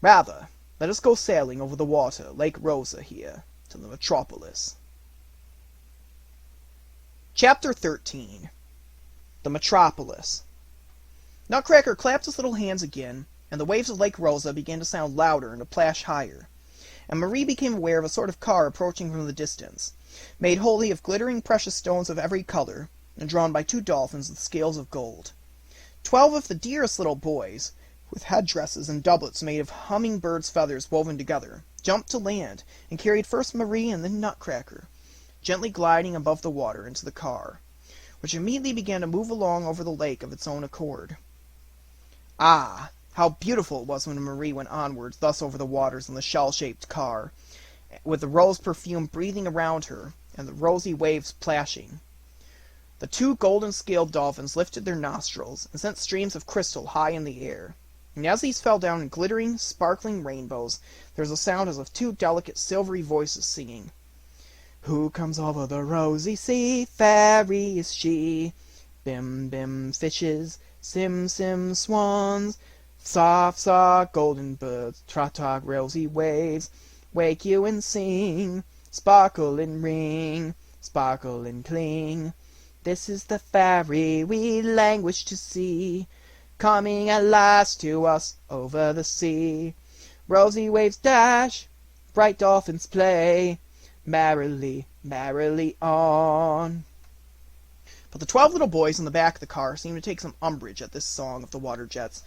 Rather, let us go sailing over the water, Lake Rosa here, to the metropolis." Chapter 13. The Metropolis. Nutcracker clapped his little hands again, and the waves of Lake Rosa began to sound louder and to plash higher, and Marie became aware of a sort of car approaching from the distance, made wholly of glittering precious stones of every color, and drawn by 2 dolphins with scales of gold. 12 of the dearest little boys, with headdresses and doublets made of humming-birds' feathers woven together, jumped to land, and carried first Marie and then Nutcracker, gently gliding above the water into the car, which immediately began to move along over the lake of its own accord. Ah, how beautiful it was when Marie went onwards thus over the waters in the shell-shaped car, with the rose perfume breathing around her, and the rosy waves plashing. The 2 golden-scaled dolphins lifted their nostrils, and sent streams of crystal high in the air, and as these fell down in glittering, sparkling rainbows, there was a sound as of 2 delicate, silvery voices singing, "Who comes over the rosy sea? Fairy is she. Bim, bim, fishes, sim, sim, swans. Soft, soft, golden birds, trot, trot, rosy waves. Wake you and sing. Sparkle and ring, sparkle and cling. This is the fairy we languish to see, coming at last to us over the sea. Rosy waves dash, bright dolphins play, merrily, merrily on." But the 12 little boys in the back of the car seemed to take some umbrage at this song of the water jets,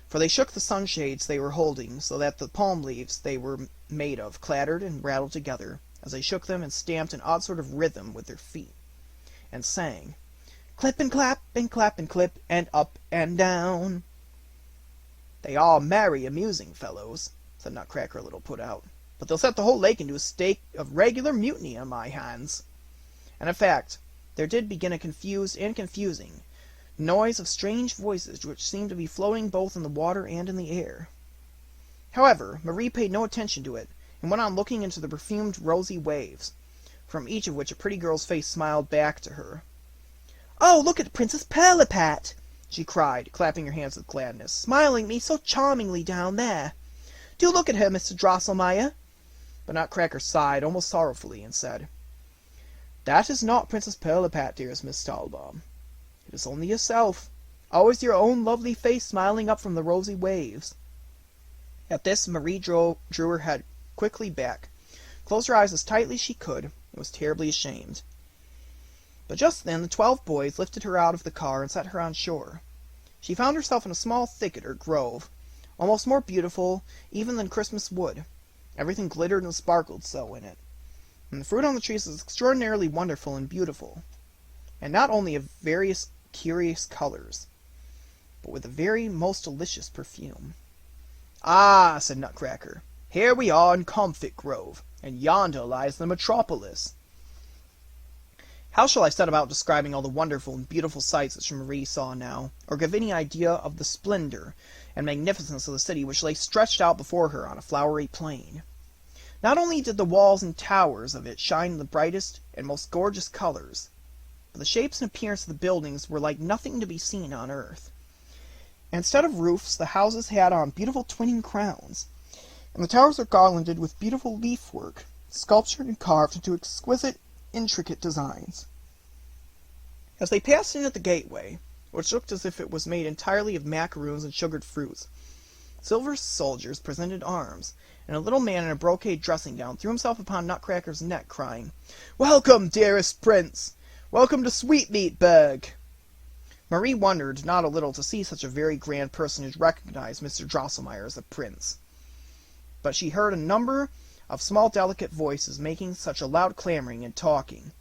for they shook the sunshades they were holding so that the palm leaves they were made of clattered and rattled together as they shook them, and stamped an odd sort of rhythm with their feet, and sang, "Clip and clap and clap and clip and up and down." "They are merry, amusing fellows," said Nutcracker, a little put out, "but they'll set the whole lake into a state of regular mutiny on my hands." And in fact, there did begin a confused and confusing noise of strange voices which seemed to be floating both in the water and in the air. However, Marie paid no attention to it, and went on looking into the perfumed rosy waves, from each of which a pretty girl's face smiled back to her. "Oh, look at Princess Pirlipat!" she cried, clapping her hands with gladness, "smiling at me so charmingly down there. Do look at her, Mr. Drosselmeyer." But Nutcracker sighed almost sorrowfully, and said, "That is not Princess Pirlipat, dearest Miss Stahlbaum. It is only yourself. Always your own lovely face smiling up from the rosy waves." At this, Marie drew her head quickly back, closed her eyes as tightly as she could, and was terribly ashamed. But just then the 12 boys lifted her out of the car and set her on shore. She found herself in a small thicket or grove, almost more beautiful even than Christmas wood. Everything glittered and sparkled so in it, and the fruit on the trees was extraordinarily wonderful and beautiful, and not only of various curious colors, but with a very most delicious perfume. "Ah," said Nutcracker, "here we are in Comfit Grove, and yonder lies the metropolis." How shall I set about describing all the wonderful and beautiful sights which Marie saw now, or give any idea of the splendor and magnificence of the city which lay stretched out before her on a flowery plain? Not only did the walls and towers of it shine in the brightest and most gorgeous colors, but the shapes and appearance of the buildings were like nothing to be seen on earth. Instead of roofs, the houses had on beautiful twinning crowns, and the towers were garlanded with beautiful leaf-work, sculptured and carved into exquisite, intricate designs. As they passed in at the gateway, which looked as if it was made entirely of macaroons and sugared fruits, silver soldiers presented arms, and a little man in a brocade dressing-gown threw himself upon Nutcracker's neck, crying, "Welcome, dearest prince! Welcome to Sweetmeatburg!" Marie wondered not a little to see such a very grand personage recognize Mr. Drosselmeyer as a prince. But she heard a number of small delicate voices making such a loud clamoring and talking,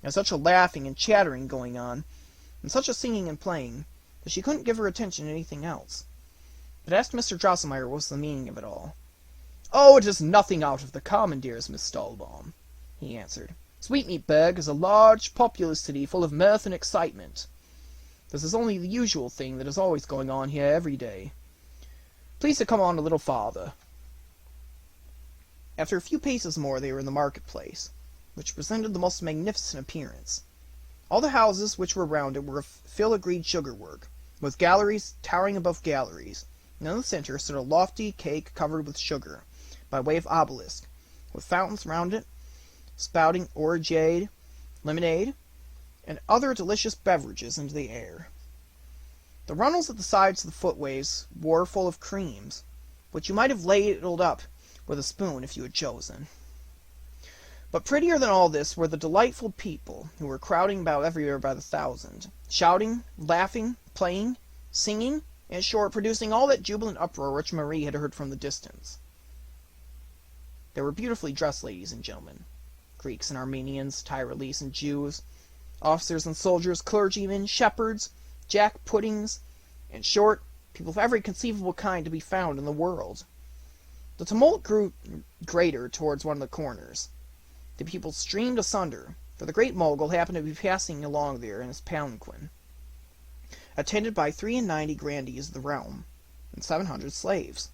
and such a laughing and chattering going on, and such a singing and playing, that she couldn't give her attention to anything else, but asked Mr. Drosselmeyer what was the meaning of it all. "Oh, it is nothing out of the common, dearest Miss Stallbaum," he answered. "Sweetmeatburg is a large, populous city full of mirth and excitement. This is only the usual thing that is always going on here every day. Please to come on a little farther." After a few paces more they were in the marketplace, which presented the most magnificent appearance. All the houses which were round it were of filigreed sugar-work, with galleries towering above galleries, and in the center stood a lofty cake covered with sugar, by way of obelisk, with fountains round it, spouting orgeade, lemonade, and other delicious beverages into the air. The runnels at the sides of the footways were full of creams, which you might have ladled up with a spoon if you had chosen. But prettier than all this were the delightful people who were crowding about everywhere by the thousand, shouting, laughing, playing, singing, in short, producing all that jubilant uproar which Marie had heard from the distance. There were beautifully dressed ladies and gentlemen, Greeks and Armenians, Tyrolese and Jews, officers and soldiers, clergymen, shepherds, jack-puddings, in short, people of every conceivable kind to be found in the world. The tumult grew greater towards one of the corners. The people streamed asunder, for the Great Mogul happened to be passing along there in his palanquin, attended by 93 grandees of the realm, and 700 slaves.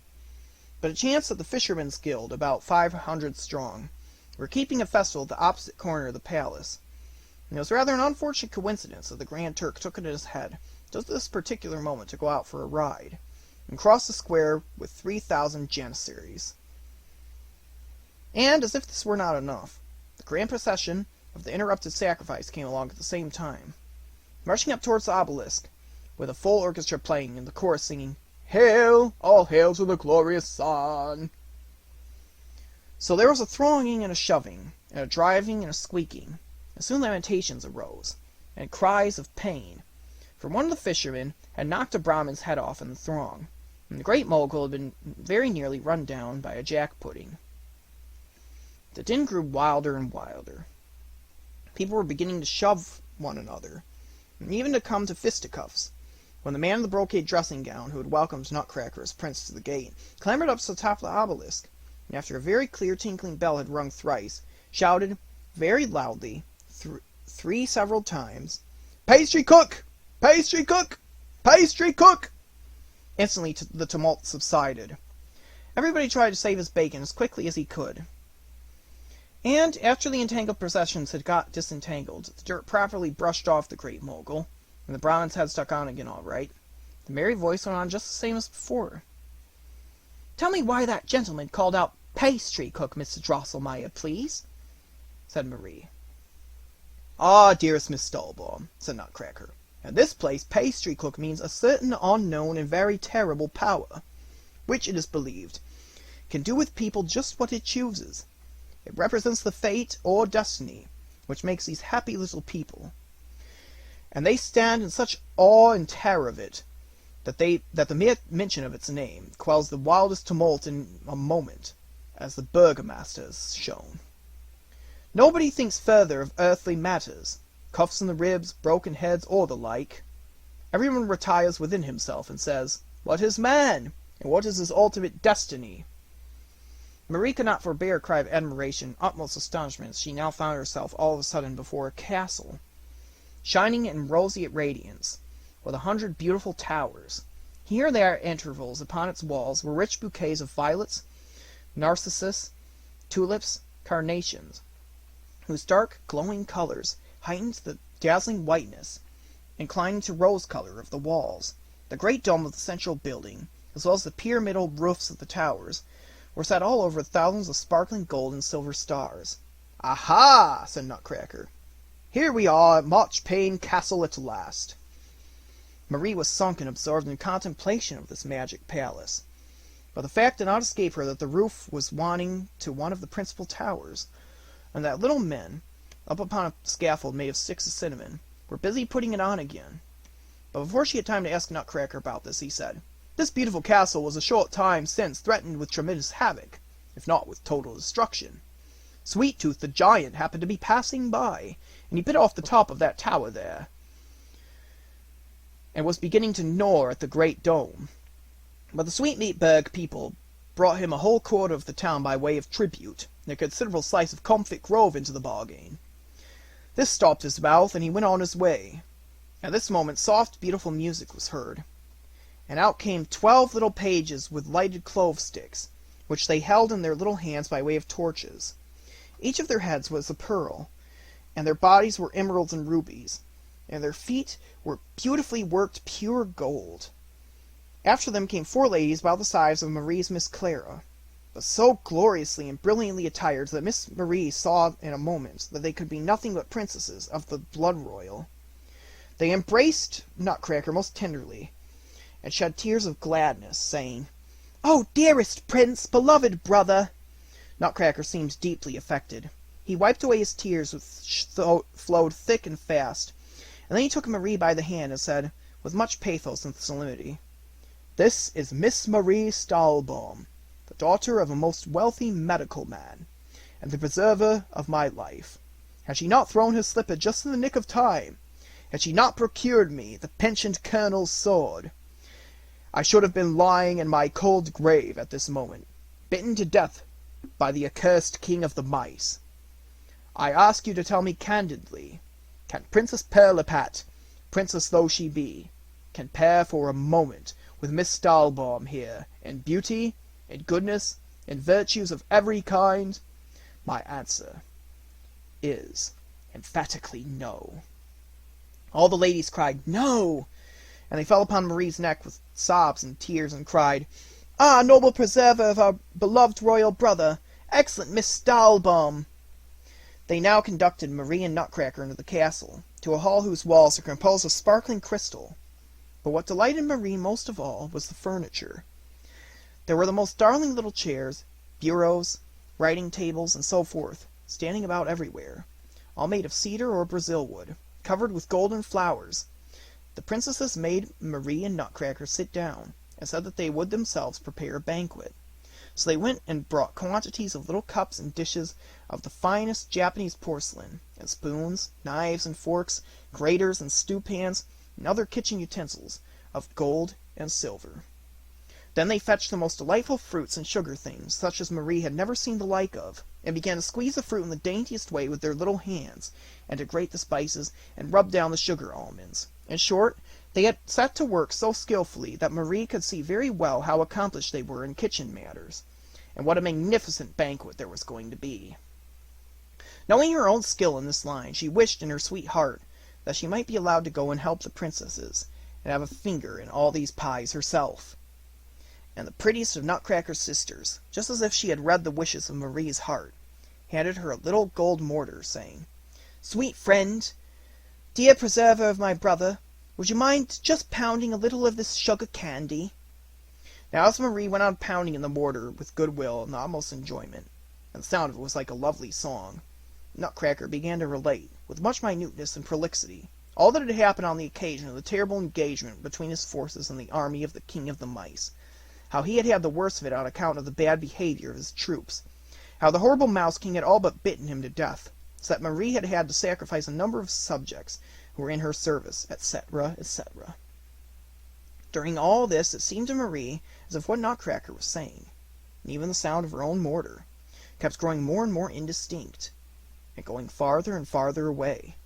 But it chanced that the Fishermen's Guild, about 500 strong, were keeping a festival at the opposite corner of the palace, and it was rather an unfortunate coincidence that the Grand Turk took it in his head, just at this particular moment, to go out for a ride, and cross the square with 3,000 janissaries. And, as if this were not enough, the grand procession of the interrupted sacrifice came along at the same time, marching up towards the obelisk, with a full orchestra playing, and the chorus singing, "Hail, all hail to the glorious sun." So there was a thronging and a shoving, and a driving and a squeaking, and soon lamentations arose, and cries of pain, for one of the fishermen had knocked a Brahmin's head off in the throng, and the Great Mogul had been very nearly run down by a jack-pudding. The din grew wilder and wilder. People were beginning to shove one another, and even to come to fisticuffs, when the man in the brocade dressing-gown, who had welcomed Nutcracker as prince to the gate, clambered up to the top of the obelisk, and after a very clear tinkling bell had rung thrice, shouted, very loudly, three several times, "Pastry cook! Pastry cook! Pastry cook!" Instantly the tumult subsided. Everybody tried to save his bacon as quickly as he could. And, after the entangled processions had got disentangled, the dirt properly brushed off the Great Mogul, and the Brahmin's head stuck on again all right, the merry voice went on just the same as before. "Tell me why that gentleman called out 'Pastry cook,' Mr. Drosselmeyer, please," said Marie. "Ah, dearest Miss Stallbaum," said Nutcracker, In this place, pastry cook means a certain unknown and very terrible power, which it is believed can do with people just what it chooses. It represents the fate or destiny which makes these happy little people, and they stand in such awe and terror of it that the mere mention of its name quells the wildest tumult in a moment, as the burgomaster has shown. Nobody thinks further of earthly matters, cuffs in the ribs, broken heads, or the like. Everyone retires within himself and says, "What is man, and what is his ultimate destiny?" Marie could not forbear a cry of admiration, utmost astonishment, as she now found herself all of a sudden before a castle, shining in roseate radiance, with 100 beautiful towers. Here and there at intervals upon its walls were rich bouquets of violets, narcissus, tulips, carnations, whose dark, glowing colors heightened the dazzling whiteness, inclining to rose color, of the walls. The great dome of the central building, as well as the pyramidal roofs of the towers, were set all over with thousands of sparkling gold and silver stars. "Aha!" said Nutcracker. "Here we are at Marchpane Castle at last." Marie was sunk and absorbed in contemplation of this magic palace, but the fact did not escape her that the roof was wanting to one of the principal towers, and that little men, up upon a scaffold made of sticks of cinnamon, were busy putting it on again. But before she had time to ask Nutcracker about this, he said, "This beautiful castle was a short time since threatened with tremendous havoc, if not with total destruction. Sweet Tooth the giant happened to be passing by, and he bit off the top of that tower there, and was beginning to gnaw at the great dome. But the Sweetmeatburg people brought him a whole quarter of the town by way of tribute, and a considerable slice of Comfit Grove into the bargain. This stopped his mouth, and he went on his way." At this moment soft, beautiful music was heard, and out came 12 little pages with lighted clove sticks, which they held in their little hands by way of torches. Each of their heads was a pearl, and their bodies were emeralds and rubies, and their feet were beautifully worked pure gold. After them came 4 ladies about the size of Marie's Miss Clara, but so gloriously and brilliantly attired that Miss Marie saw in a moment that they could be nothing but princesses of the blood royal. They embraced Nutcracker most tenderly, and shed tears of gladness, saying, "Oh, dearest prince, beloved brother!" Nutcracker seemed deeply affected. He wiped away his tears, which flowed thick and fast, and then he took Marie by the hand and said, with much pathos and solemnity, "This is Miss Marie Stahlbaum, the daughter of a most wealthy medical man, and the preserver of my life. Had she not thrown her slipper just in the nick of time, had she not procured me the pensioned colonel's sword, I should have been lying in my cold grave at this moment, bitten to death by the accursed king of the mice. I ask you to tell me candidly, can Princess Pirlipat, princess though she be, compare for a moment with Miss Stahlbaum here in beauty, in goodness, in virtues of every kind? My answer is emphatically no." All the ladies cried, "No!" and they fell upon Marie's neck with sobs and tears, and cried, "Ah, noble preserver of our beloved royal brother, excellent Miss Stahlbaum!" They now conducted Marie and Nutcracker into the castle, to a hall whose walls are composed of sparkling crystal. But what delighted Marie most of all was the furniture. There were the most darling little chairs, bureaus, writing tables, and so forth, standing about everywhere, all made of cedar or Brazil wood, covered with golden flowers. The princesses made Marie and Nutcracker sit down, and said that they would themselves prepare a banquet. So they went and brought quantities of little cups and dishes of the finest Japanese porcelain, and spoons, knives and forks, graters and stewpans, and other kitchen utensils of gold and silver. Then they fetched the most delightful fruits and sugar things, such as Marie had never seen the like of, and began to squeeze the fruit in the daintiest way with their little hands, and to grate the spices, and rub down the sugar almonds. In short, they had set to work so skillfully that Marie could see very well how accomplished they were in kitchen matters, and what a magnificent banquet there was going to be. Knowing her own skill in this line, she wished in her sweet heart that she might be allowed to go and help the princesses, and have a finger in all these pies herself. And the prettiest of Nutcracker's sisters, just as if she had read the wishes of Marie's heart, handed her a little gold mortar, saying, "Sweet friend, dear preserver of my brother, Would you mind just pounding a little of this sugar candy?" Now as Marie went on pounding in the mortar with good will and almost enjoyment, and the sound of it was like a lovely song, Nutcracker began to relate, with much minuteness and prolixity, all that had happened on the occasion of the terrible engagement between his forces and the army of the King of the Mice, how he had had the worst of it on account of the bad behavior of his troops, how the horrible Mouse King had all but bitten him to death, so that Marie had had to sacrifice a number of subjects who were in her service, etc., etc. During all this it seemed to Marie as if what Nutcracker was saying, and even the sound of her own mortar, kept growing more and more indistinct, and going farther and farther away.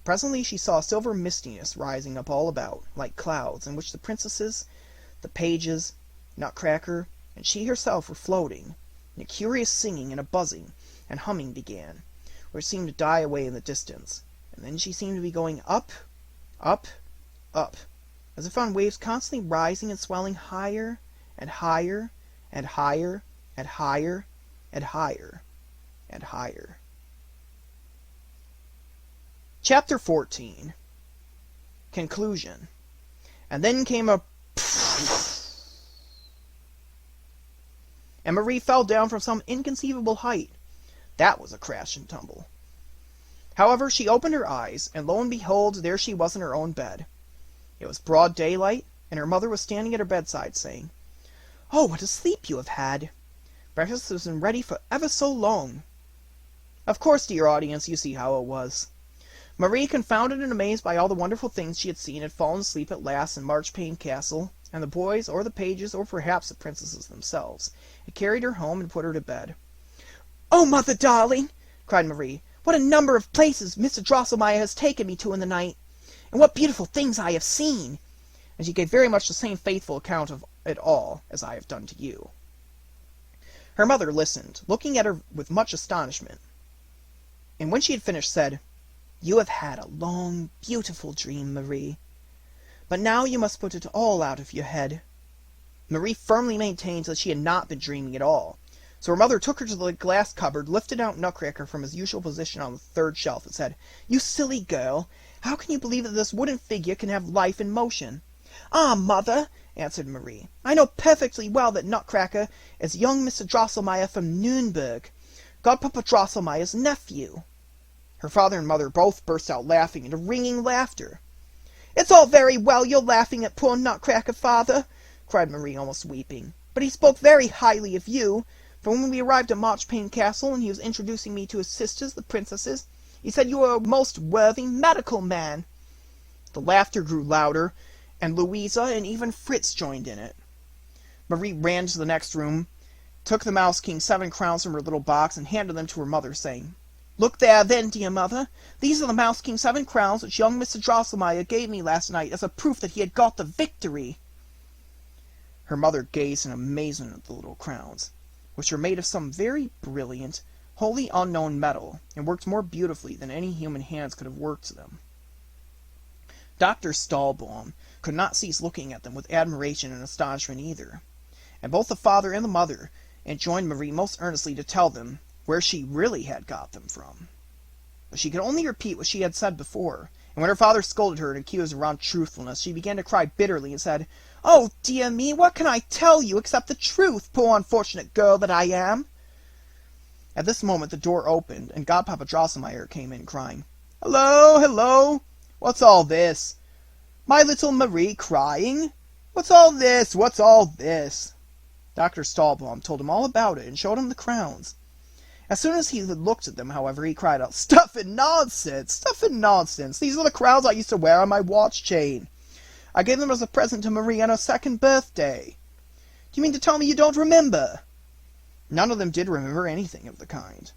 Presently she saw a silver mistiness rising up all about, like clouds, in which the princesses, the pages, Nutcracker, and she herself were floating, and a curious singing and a buzzing and humming began, which seemed to die away in the distance, and then she seemed to be going up, up, up, as if on waves constantly rising and swelling higher, and higher, and higher, and higher, and higher, and higher. Chapter 14. Conclusion. And then came a and Marie fell down from some inconceivable height. That was a crash and tumble. However, she opened her eyes, and lo and behold, there she was in her own bed. It was broad daylight, and her mother was standing at her bedside, saying, "Oh, what a sleep you have had! Breakfast has been ready for ever so long." Of course, dear audience, you see how it was. Marie, confounded and amazed by all the wonderful things she had seen, had fallen asleep at last in Marchpane Castle, and the boys, or the pages, or perhaps the princesses themselves, had carried her home and put her to bed. "Oh, mother darling!" cried Marie, "what a number of places Mr. Drosselmeyer has taken me to in the night, and what beautiful things I have seen!" And she gave very much the same faithful account of it all as I have done to you. Her mother listened, looking at her with much astonishment, and when she had finished said, "You have had a long, beautiful dream, Marie. But now you must put it all out of your head." Marie firmly maintained that she had not been dreaming at all, so her mother took her to the glass cupboard, lifted out Nutcracker from his usual position on the third shelf, and said, "You silly girl, how can you believe that this wooden figure can have life and motion?" "Ah, mother," answered Marie, "I know perfectly well that Nutcracker is young Mr. Drosselmeyer from Nürnberg, Godpapa Drosselmeyer's nephew." Her father and mother both burst out laughing into ringing laughter. "It's all very well your laughing at poor Nutcracker, father," cried Marie, almost weeping, "but he spoke very highly of you, for when we arrived at Marchpane Castle and he was introducing me to his sisters, the princesses, he said you were a most worthy medical man." The laughter grew louder, and Louisa and even Fritz joined in it. Marie ran to the next room, took the Mouse King's 7 crowns from her little box, and handed them to her mother, saying, "Look there, then, dear mother. These are the Mouse King's 7 crowns which young Mr. Drosselmeyer gave me last night as a proof that he had got the victory." Her mother gazed in amazement at the little crowns, which were made of some very brilliant, wholly unknown metal, and worked more beautifully than any human hands could have worked them. Dr. Stahlbaum could not cease looking at them with admiration and astonishment either, and both the father and the mother enjoined Marie most earnestly to tell them where she really had got them from. But she could only repeat what she had said before, and when her father scolded her and accused her of untruthfulness, she began to cry bitterly and said, "Oh, dear me, what can I tell you except the truth, poor unfortunate girl that I am?" At this moment the door opened, and Godpapa Drosselmeyer came in, crying, "Hello, hello! What's all this? My little Marie crying? What's all this? What's all this?" Dr. Stahlbaum told him all about it, and showed him the crowns. As soon as he had looked at them, however, he cried out, "Stuff and nonsense! Stuff and nonsense! These are the crowns I used to wear on my watch chain. I gave them as a present to Marie on her 2nd birthday. Do you mean to tell me you don't remember?" None of them did remember anything of the kind.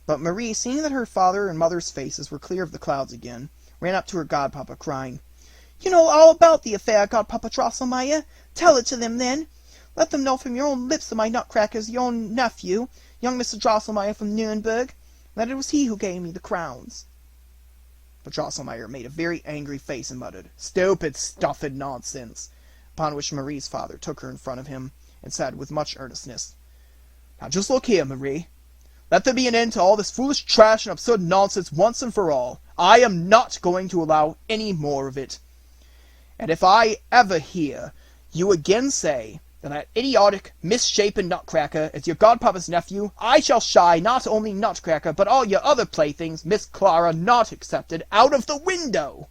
But Marie, seeing that her father and mother's faces were clear of the clouds again, ran up to her godpapa, crying, "You know all about the affair, Godpapa Drosselmeyer. Tell it to them, then. Let them know from your own lips that my Nutcracker is your own nephew, young Mr. Drosselmeyer from Nürnberg, and that it was he who gave me the crowns." But Drosselmeyer made a very angry face and muttered, "Stupid stuff and nonsense," upon which Marie's father took her in front of him, and said with much earnestness, "Now just look here, Marie. Let there be an end to all this foolish trash and absurd nonsense once and for all. I am not going to allow any more of it. And if I ever hear you again say that idiotic, misshapen Nutcracker is your godpapa's nephew, I shall shy not only Nutcracker, but all your other playthings, Miss Clara not excepted, out of the window!"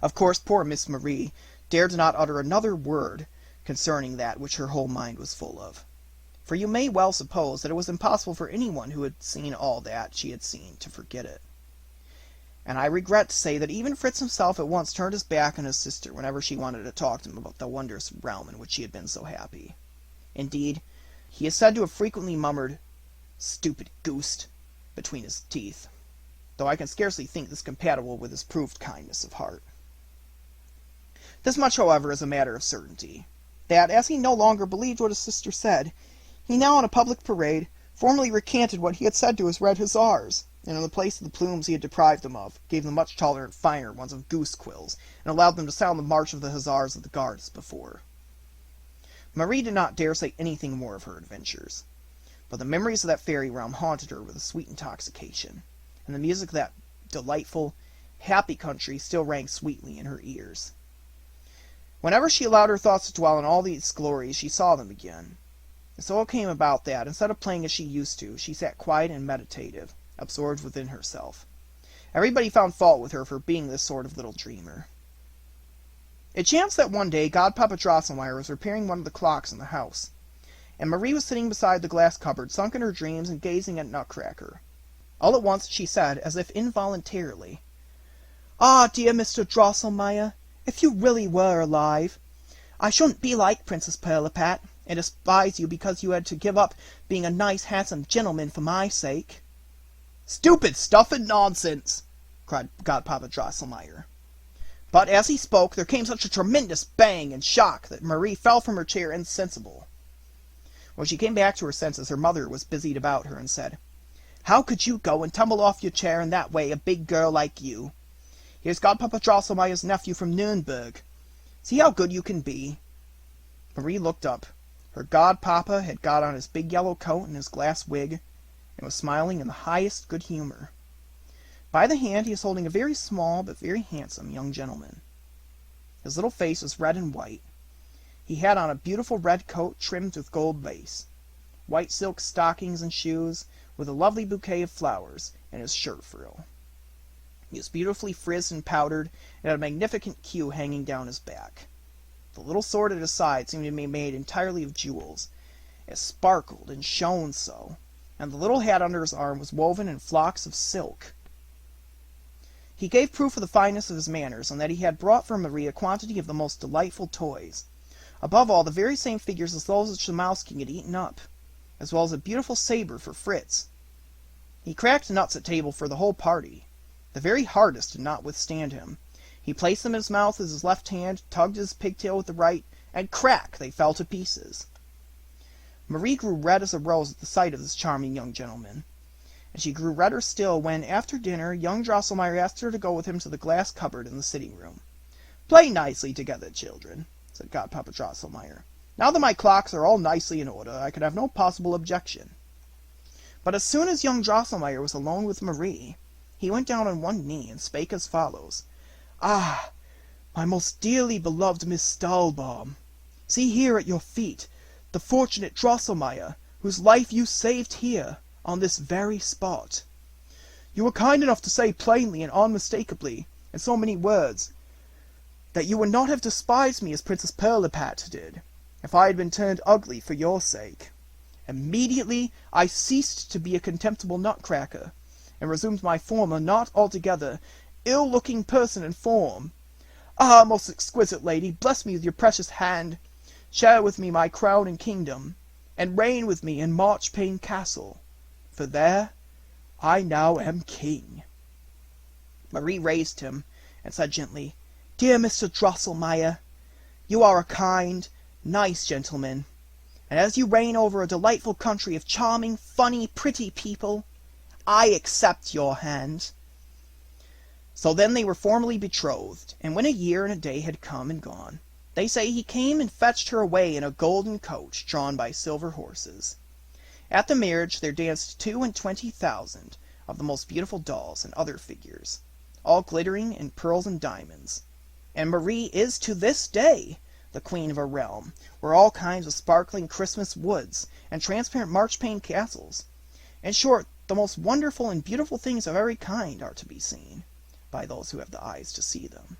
Of course, poor Miss Marie dared not utter another word concerning that which her whole mind was full of. For you may well suppose that it was impossible for anyone who had seen all that she had seen to forget it. And I regret to say that even Fritz himself at once turned his back on his sister whenever she wanted to talk to him about the wondrous realm in which she had been so happy. Indeed, he is said to have frequently murmured, "Stupid goose," between his teeth, though I can scarcely think this compatible with his proved kindness of heart. This much, however, is a matter of certainty, that, as he no longer believed what his sister said, he now in a public parade formally recanted what he had said to his red hussars, and in the place of the plumes he had deprived them of, gave them much taller and finer ones of goose quills, and allowed them to sound the march of the hussars of the guard as before. Marie did not dare say anything more of her adventures, but the memories of that fairy realm haunted her with a sweet intoxication, and the music of that delightful, happy country still rang sweetly in her ears. Whenever she allowed her thoughts to dwell on all these glories, she saw them again. And so it came about that, instead of playing as she used to, she sat quiet and meditative, absorbed within herself. Everybody found fault with her for being this sort of little dreamer. It chanced that one day Godpapa Drosselmeyer was repairing one of the clocks in the house, and Marie was sitting beside the glass cupboard, sunk in her dreams and gazing at Nutcracker. All at once she said, as if involuntarily, "Ah, dear Mr. Drosselmeyer, if you really were alive, I shouldn't be like Princess Pirlipat, and despise you because you had to give up being a nice, handsome gentleman for my sake." "Stupid stuff and nonsense!" cried Godpapa Drosselmeyer. But as he spoke, there came such a tremendous bang and shock that Marie fell from her chair insensible. When she came back to her senses, her mother was busied about her and said, "How could you go and tumble off your chair in that way, a big girl like you? Here's Godpapa Drosselmeyer's nephew from Nuremberg. See how good you can be." Marie looked up. Her godpapa had got on his big yellow coat and his glass wig, and was smiling in the highest good humor. By the hand he was holding a very small but very handsome young gentleman. His little face was red and white. He had on a beautiful red coat trimmed with gold lace, white silk stockings and shoes, with a lovely bouquet of flowers, and his shirt frill. He was beautifully frizzed and powdered, and had a magnificent queue hanging down his back. The little sword at his side seemed to be made entirely of jewels. It sparkled and shone so, and the little hat under his arm was woven in flocks of silk. He gave proof of the fineness of his manners, and that he had brought for Marie a quantity of the most delightful toys, above all the very same figures as those which the Mouse King had eaten up, as well as a beautiful saber for Fritz. He cracked nuts at table for the whole party. The very hardest did not withstand him. He placed them in his mouth with his left hand, tugged his pigtail with the right, and crack! They fell to pieces. Marie grew red as a rose at the sight of this charming young gentleman, and she grew redder still when, after dinner, young Drosselmeyer asked her to go with him to the glass cupboard in the sitting-room. "Play nicely together, children," said Godpapa Drosselmeyer. "Now that my clocks are all nicely in order, I can have no possible objection." But as soon as young Drosselmeyer was alone with Marie, he went down on one knee and spake as follows. "Ah, my most dearly beloved Miss Stahlbaum, see here at your feet the fortunate Drosselmeyer, whose life you saved here, on this very spot. You were kind enough to say plainly and unmistakably, in so many words, that you would not have despised me as Princess Pirlipat did, if I had been turned ugly for your sake. Immediately I ceased to be a contemptible Nutcracker, and resumed my former, not altogether ill-looking person and form. Ah, most exquisite lady, bless me with your precious hand, share with me my crown and kingdom, and reign with me in Marchpane Castle, for there I now am king." Marie raised him, and said gently, "Dear Mr. Drosselmeyer, you are a kind, nice gentleman, and as you reign over a delightful country of charming, funny, pretty people, I accept your hand." So then they were formally betrothed, and when a year and a day had come and gone, they say he came and fetched her away in a golden coach drawn by silver horses. At the marriage there danced 22,000 of the most beautiful dolls and other figures, all glittering in pearls and diamonds. And Marie is to this day the queen of a realm where all kinds of sparkling Christmas woods and transparent marchpane castles, in short, the most wonderful and beautiful things of every kind, are to be seen by those who have the eyes to see them.